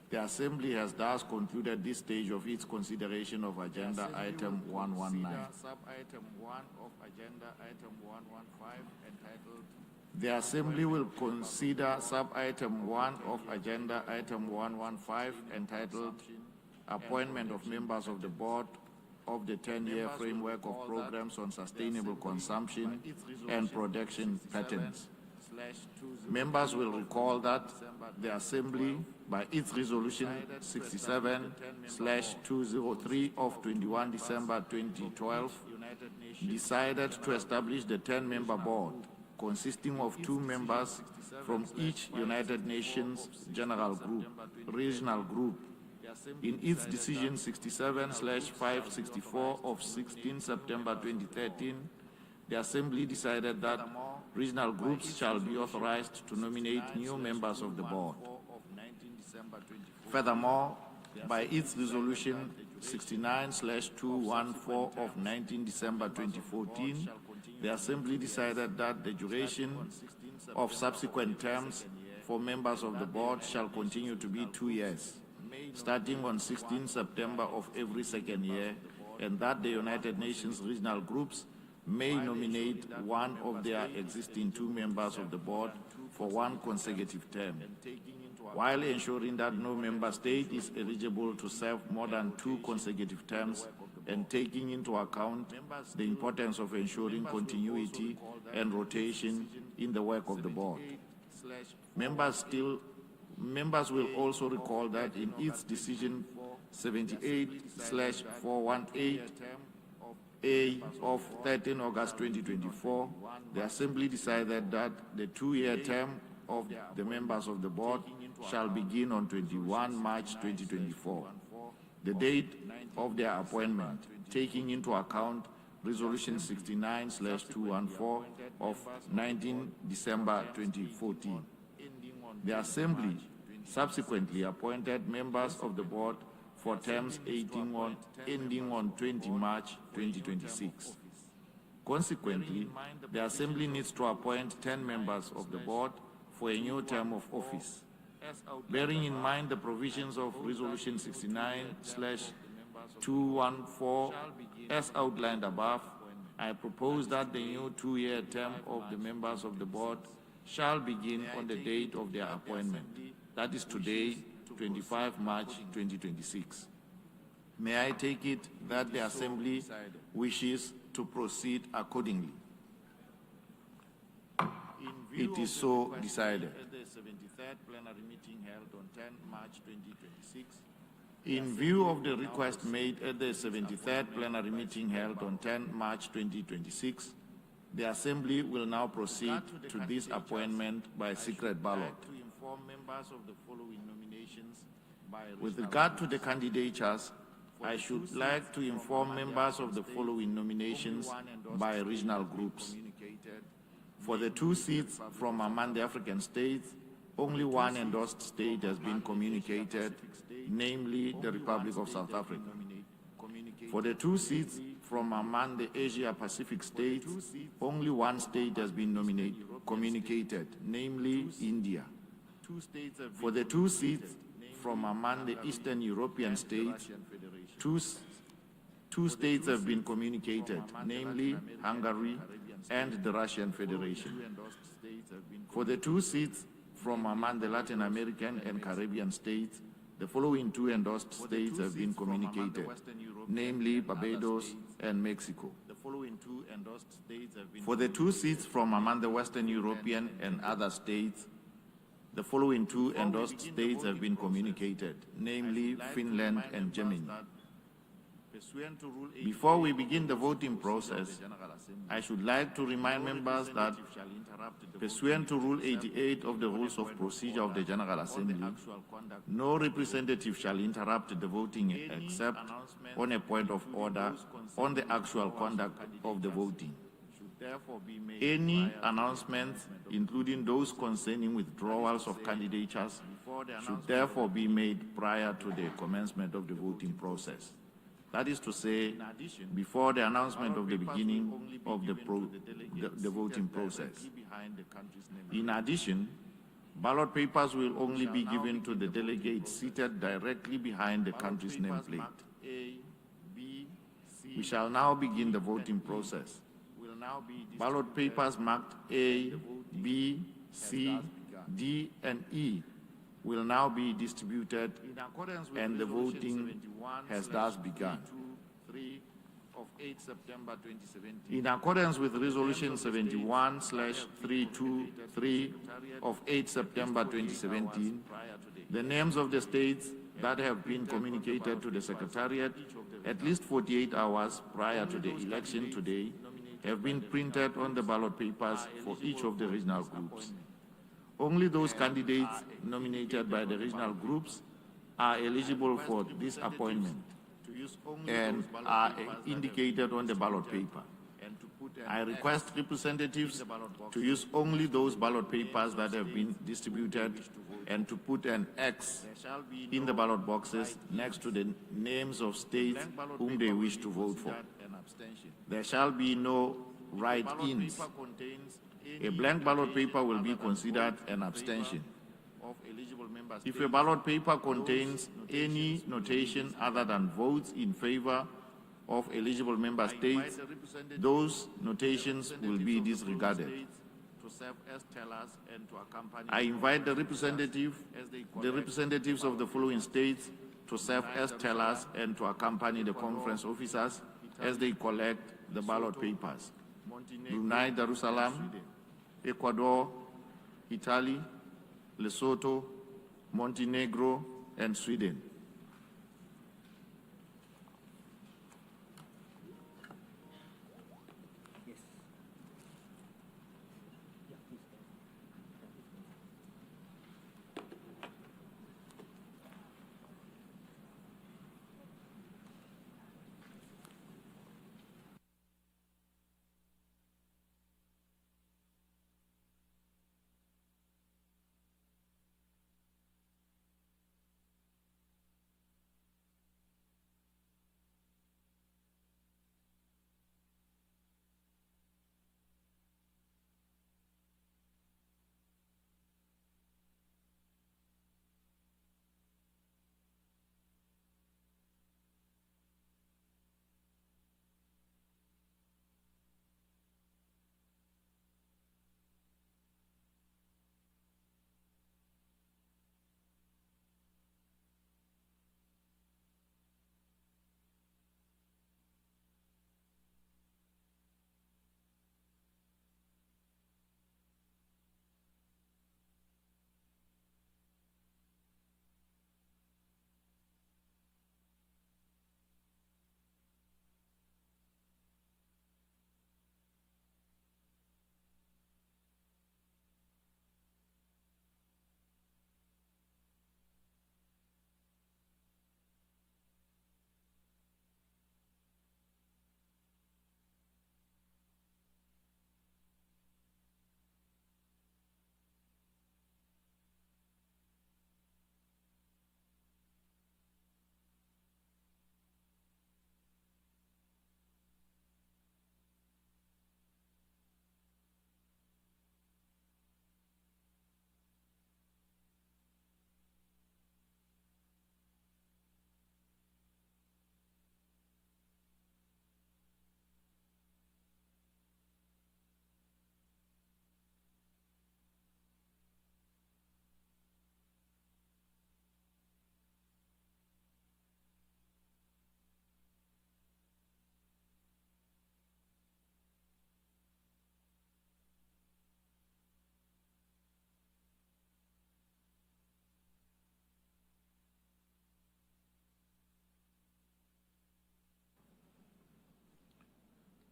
Speaker 18: The Assembly has thus concluded this stage of its consideration of Agenda Item 119. Sub-item 1 of Agenda Item 115 entitled The Assembly will consider Sub-item 1 of Agenda Item 115 entitled Appointment of Members of the Board of the 10-year Framework of Programs on Sustainable Consumption and Production Patterns. Members will recall that the Assembly, by its Resolution 67/203 of 21 December 2012, decided to establish the 10-member board, consisting of 2 members from each United Nations General Group, Regional Group. In its Decision 67/564 of 16 September 2013, the Assembly decided that regional groups shall be authorized to nominate new members of the board. Furthermore, by its Resolution 69/214 of 19 December 2014, the Assembly decided that the duration of subsequent terms for members of the board shall continue to be 2 years, starting on 16 September of every second year, and that the United Nations regional groups may nominate one of their existing 2 members of the board for 1 consecutive term, while ensuring that no member state is eligible to serve more than 2 consecutive terms, and taking into account the importance of ensuring continuity and rotation in the work of the board. Members will also recall that in its Decision 78/418A of 13 August 2024, the Assembly decided that the 2-year term of the members of the board shall begin on 21 March 2024, the date of their appointment, taking into account Resolution 69/214 of 19 December 2014. The Assembly subsequently appointed members of the board for terms ending on 20 March 2026. Consequently, the Assembly needs to appoint 10 members of the board for a new term of office. Bearing in mind the provisions of Resolution 69/214 as outlined above, I propose that the new 2-year term of the members of the board shall begin on the date of their appointment, that is today, 25 March 2026. May I take it that the Assembly wishes to proceed accordingly? It is so decided. The 73rd plenary meeting held on 10 March 2026. In view of the request made at the 73rd plenary meeting held on 10 March 2026, the Assembly will now proceed to this appointment by secret ballot. With regard to the candidatures, I should like to inform members of the following nominations by regional groups. For the 2 seats from among the African states, only 1 endorsed state has been communicated, namely the Republic of South Africa. For the 2 seats from among the Asia-Pacific states, only 1 state has been communicated, namely India. For the 2 seats from among the Eastern European states, two states have been communicated, namely Hungary and the Russian Federation. For the 2 seats from among the Latin American and Caribbean states, the following 2 endorsed states have been communicated, namely Barbados and Mexico. For the 2 seats from among the Western European and other states, the following 2 endorsed states have been communicated, namely Finland and Germany. Before we begin the voting process, I should like to remind members that, pursuant to Rule 88 of the Rules of Procedure of the General Assembly, no representative shall interrupt the voting except on a point of order on the actual conduct of the voting. Any announcements, including those concerning withdrawals of candidatures, should therefore be made prior to the commencement of the voting process. That is to say, before the announcement of the beginning of the voting process. In addition, Ballot papers will only be given to the delegates seated directly behind the country's nameplate. We shall now begin the voting process. Ballot papers marked A, B, C, D, and E will now be distributed, and the voting has thus begun. In accordance with Resolution 71/323 of 8 September 2017, the names of the states that have been communicated to the Secretariat at least 48 hours prior to the election today have been printed on the ballot papers for each of the regional groups. Only those candidates nominated by the regional groups are eligible for this appointment and are indicated on the ballot paper. I request representatives to use only those ballot papers that have been distributed and to put an X in the ballot boxes next to the names of states whom they wish to vote for. There shall be no write-ins. A blank ballot paper will be considered an abstention. If a ballot paper contains any notation other than votes in favor of eligible member states, those notations will be disregarded. I invite the representatives of the following states to serve as tellers and to accompany the conference officers as they collect the ballot papers: Brunei Darussalam, Ecuador, Italy, Lesotho, Montenegro, and Sweden.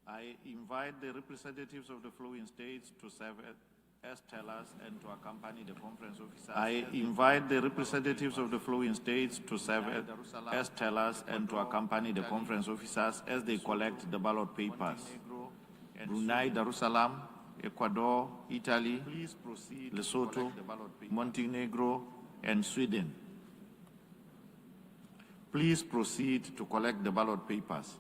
Speaker 18: I invite the representatives of the following states to serve as tellers and to accompany the conference officers. I invite the representatives of the following states to serve as tellers and to accompany the conference officers as they collect the ballot papers: Brunei Darussalam, Ecuador, Italy, Lesotho, Montenegro, and Sweden. Please proceed to collect the ballot papers.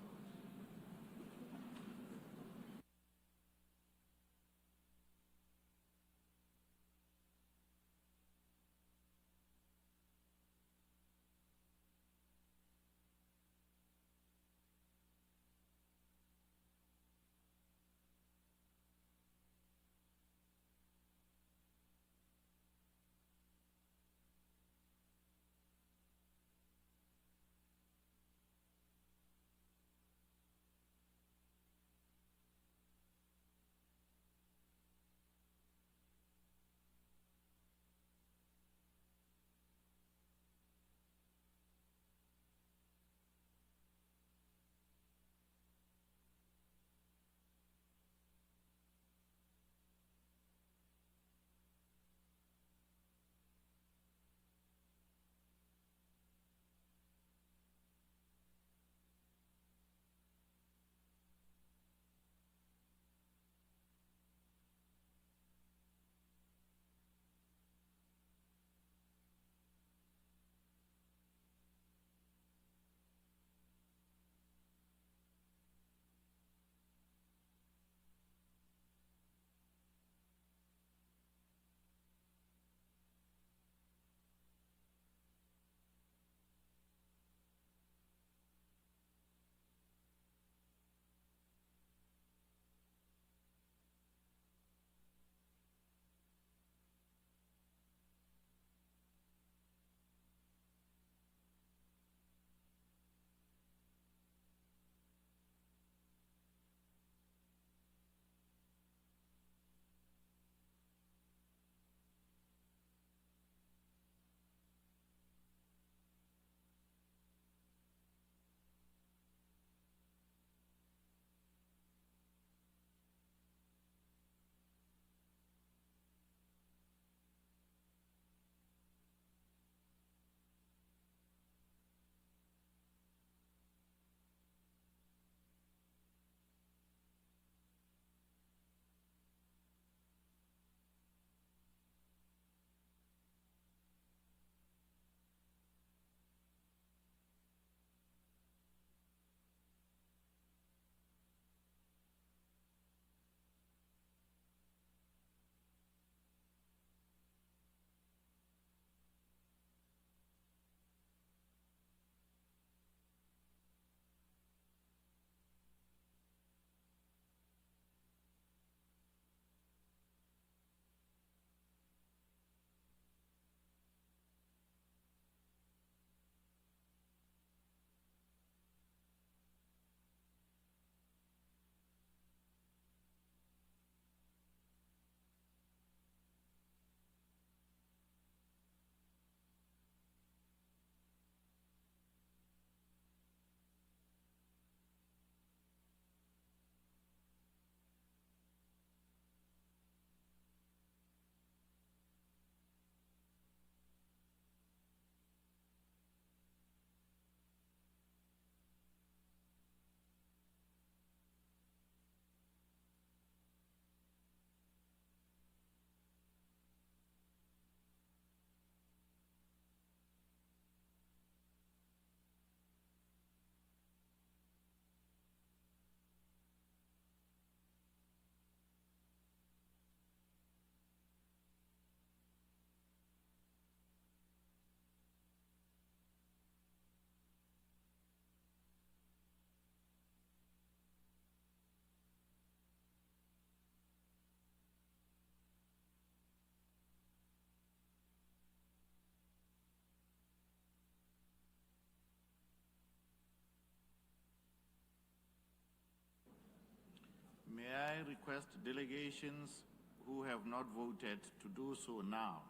Speaker 18: I request delegations who have not voted to do so now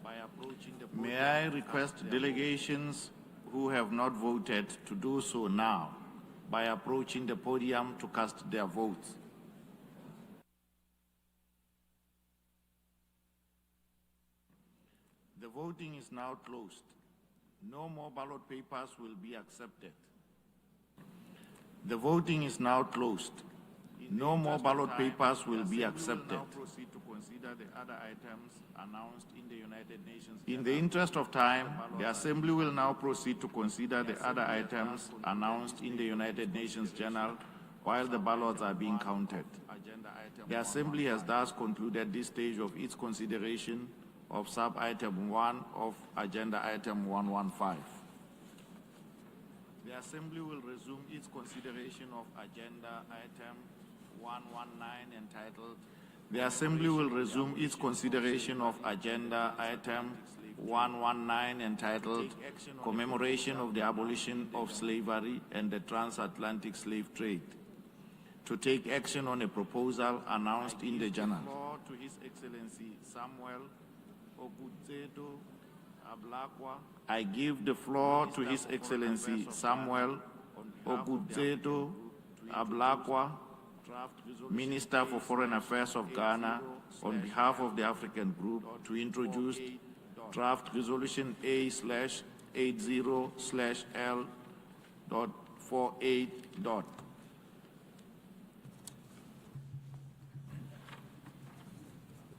Speaker 18: by approaching the podium. May I request delegations who have not voted to do so now by approaching the podium to cast their votes. The voting is now closed. No more ballot papers will be accepted. The voting is now closed. No more ballot papers will be accepted. Now proceed to consider the other items announced in the United Nations. In the interest of time, the Assembly will now proceed to consider the other items announced in the United Nations Journal while the ballots are being counted. The Assembly has thus concluded this stage of its consideration of sub-item 1 of Agenda Item 115. The Assembly will resume its consideration of Agenda Item 119 entitled The Assembly will resume its consideration of Agenda Item 119 entitled Commemoration of the Abolition of Slavery and the Transatlantic Slave Trade to take action on a proposal announced in the journal. To His Excellency Samuel Okudzeto Ablakwa. I give the floor to His Excellency Samuel Okudzeto Ablakwa, Minister for Foreign Affairs of Ghana, on behalf of the African Group, to introduce Draft Resolution A/80/L.48.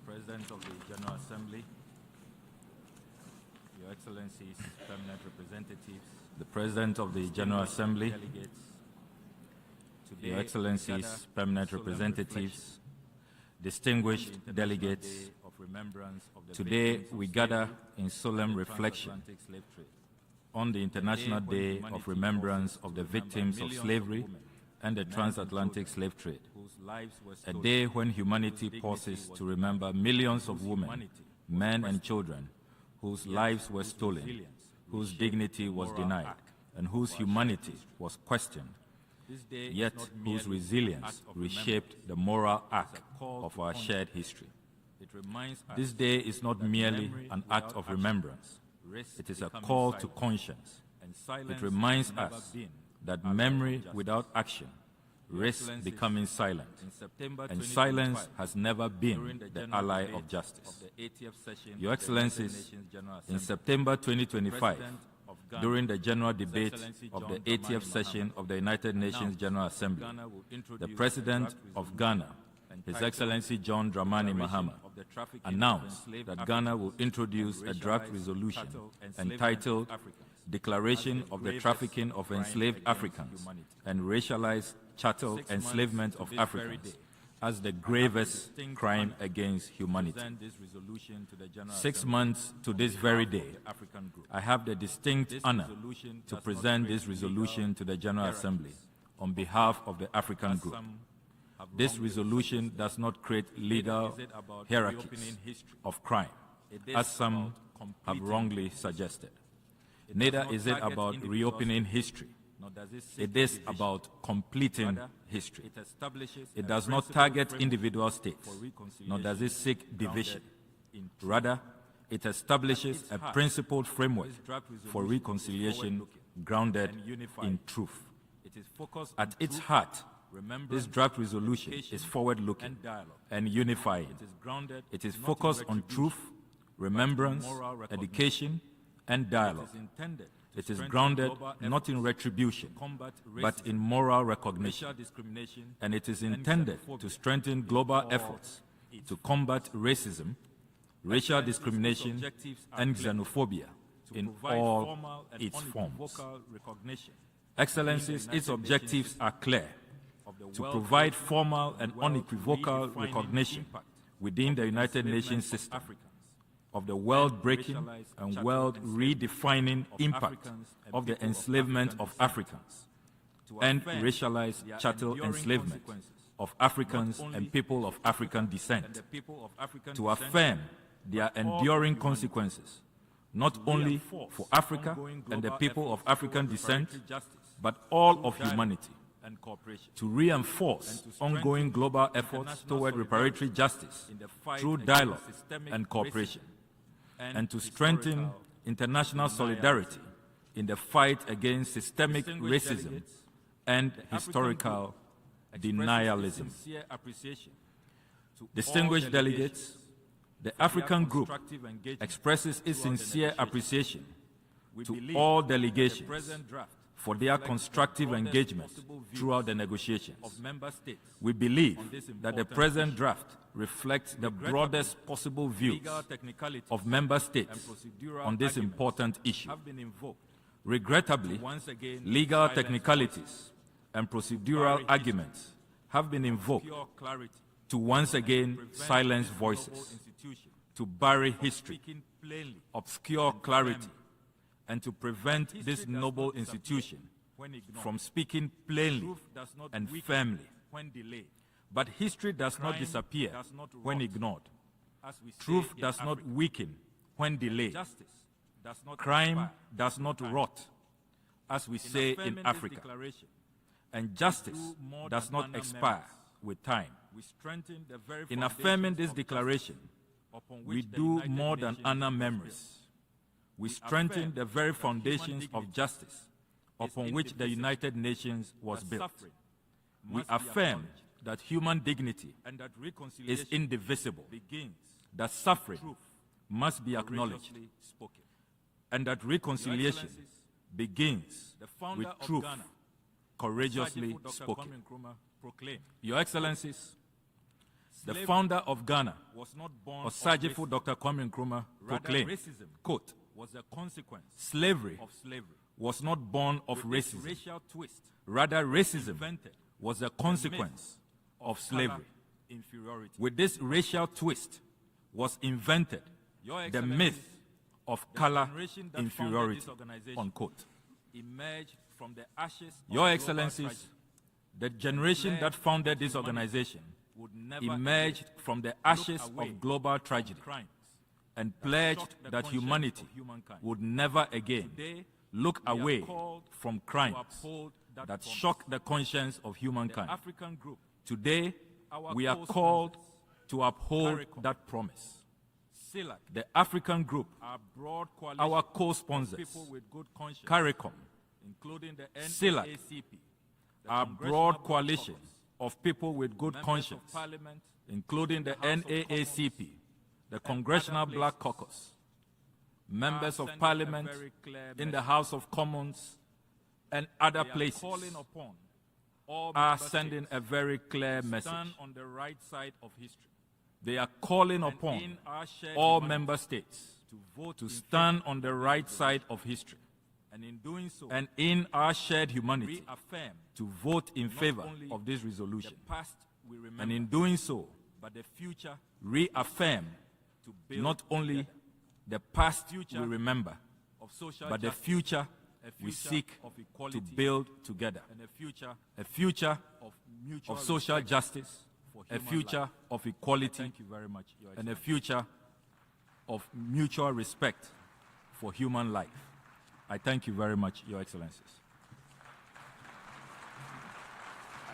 Speaker 11: President of the General Assembly, Your Excellencies, permanent representatives, the President of the General Assembly, delegates, Your Excellencies, permanent representatives, distinguished delegates, today we gather in solemn reflection on the International Day of Remembrance of the victims of slavery and the transatlantic slave trade, a day when humanity pauses to remember millions of women, men and children whose lives were stolen, whose dignity was denied, and whose humanity was questioned, yet whose resilience reshaped the moral arc of our shared history. This day is not merely an act of remembrance. It is a call to conscience. It reminds us that memory without action risks becoming silent, and silence has never been the ally of justice. Your Excellencies, in September 2025, during the general debate of the 80th session of the United Nations General Assembly, the President of Ghana, His Excellency John Dramani Mahama, announced that Ghana will introduce a draft resolution entitled Declaration of the Trafficking of Enslaved Africans and Racialized Chattel Enslavement of Africans as the gravest crime against humanity. 6 months to this very day, I have the distinct honor to present this resolution to the General Assembly on behalf of the African Group. This resolution does not create legal hierarchies of crime, as some have wrongly suggested. Neither is it about reopening history. It is about completing history. It does not target individual states, nor does it seek division. Rather, it establishes a principled framework for reconciliation grounded in truth. At its heart, this draft resolution is forward-looking and unifying. It is focused on truth, remembrance, education, and dialogue. It is grounded not in retribution, but in moral recognition. And it is intended to strengthen global efforts to combat racism, racial discrimination, and xenophobia in all its forms. Excellencies, its objectives are clear: to provide formal and unequivocal recognition within the United Nations system of the world-breaking and world-redefining impact of the enslavement of Africans and racialized chattel enslavement of Africans and people of African descent, to affirm their enduring consequences, not only for Africa and the people of African descent, but all of humanity, and cooperation, to reinforce ongoing global efforts toward reparatory justice through dialogue and cooperation, and to strengthen international solidarity in the fight against systemic racism and historical denialism. Distinguished delegates, the African Group expresses its sincere appreciation to all delegations for their constructive engagement throughout the negotiations. We believe that the present draft reflects the broadest possible views of member states on this important issue. Regrettably, legal technicalities and procedural arguments have been invoked to once again silence voices, to bury history, obscure clarity, and to prevent this noble institution from speaking plainly and firmly. But history does not disappear when ignored. Truth does not weaken when delayed. Crime does not rot, as we say in Africa. And justice does not expire with time. In affirming this declaration, we do more than honor memories. We strengthen the very foundations of justice upon which the United Nations was built. We affirm that human dignity is indivisible, that suffering must be acknowledged, and that reconciliation begins with truth courageously spoken. Your Excellencies, the founder of Ghana, Osagyefo Dr. Kwame Nkrumah, proclaimed, quote, slavery was not born of racism. Rather, racism was a consequence of slavery. With this racial twist was invented the myth of color inferiority, unquote. Your Excellencies, the generation that founded this organization emerged from the ashes of global tragedy and pledged that humanity would never again look away from crimes that shock the conscience of humankind. Today, we are called to uphold that promise. The African Group, our co-sponsors, CARICOM, CELAC, our broad coalition of people with good conscience, including the NAACP, the Congressional Black Caucus, members of Parliament in the House of Commons and other places, are sending a very clear message. They are calling upon all member states to stand on the right side of history, and in our shared humanity, to vote in favor of this resolution. And in doing so, reaffirm not only the past we remember, but the future we seek to build together. A future of social justice, a future of equality, and a future of mutual respect for human life. I thank you very much, Your Excellencies.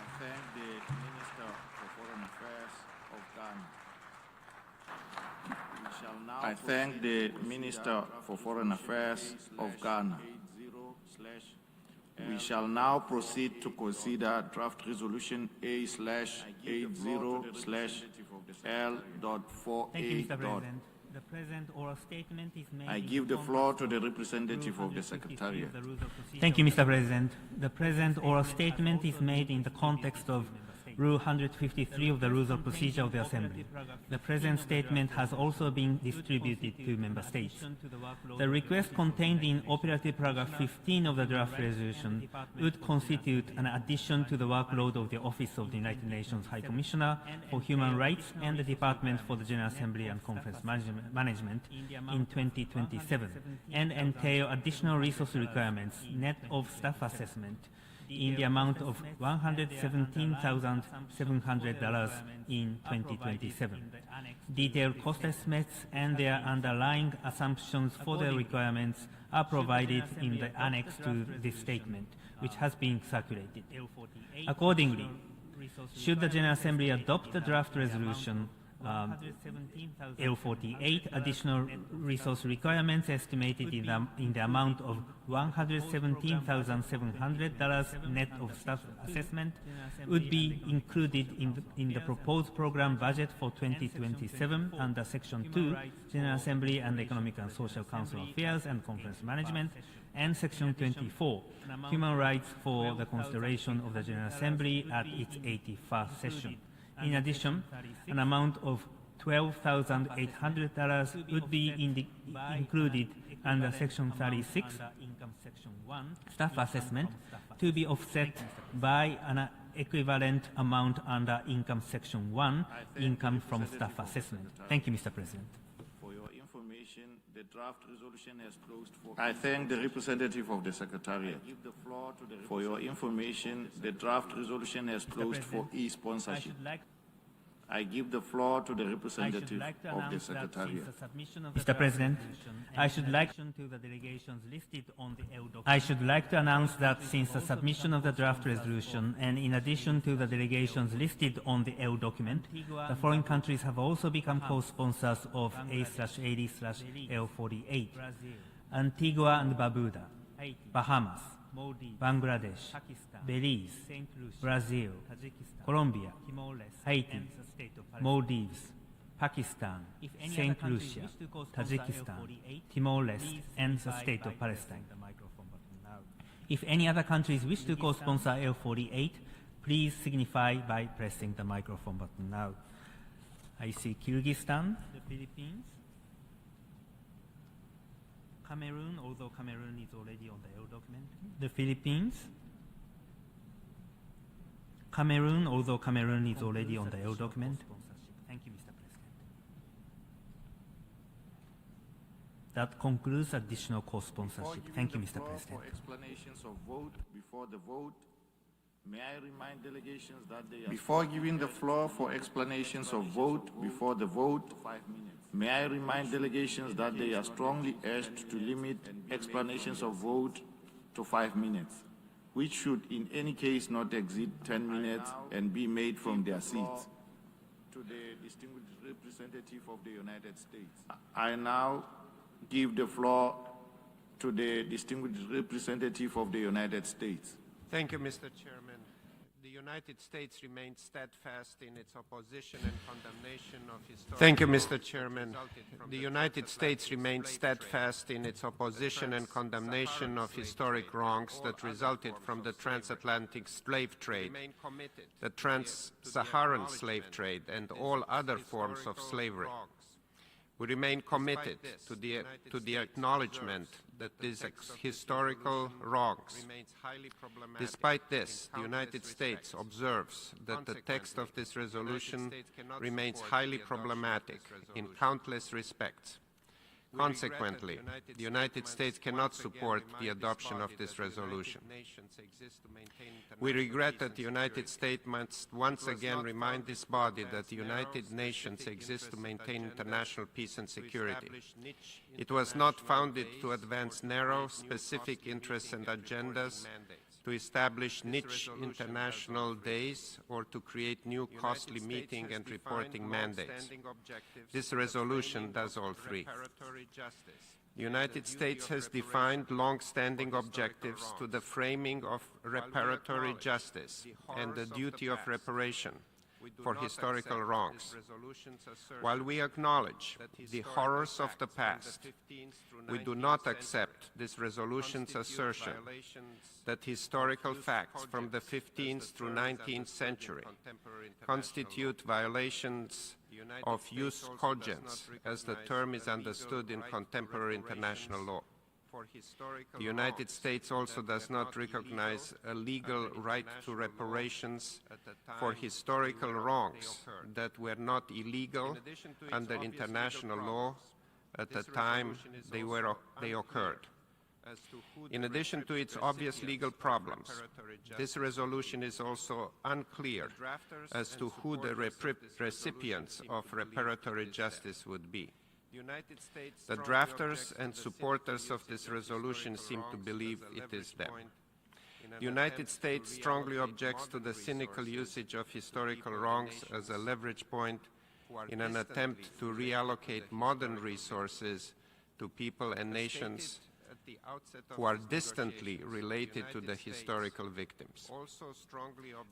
Speaker 18: I thank the Minister for Foreign Affairs of Ghana. I thank the Minister for Foreign Affairs of Ghana. We shall now proceed to consider draft resolution A/80/L.4A.
Speaker 12: Thank you, Mr. President. The present oral statement is made.
Speaker 18: I give the floor to the representative of the Secretariat.
Speaker 12: Thank you, Mr. President. The present oral statement is made in the context of Rule 153 of the Rules of Procedure of the Assembly. The present statement has also been distributed to Member States. The request contained in Operative Paragraph 15 of the draft resolution would constitute an addition to the workload of the Office of the United Nations High Commissioner for Human Rights and the Department for the General Assembly and Conference Management in 2027, and entail additional resource requirements, net of staff assessment, in the amount of $117,700 in 2027. Detailed cost estimates and their underlying assumptions for the requirements are provided in the annex to this statement, which has been circulated. Accordingly, should the General Assembly adopt the draft resolution, L48, additional resource requirements estimated in the amount of $117,700 net of staff assessment would be included in the proposed program budget for 2027 under Section 2, General Assembly and Economic and Social Council Affairs and Conference Management, and Section 24, Human Rights for the consideration of the General Assembly at its 81st session. In addition, an amount of $12,800 would be included under Section 36, Staff Assessment, to be offset by an equivalent amount under Income Section 1, Income from Staff Assessment. Thank you, Mr. President.
Speaker 18: For your information, the draft resolution has closed for... I thank the representative of the Secretariat. I give the floor to the... For your information, the draft resolution has closed for e-sponsorship. I give the floor to the representative of the Secretariat.
Speaker 12: Mr. President, I should like to announce that since the submission of the draft resolution, and in addition to the delegations listed on the L document, the foreign countries have also become co-sponsors of A/80/L48. Antigua and Barbuda, Bahamas, Bangladesh, Belize, Brazil, Colombia, Haiti, Maldives, Pakistan, St. Lucia, Tajikistan, Timor-Leste, and the State of Palestine. If any other countries wish to co-sponsor L48, please signify by pressing the microphone button now. I see Kyrgyzstan, the Philippines, Cameroon, although Cameroon is already on the L document. The Philippines, Cameroon, although Cameroon is already on the L document. Thank you, Mr. President. That concludes additional co-sponsorship. Thank you, Mr. President.
Speaker 18: For explanations of vote before the vote, may I remind delegations that they are... Before giving the floor for explanations of vote before the vote, 5 minutes. May I remind delegations that they are strongly urged to limit explanations of vote to 5 minutes, which should in any case not exceed 10 minutes and be made from their seats. To the distinguished representative of the United States. I now give the floor to the distinguished representative of the United States.
Speaker 13: Thank you, Mr. Chairman. The United States remains steadfast in its opposition and condemnation of historic... Thank you, Mr. Chairman. The United States remains steadfast in its opposition and condemnation of historic wrongs that resulted from the transatlantic slave trade, the trans-Saharan slave trade, and all other forms of slavery. We remain committed to the acknowledgement that these historical wrongs. Despite this, the United States observes that the text of this resolution remains highly problematic in countless respects. Consequently, the United States cannot support the adoption of this resolution. We regret that the United States must once again remind this body that the United Nations exists to maintain international peace and security. It was not founded to advance narrow, specific interests and agendas, to establish niche international days, or to create new costly meeting and reporting mandates. This resolution does all three. The United States has defined long-standing objectives to the framing of reparatory justice and the duty of reparation for historical wrongs. While we acknowledge the horrors of the past, we do not accept this resolution's assertion that historical facts from the 15th through 19th century constitute violations of jus cogens, as the term is understood in contemporary international law. The United States also does not recognize a legal right to reparations for historical wrongs that were not illegal under international law at the time they occurred. In addition to its obvious legal problems, this resolution is also unclear as to who the recipients of reparatory justice would be. The drafters and supporters of this resolution seem to believe it is them. The United States strongly objects to the cynical usage of historical wrongs as a leverage point in an attempt to reallocate modern resources to people and nations who are distantly related to the historical victims.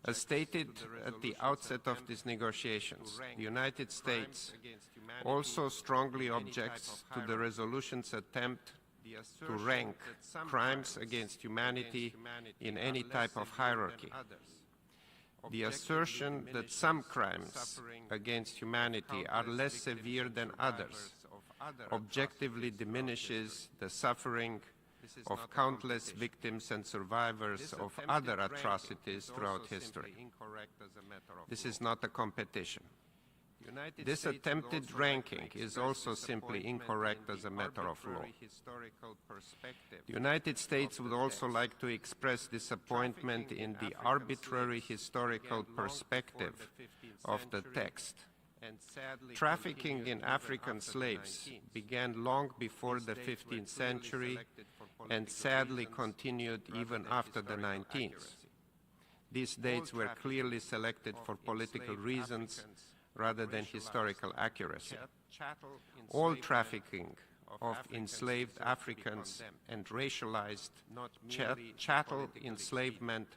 Speaker 13: As stated at the outset of these negotiations, the United States also strongly objects to the resolution's attempt to rank crimes against humanity in any type of hierarchy. The assertion that some crimes against humanity are less severe than others objectively diminishes the suffering of countless victims and survivors of other atrocities throughout history. This is not a competition. This attempted ranking is also simply incorrect as a matter of law. The United States would also like to express disappointment in the arbitrary historical perspective of the text. Trafficking in African slaves began long before the 15th century and sadly continued even after the 19th. These dates were clearly selected for political reasons rather than historical accuracy. All trafficking of enslaved Africans and racialized chattel enslavement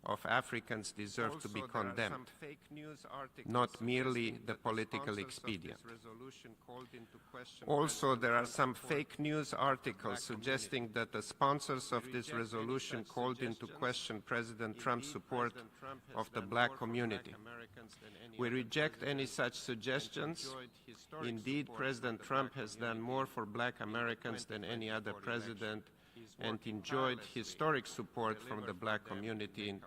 Speaker 13: of Africans deserve to be condemned, not merely the political expedient. Also, there are some fake news articles suggesting that the sponsors of this resolution called into question President Trump's support of the black community. We reject any such suggestions. Indeed, President Trump has done more for black Americans than any other president and enjoyed historic support from the black community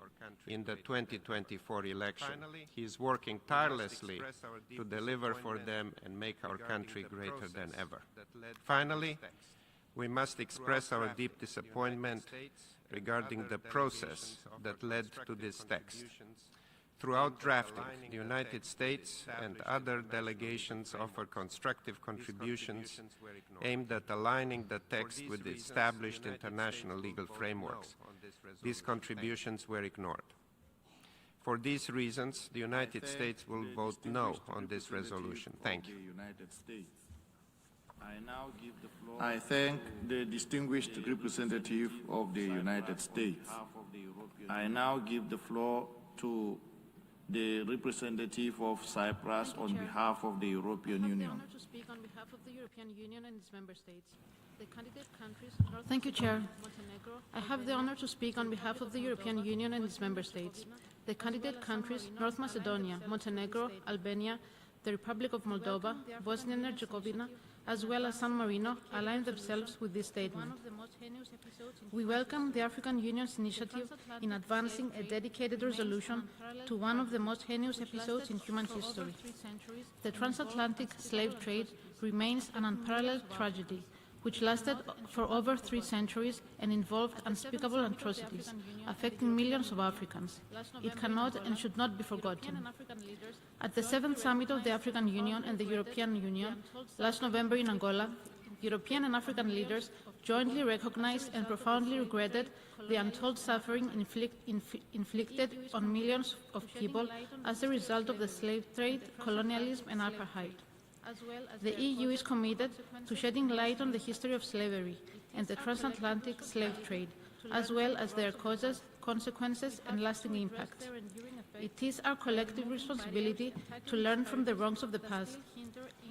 Speaker 13: in the 2024 election. He is working tirelessly to deliver for them and make our country greater than ever. Finally, we must express our deep disappointment regarding the process that led to this text. Throughout drafting, the United States and other delegations offer constructive contributions aimed at aligning the text with the established international legal frameworks. These contributions were ignored. For these reasons, the United States will vote no on this resolution. Thank you.
Speaker 18: I thank the distinguished representative of the United States. I now give the floor to the representative of Cyprus on behalf of the European Union.
Speaker 14: I have the honor to speak on behalf of the European Union and its member states. The candidate countries, Thank you, Chair. I have the honor to speak on behalf of the European Union and its member states. The candidate countries, North Macedonia, Montenegro, Albania, the Republic of Moldova, Bosnia and Herzegovina, as well as San Marino, align themselves with this statement. We welcome the African Union's initiative in advancing a dedicated resolution to one of the most heinous episodes in human history. The transatlantic slave trade remains an unparalleled tragedy, which lasted for over 3 centuries and involved unspeakable atrocities, affecting millions of Africans. It cannot and should not be forgotten. At the 7th Summit of the African Union and the European Union, last November in Angola, European and African leaders jointly recognized and profoundly regretted the untold suffering inflicted on millions of people as a result of the slave trade, colonialism and apartheid. The EU is committed to shedding light on the history of slavery and the transatlantic slave trade, as well as their causes, consequences, and lasting impact. It is our collective responsibility to learn from the wrongs of the past.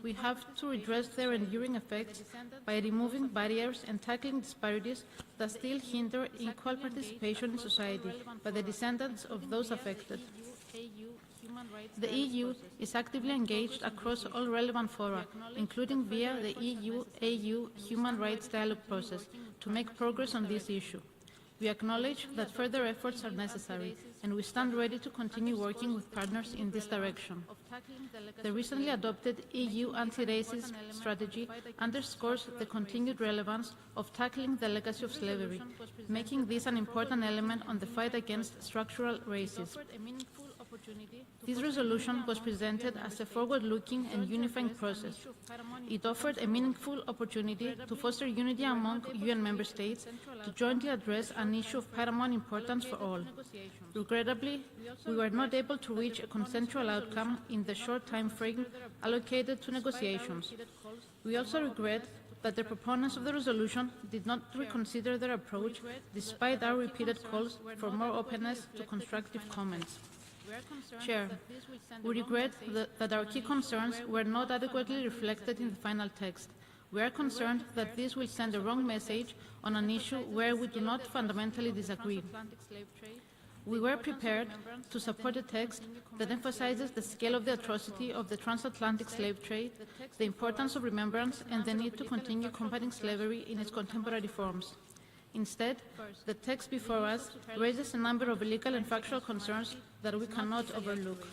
Speaker 14: We have to redress their enduring effects by removing barriers and tackling disparities that still hinder equal participation in society by the descendants of those affected. The EU is actively engaged across all relevant fora, including via the EU-AU human rights dialogue process, to make progress on this issue. We acknowledge that further efforts are necessary, and we stand ready to continue working with partners in this direction. The recently adopted EU anti-racism strategy underscores the continued relevance of tackling the legacy of slavery, making this an important element on the fight against structural racism. This resolution was presented as a forward-looking and unifying process. It offered a meaningful opportunity to foster unity among UN member states to jointly address an issue of paramount importance for all. Regrettably, we were not able to reach a consensual outcome in the short time frame allocated to negotiations. We also regret that the proponents of the resolution did not reconsider their approach despite our repeated calls for more openness to constructive comments. Chair, we regret that our key concerns were not adequately reflected in the final text. We are concerned that this will send a wrong message on an issue where we do not fundamentally disagree. We were prepared to support a text that emphasizes the scale of the atrocity of the transatlantic slave trade, the importance of remembrance, and the need to continue combating slavery in its contemporary forms. Instead, the text before us raises a number of legal and factual concerns that we cannot overlook.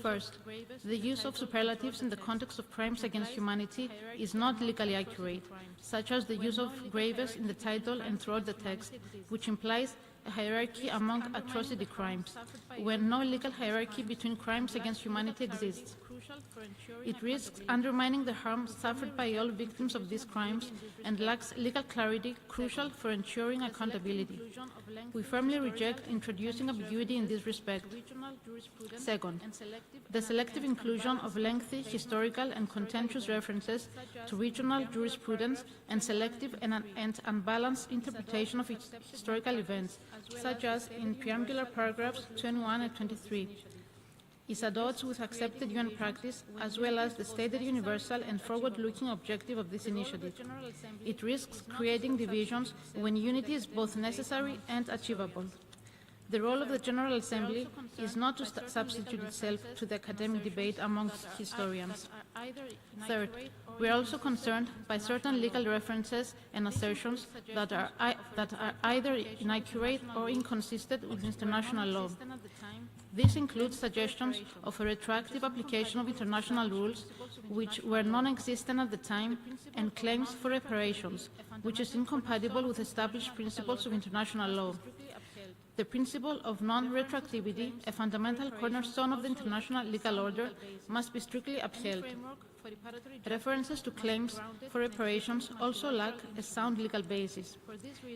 Speaker 14: First, the use of superlatives in the context of crimes against humanity is not legally accurate, such as the use of graves in the title and throughout the text, which implies a hierarchy among atrocity crimes, when no legal hierarchy between crimes against humanity exists. It risks undermining the harm suffered by all victims of these crimes and lacks legal clarity crucial for ensuring accountability. We firmly reject introducing ambiguity in this respect. Second, the selective inclusion of lengthy historical and contentious references to regional jurisprudence and selective and unbalanced interpretation of historical events, such as in preambular paragraphs 21 and 23. Is at odds with accepted UN practice, as well as the stated universal and forward-looking objective of this initiative. It risks creating divisions when unity is both necessary and achievable. The role of the General Assembly is not to substitute itself to the academic debate amongst historians. Third, we are also concerned by certain legal references and assertions that are either inaccurate or inconsistent with international law. This includes suggestions of a retroactive application of international rules, which were non-existent at the time, and claims for reparations, which is incompatible with established principles of international law. The principle of non-retroactivity, a fundamental cornerstone of the international legal order, must be strictly upheld. References to claims for reparations also lack a sound legal basis.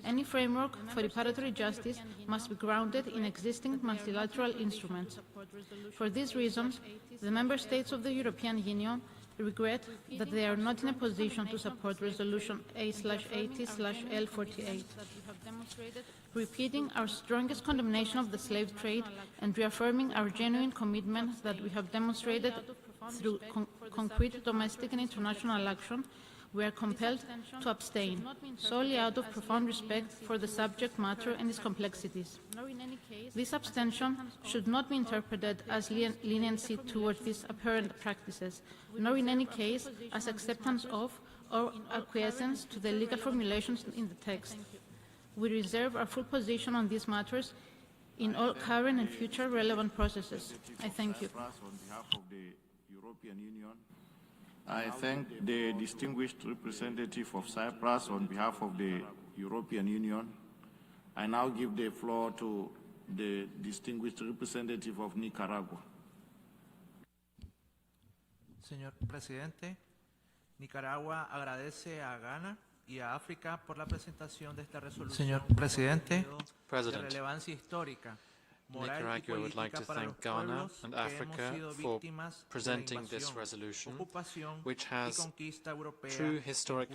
Speaker 14: Any framework for reparatory justice must be grounded in existing multilateral instruments. For these reasons, the Member States of the European Union regret that they are not in a position to support Resolution A/80/L48. Repeating our strongest condemnation of the slave trade and reaffirming our genuine commitment that we have demonstrated through concrete domestic and international action, we are compelled to abstain, solely out of profound respect for the subject matter and its complexities. This abstention should not be interpreted as leniency towards these apparent practices, nor in any case as acceptance of or acquiescence to the legal formulations in the text. We reserve our full position on these matters in all current and future relevant processes. I thank you.
Speaker 18: I thank the distinguished representative of Cyprus on behalf of the European Union. I now give the floor to the distinguished representative of Nicaragua.
Speaker 15: Señor Presidente, Nicaragua agradece a Ghana y a África por la presentación de esta resolución. Señor Presidente, de relevancia histórica.
Speaker 9: Nicaragua would like to thank Ghana and Africa for presenting this resolution, which has true historic,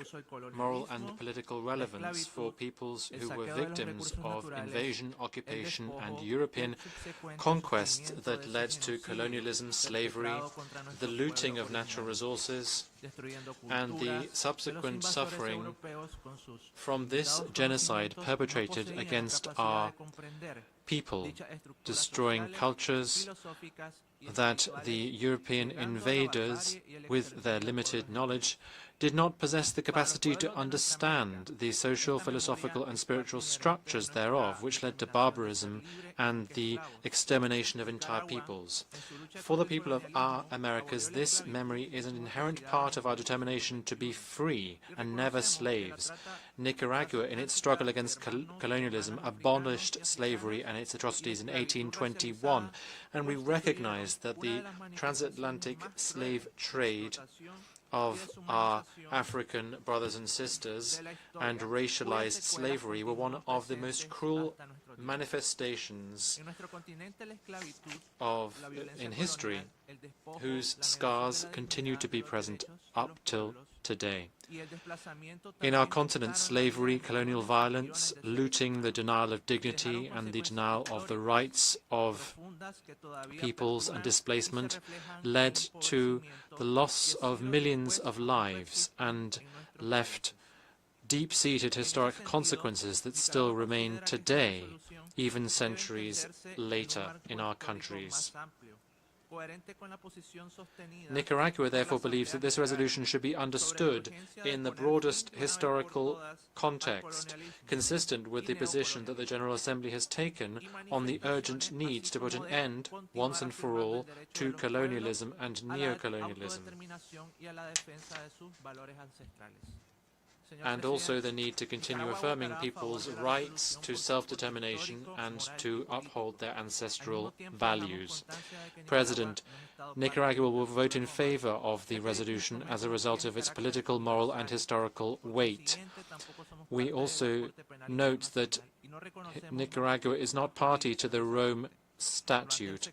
Speaker 9: moral and political relevance for peoples who were victims of invasion, occupation and European conquest that led to colonialism, slavery, the looting of natural resources, and the subsequent suffering from this genocide perpetrated against our people, destroying cultures that the European invaders, with their limited knowledge, did not possess the capacity to understand the social, philosophical, and spiritual structures thereof, which led to barbarism and the extermination of entire peoples. For the people of our Americas, this memory is an inherent part of our determination to be free and never slaves. Nicaragua, in its struggle against colonialism, abolished slavery and its atrocities in 1821, and we recognize that the transatlantic slave trade of our African brothers and sisters and racialized slavery were one of the most cruel manifestations in history, whose scars continue to be present up till today. In our continent, slavery, colonial violence, looting, the denial of dignity, and the denial of the rights of peoples and displacement led to the loss of millions of lives and left deep-seated historic consequences that still remain today, even centuries later in our countries. Nicaragua therefore believes that this resolution should be understood in the broadest historical context, consistent with the position that the General Assembly has taken on the urgent need to put an end, once and for all, to colonialism and neocolonialism, and also the need to continue affirming people's rights to self-determination and to uphold their ancestral values. President, Nicaragua will vote in favor of the resolution as a result of its political, moral, and historical weight. We also note that Nicaragua is not party to the Rome Statute,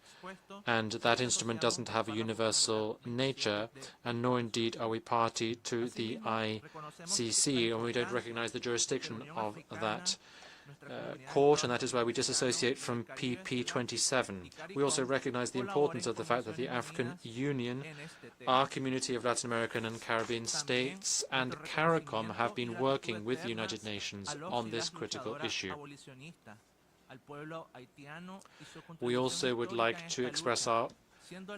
Speaker 9: and that instrument doesn't have a universal nature, and nor indeed are we party to the ICC, and we don't recognize the jurisdiction of that court, and that is why we disassociate from PP27. We also recognize the importance of the fact that the African Union, our community of Latin American and Caribbean states, and CARICOM have been working with the United Nations on this critical issue. We also would like to express our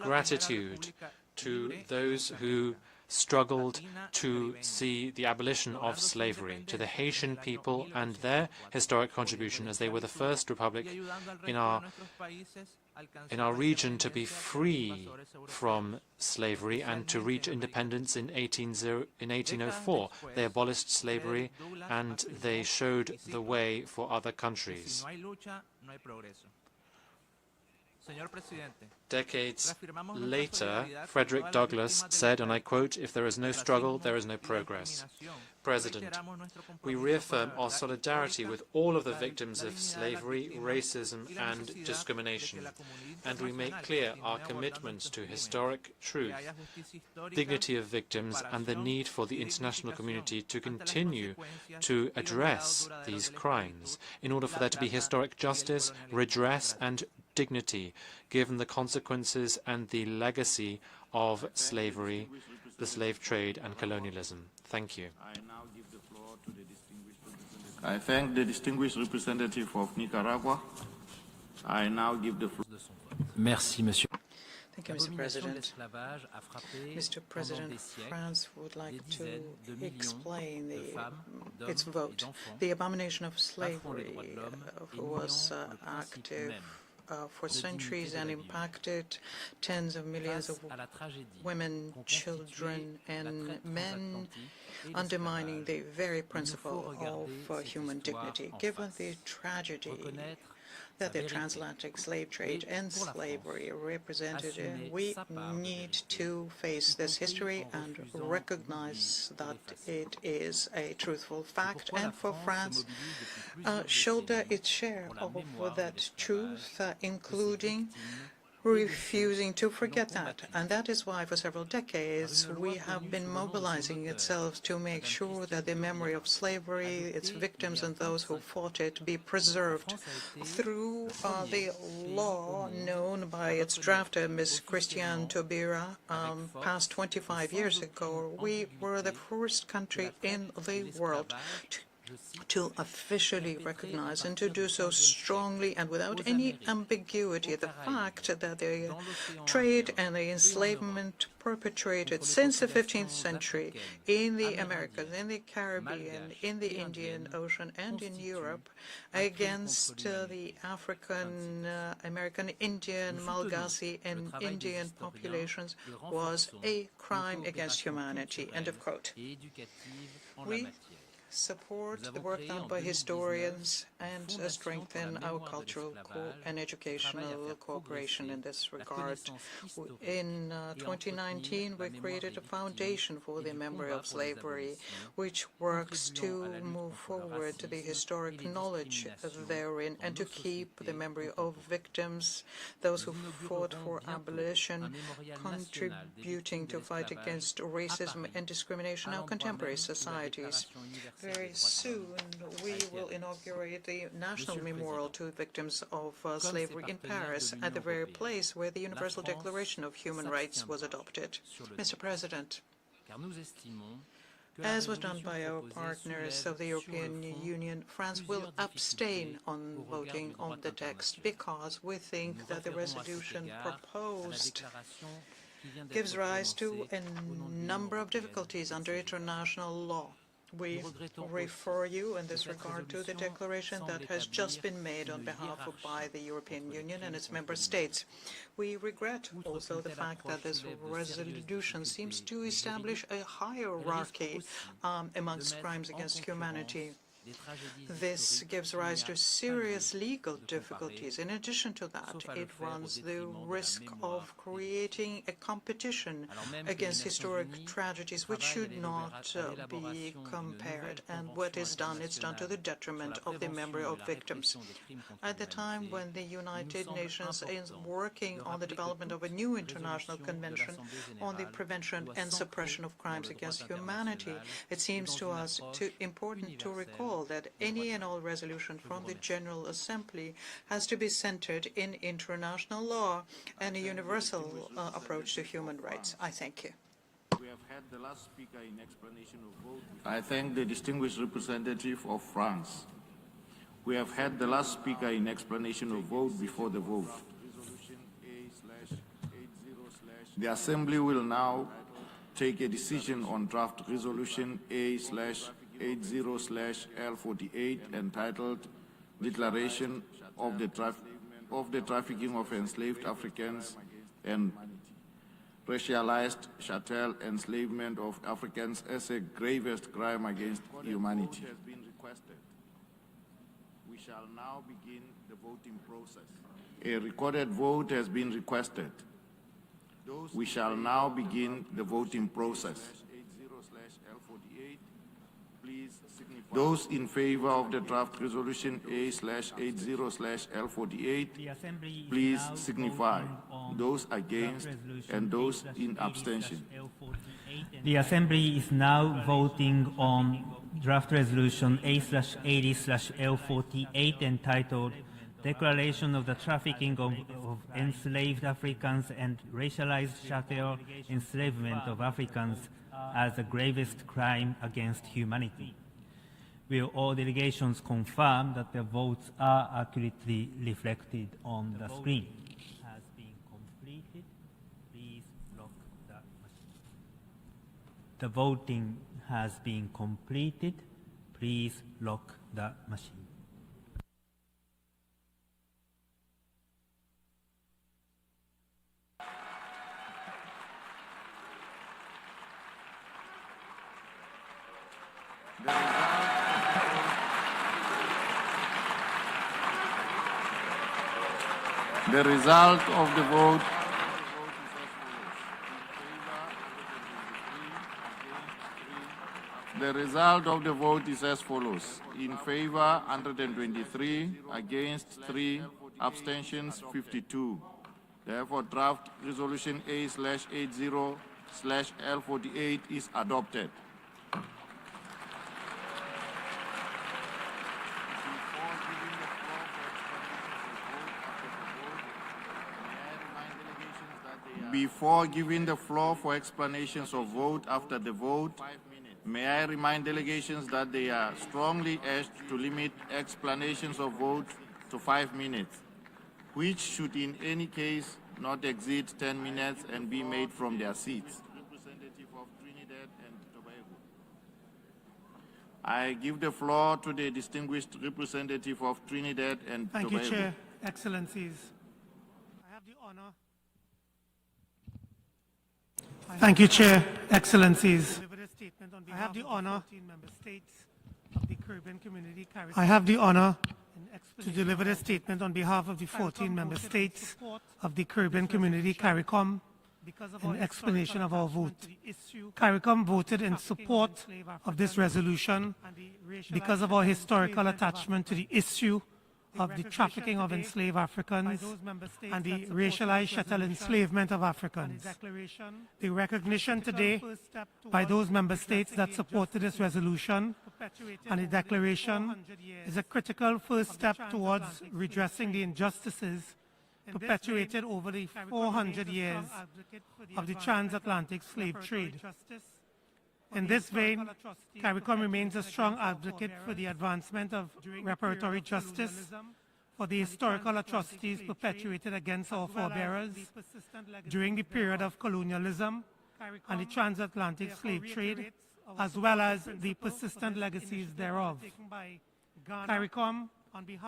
Speaker 9: gratitude to those who struggled to see the abolition of slavery, to the Haitian people and their historic contribution, as they were the first republic in our region to be free from slavery and to reach independence in 1804. They abolished slavery and they showed the way for other countries. Decades later, Frederick Douglass said, and I quote, "If there is no struggle, there is no progress." President, we reaffirm our solidarity with all of the victims of slavery, racism, and discrimination, and we make clear our commitment to historic truth, dignity of victims, and the need for the international community to continue to address these crimes in order for there to be historic justice, redress, and dignity, given the consequences and the legacy of slavery, the slave trade, and colonialism. Thank you.
Speaker 18: I thank the distinguished representative of Nicaragua. I now give the floor.
Speaker 3: Merci, Monsieur. Thank you, Mr. President. Mr. President, France would like to explain its vote. The abomination of slavery was active for centuries and impacted tens of millions of women, children, and men, undermining the very principle of human dignity. Given the tragedy that the transatlantic slave trade and slavery represented, we need to face this history and recognize that it is a truthful fact, and for France shoulder its share of that truth, including refusing to forget that. And that is why for several decades we have been mobilizing itself to make sure that the memory of slavery, its victims and those who fought it, be preserved through the law known by its drafter, Ms. Christiane Taubira, passed 25 years ago. We were the first country in the world to officially recognize and to do so strongly and without any ambiguity the fact that the trade and the enslavement perpetrated since the 15th century in the Americas, in the Caribbean, in the Indian Ocean, and in Europe against the African, American, Indian, Malagasy, and Indian populations was a crime against humanity. End of quote. We support the work done by historians and strengthen our cultural and educational cooperation in this regard. In 2019, we created a foundation for the memory of slavery, which works to move forward the historic knowledge therein and to keep the memory of victims, those who fought for abolition, contributing to fight against racism and discrimination in our contemporary societies. Very soon, we will inaugurate the National Memorial to victims of slavery in Paris, at the very place where the Universal Declaration of Human Rights was adopted. Mr. President, as was done by our partners of the European Union, France will abstain on voting on the text because we think that the resolution proposed gives rise to a number of difficulties under international law. We refer you in this regard to the declaration that has just been made on behalf of by the European Union and its member states. We regret also the fact that this resolution seems to establish a hierarchy amongst crimes against humanity. This gives rise to serious legal difficulties. In addition to that, it runs the risk of creating a competition against historic tragedies which should not be compared. And what is done, it's done to the detriment of the memory of victims. At the time when the United Nations is working on the development of a new international convention on the prevention and suppression of crimes against humanity, it seems to us important to recall that any and all resolution from the General Assembly has to be centered in international law and a universal approach to human rights. I thank you.
Speaker 18: We have had the last speaker in explanation of vote. I thank the distinguished representative of France. We have had the last speaker in explanation of vote before the vote. The Assembly will now take a decision on draft resolution A/80/L48 entitled Declaration of the Trafficking of Enslaved Africans and Racialized chattel enslavement of Africans as a gravest crime against humanity. We shall now begin the voting process. A recorded vote has been requested. We shall now begin the voting process. Those in favor of the draft resolution A/80/L48, please signify. Those against and those in abstention.
Speaker 12: The Assembly is now voting on draft resolution A/80/L48 entitled Declaration of the Trafficking of Enslaved Africans and Racialized Chattel Enslavement of Africans as the gravest crime against humanity. Will all delegations confirm that their votes are accurately reflected on the screen? Has been completed. Please lock the machine. The voting has been completed. Please lock the machine.
Speaker 18: The result of the vote is as follows. In favor, 123, against 3, abstentions 52. Therefore, draft resolution A/80/L48 is adopted. Before giving the floor for explanations of vote after the vote, May I remind delegations that they are strongly urged to limit explanations of vote to 5 minutes, which should in any case not exceed 10 minutes and be made from their seats. Representative of Trinidad and Tobago. I give the floor to the distinguished representative of Trinidad and Tobago.
Speaker 16: Thank you, Chair. Excellencies. I have the honor. Thank you, Chair. Excellencies. I have the honor to deliver a statement on behalf of the 14 member states of the Caribbean Community CARICOM in explanation of our vote. CARICOM voted in support of this resolution because of our historical attachment to the issue of the trafficking of enslaved Africans and the racialized chattel enslavement of Africans. The recognition today by those member states that supported this resolution and the declaration is a critical first step towards redressing the injustices perpetuated over the 400 years of the transatlantic slave trade. In this vein, CARICOM remains a strong advocate for the advancement of reparatory justice for the historical atrocities perpetuated against our forebears during the period of colonialism and the transatlantic slave trade, as well as the persistent legacies thereof. CARICOM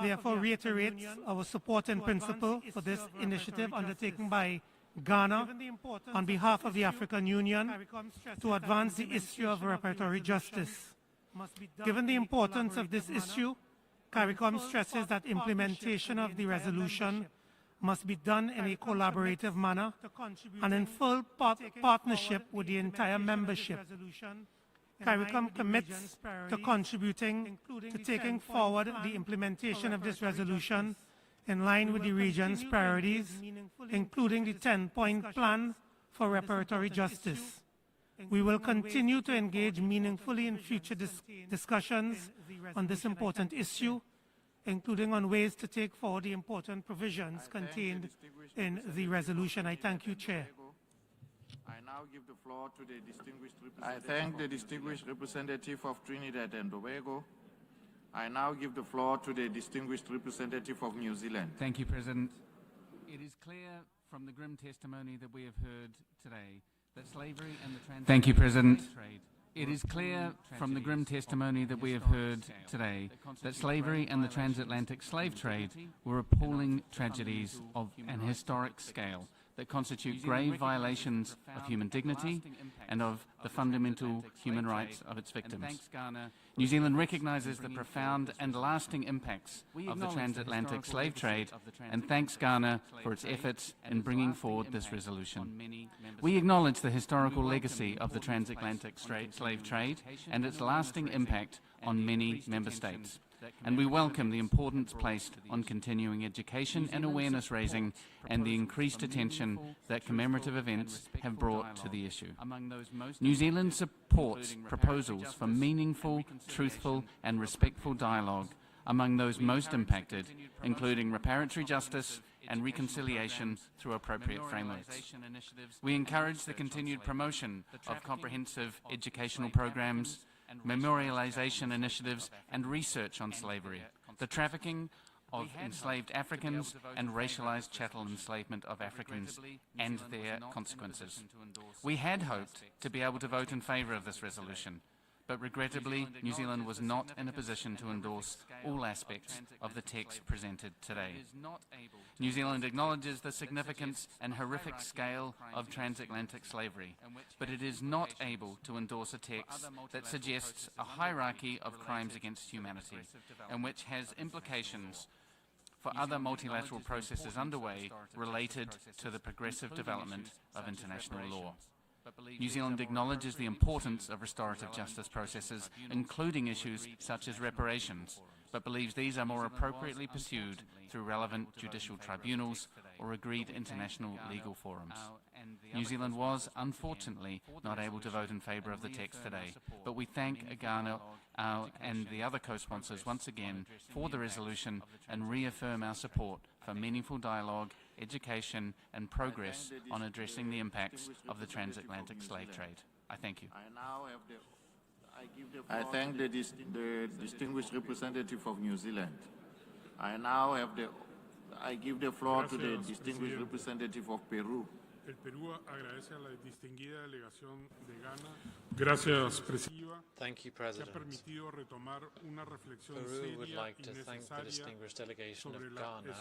Speaker 16: therefore reiterates our support in principle for this initiative undertaken by Ghana on behalf of the African Union to advance the issue of reparatory justice. Given the importance of this issue, CARICOM stresses that implementation of the resolution must be done in a collaborative manner and in full partnership with the entire membership. CARICOM commits to contributing to taking forward the implementation of this resolution in line with the region's priorities, including the 10-point plan for reparatory justice. We will continue to engage meaningfully in future discussions on this important issue, including on ways to take forward the important provisions contained in the resolution. I thank you, Chair.
Speaker 18: I now give the floor to the distinguished representative. I thank the distinguished representative of Trinidad and Tobago. I now give the floor to the distinguished representative of New Zealand.
Speaker 17: Thank you, President. It is clear from the grim testimony that we have heard today that slavery and the transatlantic slave trade. It is clear from the grim testimony that we have heard today that slavery and the transatlantic slave trade were appalling tragedies of an historic scale that constitute grave violations of human dignity and of the fundamental human rights of its victims. New Zealand recognises the profound and lasting impacts of the transatlantic slave trade and thanks Ghana for its efforts in bringing forward this resolution. We acknowledge the historical legacy of the transatlantic slave trade and its lasting impact on many member states. And we welcome the importance placed on continuing education and awareness raising and the increased attention that commemorative events have brought to the issue. New Zealand supports proposals for meaningful, truthful and respectful dialogue among those most impacted, including reparatory justice and reconciliation through appropriate frameworks. We encourage the continued promotion of comprehensive educational programs, memorialization initiatives and research on slavery, the trafficking of enslaved Africans and racialized chattel enslavement of Africans and their consequences. We had hoped to be able to vote in favour of this resolution, but regrettably New Zealand was not in a position to endorse all aspects of the text presented today. New Zealand acknowledges the significance and horrific scale of transatlantic slavery, but it is not able to endorse a text that suggests a hierarchy of crimes against humanity and which has implications for other multilateral processes underway related to the progressive development of international law. New Zealand acknowledges the importance of restorative justice processes, including issues such as reparations, but believes these are more appropriately pursued through relevant judicial tribunals or agreed international legal forums. New Zealand was, unfortunately, not able to vote in favour of the text today, but we thank Ghana and the other co-sponsors once again for the resolution and reaffirm our support for meaningful dialogue, education and progress on addressing the impacts of the transatlantic slave trade. I thank you.
Speaker 18: I I thank the distinguished representative of New Zealand. I give the floor to the distinguished representative of Peru.
Speaker 1: El Perú agradece a la distinguida delegación de Ghana. Gracias, Presidenta.
Speaker 9: Thank you, President.
Speaker 1: Que ha permitido retomar una reflexión
Speaker 9: Peru would
Speaker 1: seria
Speaker 9: like
Speaker 1: y
Speaker 9: to thank the distinguished delegation of
Speaker 1: sobre la
Speaker 9: Ghana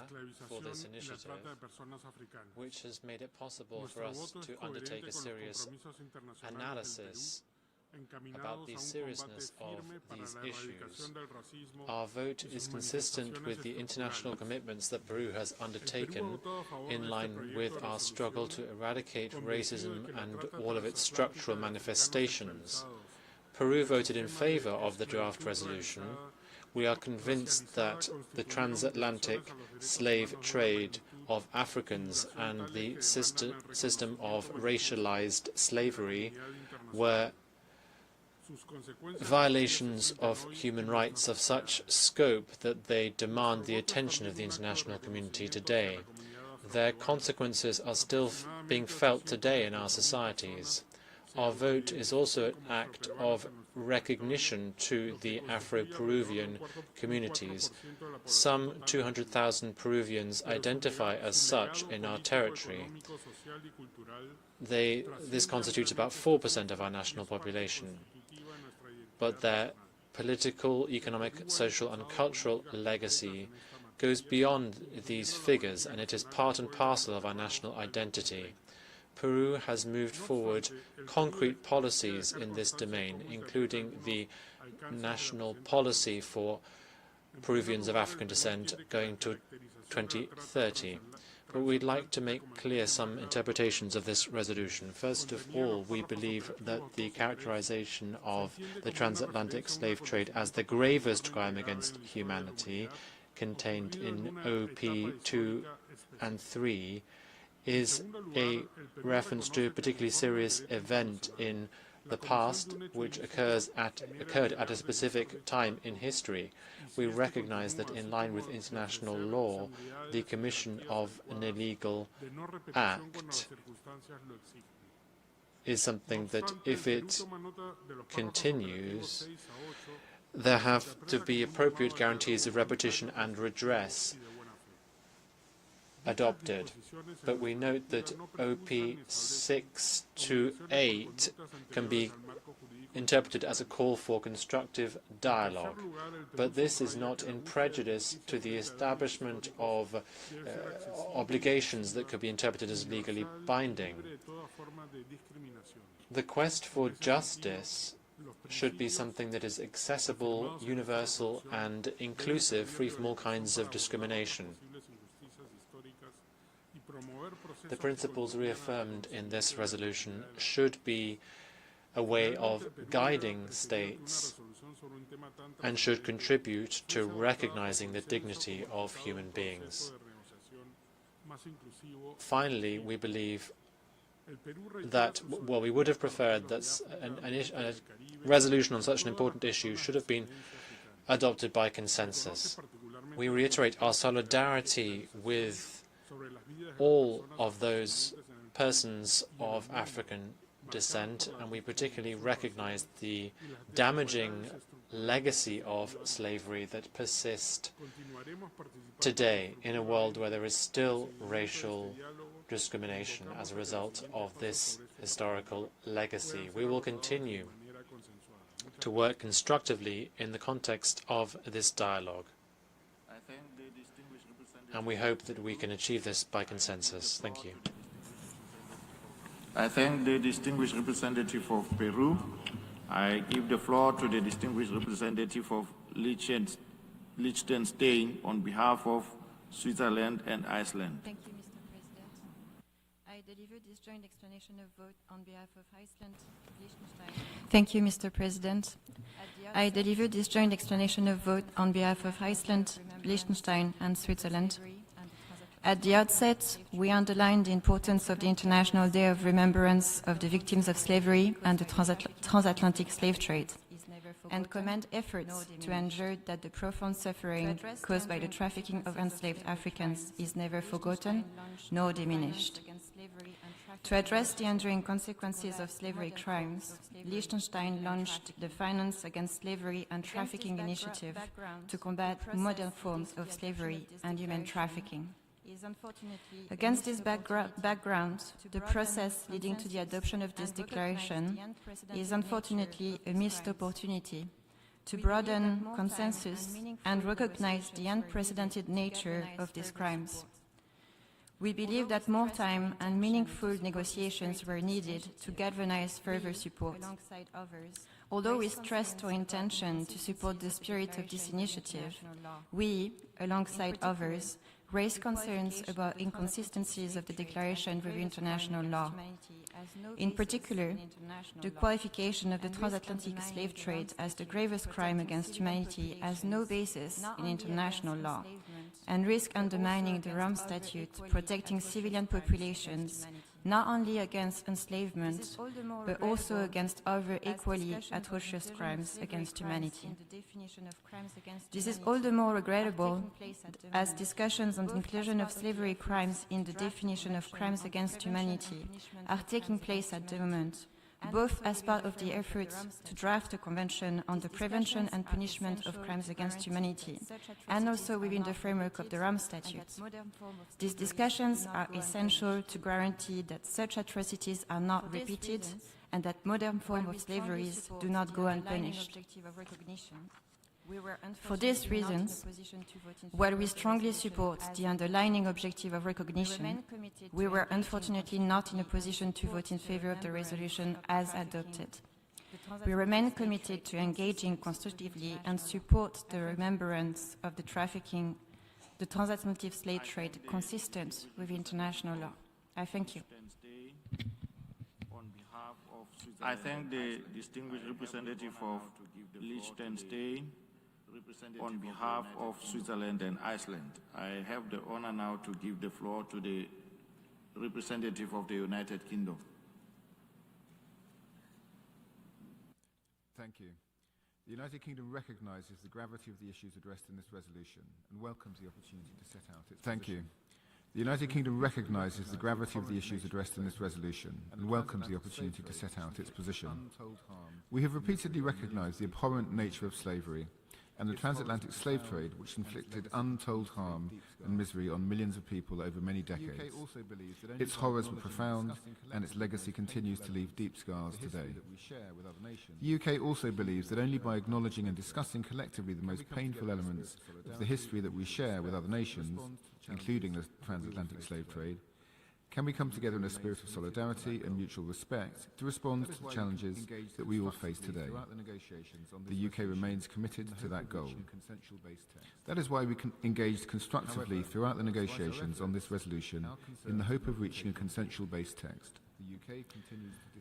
Speaker 9: for this
Speaker 1: esclavización y la
Speaker 9: initiative,
Speaker 1: trata de personas africanas.
Speaker 9: which has made it possible for
Speaker 1: Nuestro
Speaker 9: us
Speaker 1: voto es
Speaker 9: to
Speaker 1: coherente
Speaker 9: undertake a
Speaker 1: con los
Speaker 9: serious
Speaker 1: compromisos internacionales
Speaker 9: analysis
Speaker 1: del Perú,
Speaker 9: about the
Speaker 1: encaminados a un
Speaker 9: seriousness
Speaker 1: combate
Speaker 9: of
Speaker 1: firme para
Speaker 9: these
Speaker 1: la
Speaker 9: issues.
Speaker 1: erradicación del racismo
Speaker 9: Our vote
Speaker 1: y
Speaker 9: is
Speaker 1: sus
Speaker 9: consistent with the
Speaker 1: manifestaciones
Speaker 9: international
Speaker 1: estructurales.
Speaker 9: commitments that Peru has undertaken
Speaker 1: El Perú ha votado a favor de
Speaker 9: in
Speaker 1: este
Speaker 9: line
Speaker 1: proyecto
Speaker 9: with
Speaker 1: de
Speaker 9: our struggle to
Speaker 1: resolución,
Speaker 9: eradicate
Speaker 1: convencido
Speaker 9: racism
Speaker 1: de que la
Speaker 9: and
Speaker 1: trata
Speaker 9: all of its
Speaker 1: transatlántica
Speaker 9: structural
Speaker 1: de africanos
Speaker 9: manifestations.
Speaker 1: esclavizados,
Speaker 9: Peru
Speaker 1: el
Speaker 9: voted in
Speaker 1: sistema de
Speaker 9: favor of the draft
Speaker 1: esclavitud
Speaker 9: resolution.
Speaker 1: realizada,
Speaker 9: We are convinced that the transatlantic slave trade of Africans and the system of racialized slavery were violations of human rights of such scope that they demand the attention of the international community today. Their consequences are still being felt today in our societies. Our vote is also an act of recognition to the Afro-Peruvian communities. Some 200,000 Peruvians identify as such in our territory. This constitutes about 4% of our national population. But their political, economic, social and cultural legacy goes beyond these figures, and it is part and parcel of our national identity. Peru has moved forward concrete policies in this domain, including the national policy for Peruvians of African descent going to 2030. But we'd like to make clear some interpretations of this resolution. First of all, we believe that the characterization of the transatlantic slave trade as the gravest crime against humanity contained in OP 2 and 3 is a reference to a particularly serious event in the past which occurred at a specific time in history. We recognize that in line with international law, the commission of an illegal act is something that, if it continues, there have to be appropriate guarantees of repetition and redress adopted. But we note that OP 6 to 8 can be interpreted as a call for constructive dialogue. But this is not in prejudice to the establishment of obligations that could be interpreted as legally binding. The quest for justice should be something that is accessible, universal, and inclusive, free from all kinds of discrimination. The principles reaffirmed in this resolution should be a way of guiding states and should contribute to recognizing the dignity of human beings. Finally, we believe that, well, we would have preferred that a resolution on such an important issue should have been adopted by consensus. We reiterate our solidarity with all of those persons of African descent, and we particularly recognize the damaging legacy of slavery that persists today in a world where there is still racial discrimination as a result of this historical legacy. We will continue to work constructively in the context of this dialogue, and we hope that we can achieve this by consensus. Thank you.
Speaker 18: I thank the distinguished representative of Peru. I give the floor to the distinguished representative of Liechtenstein on behalf of Switzerland and Iceland.
Speaker 2: Thank you, Mr. President. I deliver this joint explanation of vote on behalf of Iceland, Liechtenstein. Thank you, Mr. President. I deliver this joint explanation of vote on behalf of Iceland, Liechtenstein, and Switzerland. At the outset, we underline the importance of the International Day of Remembrance of the victims of slavery and the transatlantic slave trade, and commend efforts to ensure that the profound suffering caused by the trafficking of enslaved Africans is never forgotten nor diminished. To address the enduring consequences of slavery crimes, Liechtenstein launched the Finance Against Slavery and Trafficking Initiative to combat modern forms of slavery and human trafficking. Against this background, the process leading to the adoption of this declaration is unfortunately a missed opportunity to broaden consensus and recognize the unprecedented nature of these crimes. We believe that more time and meaningful negotiations were needed to galvanize further support. Although we stressed our intention to support the spirit of this initiative, we, alongside others, raised concerns about inconsistencies of the declaration with international law. In particular, the qualification of the transatlantic slave trade as the gravest crime against humanity has no basis in international law and risks undermining the Rome Statute protecting civilian populations not only against enslavement, but also against other equally atrocious crimes against humanity. This is all the more regrettable as discussions on the inclusion of slavery crimes in the definition of crimes against humanity are taking place at the moment, both as part of the efforts to draft a convention on the prevention and punishment of crimes against humanity, and also within the framework of the Rome Statute. These discussions are essential to guarantee that such atrocities are not repeated and that modern forms of slavery do not go unpunished. For these reasons, while we strongly support the underlying objective of recognition, we were unfortunately not in a position to vote in favor of the resolution as adopted. We remain committed to engaging constructively and support the remembrance of the transatlantic slave trade consistent with international law. I thank you.
Speaker 18: I thank the distinguished representative of Liechtenstein. On behalf of Switzerland and Iceland, I have the honor now to give the floor to the representative of the United Kingdom.
Speaker 19: Thank you. The United Kingdom recognizes the gravity of the issues addressed in this resolution and welcomes the opportunity to set out its position. The United Kingdom recognizes the gravity of the issues addressed in this resolution and welcomes the opportunity to set out its position. We have repeatedly recognized the abhorrent nature of slavery and the transatlantic slave trade, which inflicted untold harm and misery on millions of people over many decades. Its horrors were profound, and its legacy continues to leave deep scars today. The UK also believes that only by acknowledging and discussing collectively the most painful elements of the history that we share with other nations, including the transatlantic slave trade, can we come together in a spirit of solidarity and mutual respect to respond to the challenges that we all face today. The UK remains committed to that goal. That is why we engaged constructively throughout the negotiations on this resolution in the hope of reaching a consensual-based text.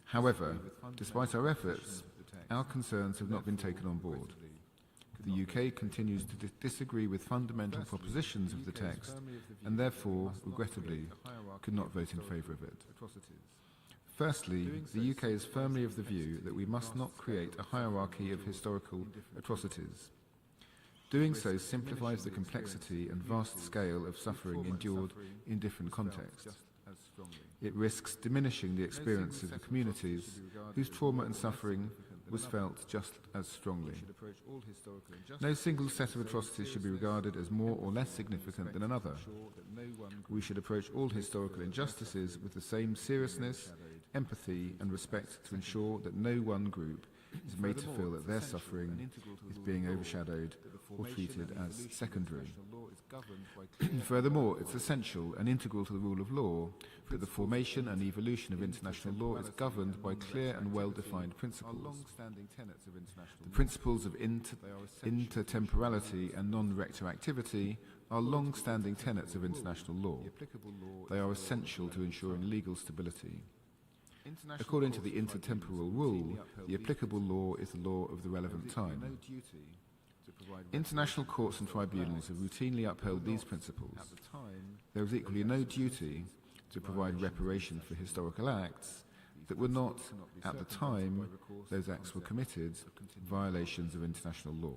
Speaker 19: However, despite our efforts, our concerns have not been taken on board. The UK continues to disagree with fundamental propositions of the text and therefore, regrettably, could not vote in favour of it. Firstly, the UK is firmly of the view that we must not create a hierarchy of historical atrocities. Doing so simplifies the complexity and vast scale of suffering endured in different contexts. It risks diminishing the experiences of communities whose trauma and suffering was felt just as strongly. No single set of atrocities should be regarded as more or less significant than another. We should approach all historical injustices with the same seriousness, empathy and respect to ensure that no one group is made to feel that their suffering is being overshadowed or treated as secondary. Furthermore, it's essential and integral to the rule of law that the formation and evolution of international law is governed by clear and well-defined principles. The principles of intertemporality and non-retroactivity are long-standing tenets of international law. They are essential to ensuring legal stability. According to the intertemporal rule, the applicable law is the law of the relevant time. International courts and tribunals have routinely upheld these principles. There is equally no duty to provide reparation for historical acts that were not, at the time those acts were committed, violations of international law.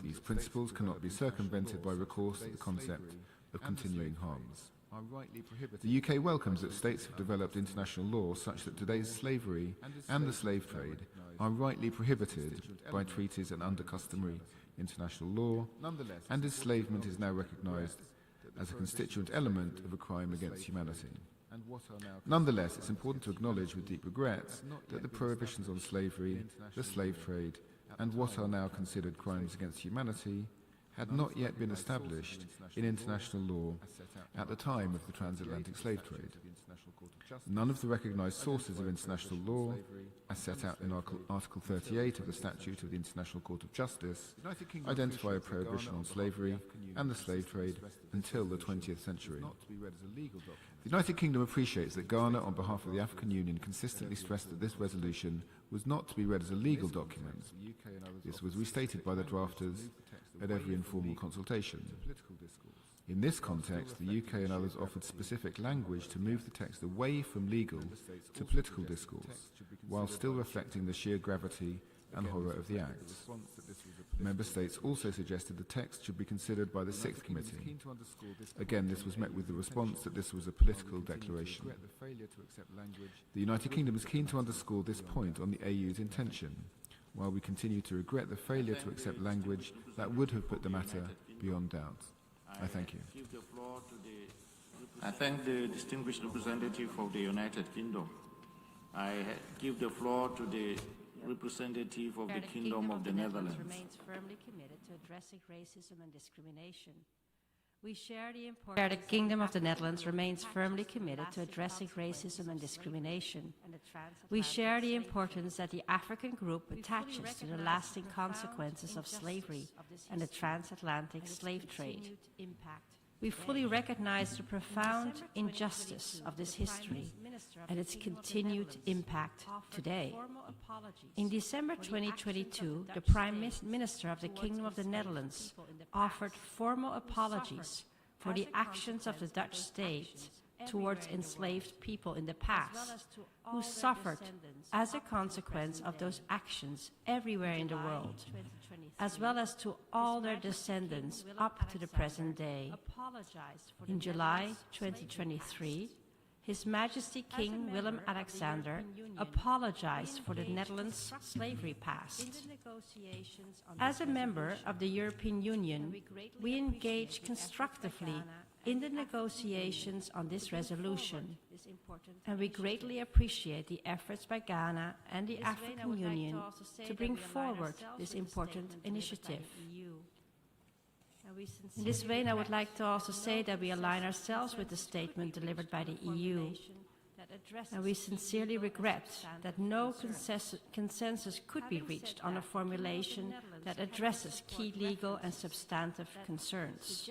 Speaker 19: These principles cannot be circumvented by recourse to the concept of continuing harms. are rightly prohibited. The UK welcomes that states have developed international law such that today's slavery and the slave trade are rightly prohibited by treaties and under customary international law, and enslavement is now recognised as a constituent element of a crime against humanity. Nonetheless, it's important to acknowledge with deep regret that the prohibitions on slavery, the slave trade, and what are now considered crimes against humanity had not yet been established in international law at the time of the Transatlantic Slave Trade. None of the recognised sources of international law, as set out in Article 38 of the Statute of the International Court of Justice, identify a prohibition on slavery and the slave trade until the 20th century. The United Kingdom appreciates that Ghana, on behalf of the African Union, consistently stressed that this resolution was not to be read as a legal document. This was restated by the drafters at every informal consultation. In this context, the UK and others offered specific language to move the text away from legal to political discourse, while still reflecting the sheer gravity and horror of the act. Member States also suggested the text should be considered by the Sixth Committee. Again, this was met with the response that this was a political declaration. The United Kingdom is keen to underscore this point on the AU's intention, while we continue to regret the failure to accept language that would have put the matter beyond doubt. I thank you.
Speaker 18: I thank the distinguished representative of the United Kingdom. I give the floor to the representative of the Kingdom of the Netherlands.
Speaker 4: Remains firmly committed to addressing racism and discrimination. We share the importance. The Kingdom of the Netherlands remains firmly committed to addressing racism and discrimination. We share the importance that the African group attaches to the lasting consequences of slavery and the transatlantic slave trade. We fully recognize the profound injustice of this history and its continued impact today. In December 2022, the Prime Minister of the Kingdom of the Netherlands offered formal apologies for the actions of the Dutch state towards enslaved people in the past, who suffered as a consequence of those actions everywhere in the world, as well as to all their descendants up to the present day. In July 2023, His Majesty King Willem-Alexander apologized for the Netherlands' slavery past. As a member of the European Union, we engage constructively in the negotiations on this resolution, and we greatly appreciate the efforts by Ghana and the African Union to bring forward this important initiative. In this vein, I would like to also say that we align ourselves with the statement delivered by the EU, and we sincerely regret that no consensus could be reached on a formulation that addresses key legal and substantive concerns.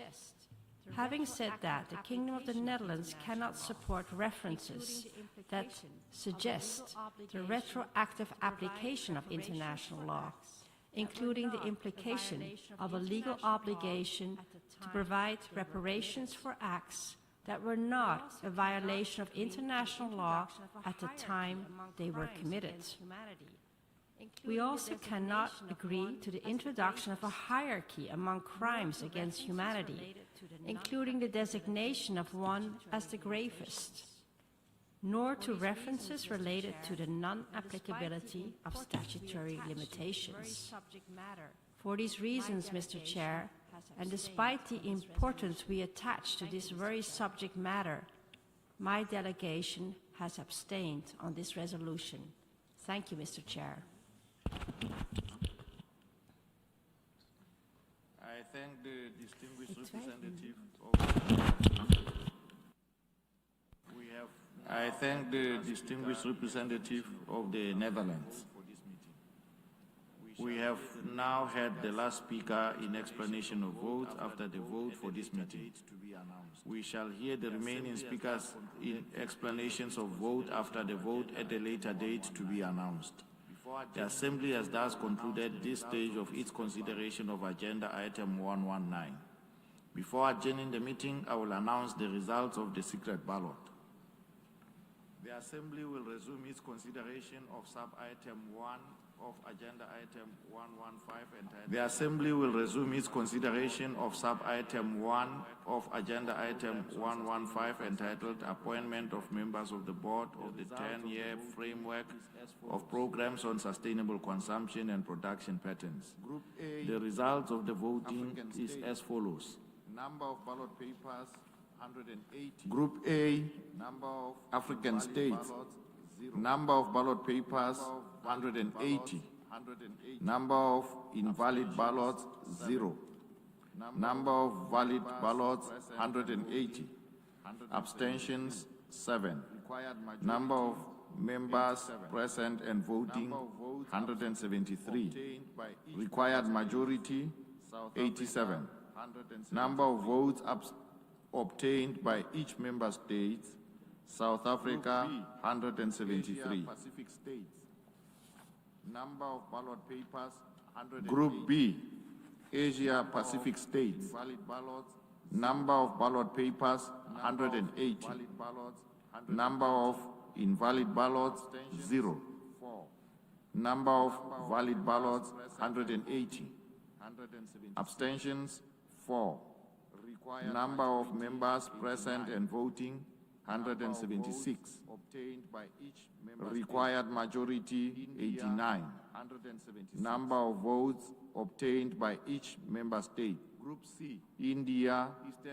Speaker 4: Having said that, the Kingdom of the Netherlands cannot support references that suggest the retroactive application of international law, including the implication of a legal obligation to provide reparations for acts that were not a violation of international law at the time they were committed. We also cannot agree to the introduction of a hierarchy among crimes against humanity, including the designation of one as the gravest, nor to references related to the non-applicability of statutory limitations. For these reasons, Mr. Chair, and despite the importance we attach to this very subject matter, my delegation has abstained on this resolution. Thank you, Mr. Chair.
Speaker 18: I thank the distinguished representative of the Netherlands. We have now had the last speaker in explanation of vote after the vote for this meeting. We shall hear the remaining speakers in explanations of vote after the vote at a later date to be announced. The Assembly has thus concluded this stage of its consideration of Agenda Item 119. Before adjourning the meeting, I will announce the results of the secret ballot. The Assembly will resume its consideration of Sub-Item 1 of agenda item 115 entitled... The Assembly will resume its consideration of sub-item 1 of agenda item 115 entitled Appointment of Members of the Board of the 10-Year Framework of Programs on Sustainable Consumption and Production Patterns. The results of the voting is as follows. Number of ballot papers, 180. Group A, number of African states, number of ballot papers, 180. Number of invalid ballots, 0. Number of valid ballots, 180. Abstentions, 7. Number of members present and voting, 173. Required majority, 87. Number of votes obtained by each member state, South Africa, 173. Number of ballot papers, Group B, Asia Pacific states. Number of ballot papers, 180. Number of invalid ballots, 0. Number of valid ballots, 180. Abstentions, 4. Number of members present and voting, 176. Required majority, 89. Number of votes obtained by each member state. Group C, India,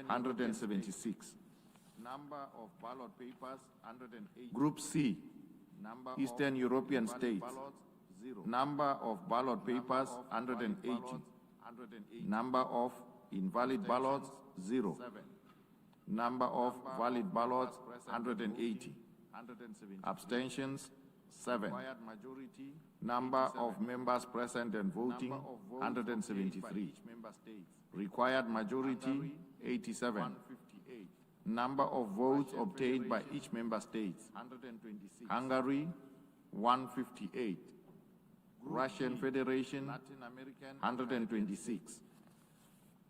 Speaker 18: 176. Number of ballot papers, 180. Group C, Eastern European states. Number of ballot papers, 180. Number of invalid ballots, 0. Number of valid ballots, 180. Abstentions, 7. Number of members present and voting, 173. Required majority, 87. Number of votes obtained by each member state. Hungary, 158. Russian Federation, 126.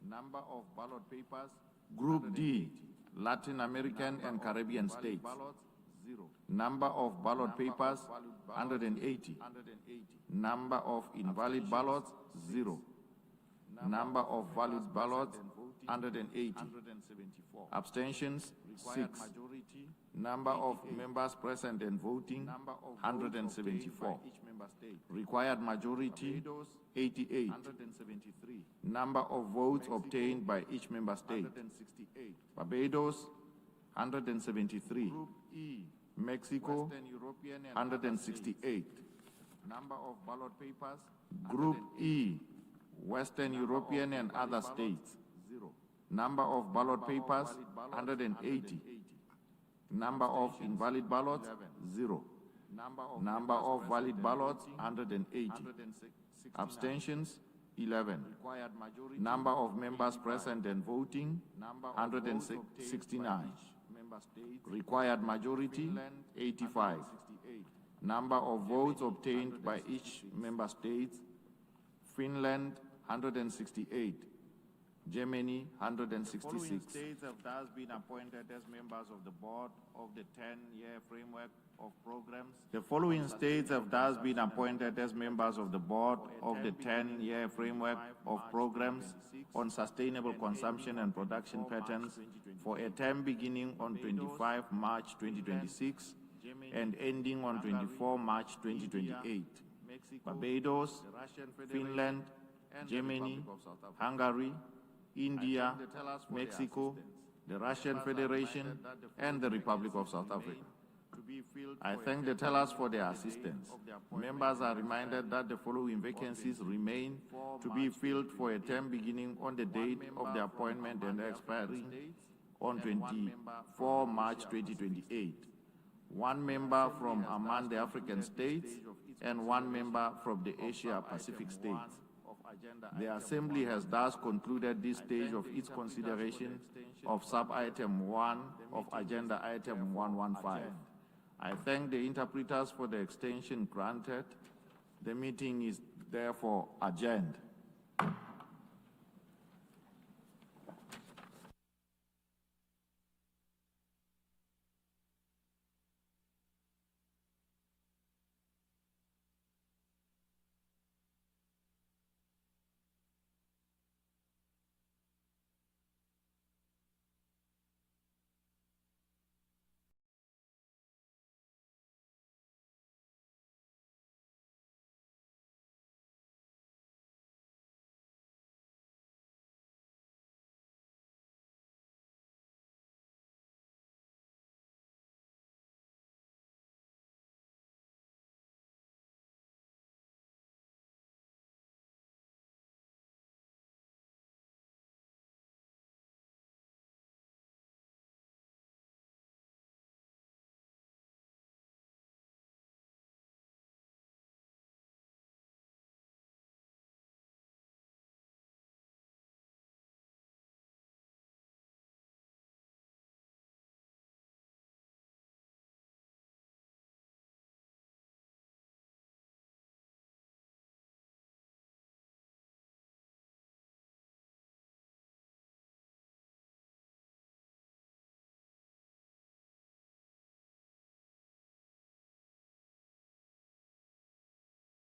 Speaker 18: Number of ballot papers, Group D, Latin American and Caribbean states. Number of ballot papers, 180. Number of invalid ballots, 0. Number of valid ballots, 180. Abstentions, 6. Number of members present and voting, 174. Required majority, 88. Number of votes obtained by each member state. Barbados, 173. Mexico, 168. Number of ballot papers. Group E, Western European and other states. Number of ballot papers, 180. Number of invalid ballots, 0. Number of valid ballots, 180. Abstentions, 11. Number of members present and voting, 169. Required majority, 85. Number of votes obtained by each member state. Finland, 168. Germany, 166. The following states have thus been appointed as members of the board of the 10-year framework of programs. The following states have thus been appointed as members of the board of the 10-year framework of programs on sustainable consumption and production patterns for a term beginning on 25 March 2026 and ending on 24 March 2028. Barbados, Finland, Germany, Hungary, India, Mexico, the Russian Federation, and the Republic of South Africa. I thank the tellers for their assistance. Members are reminded that the following vacancies remain to be filled for a term beginning on the date of the appointment and expiring on 24 March 2028. 1 member from among the African states and 1 member from the Asia Pacific states. The Assembly has thus concluded this stage of its consideration of sub-item 1 of agenda item 115. I thank the interpreters for the extension granted. The meeting is therefore adjourned.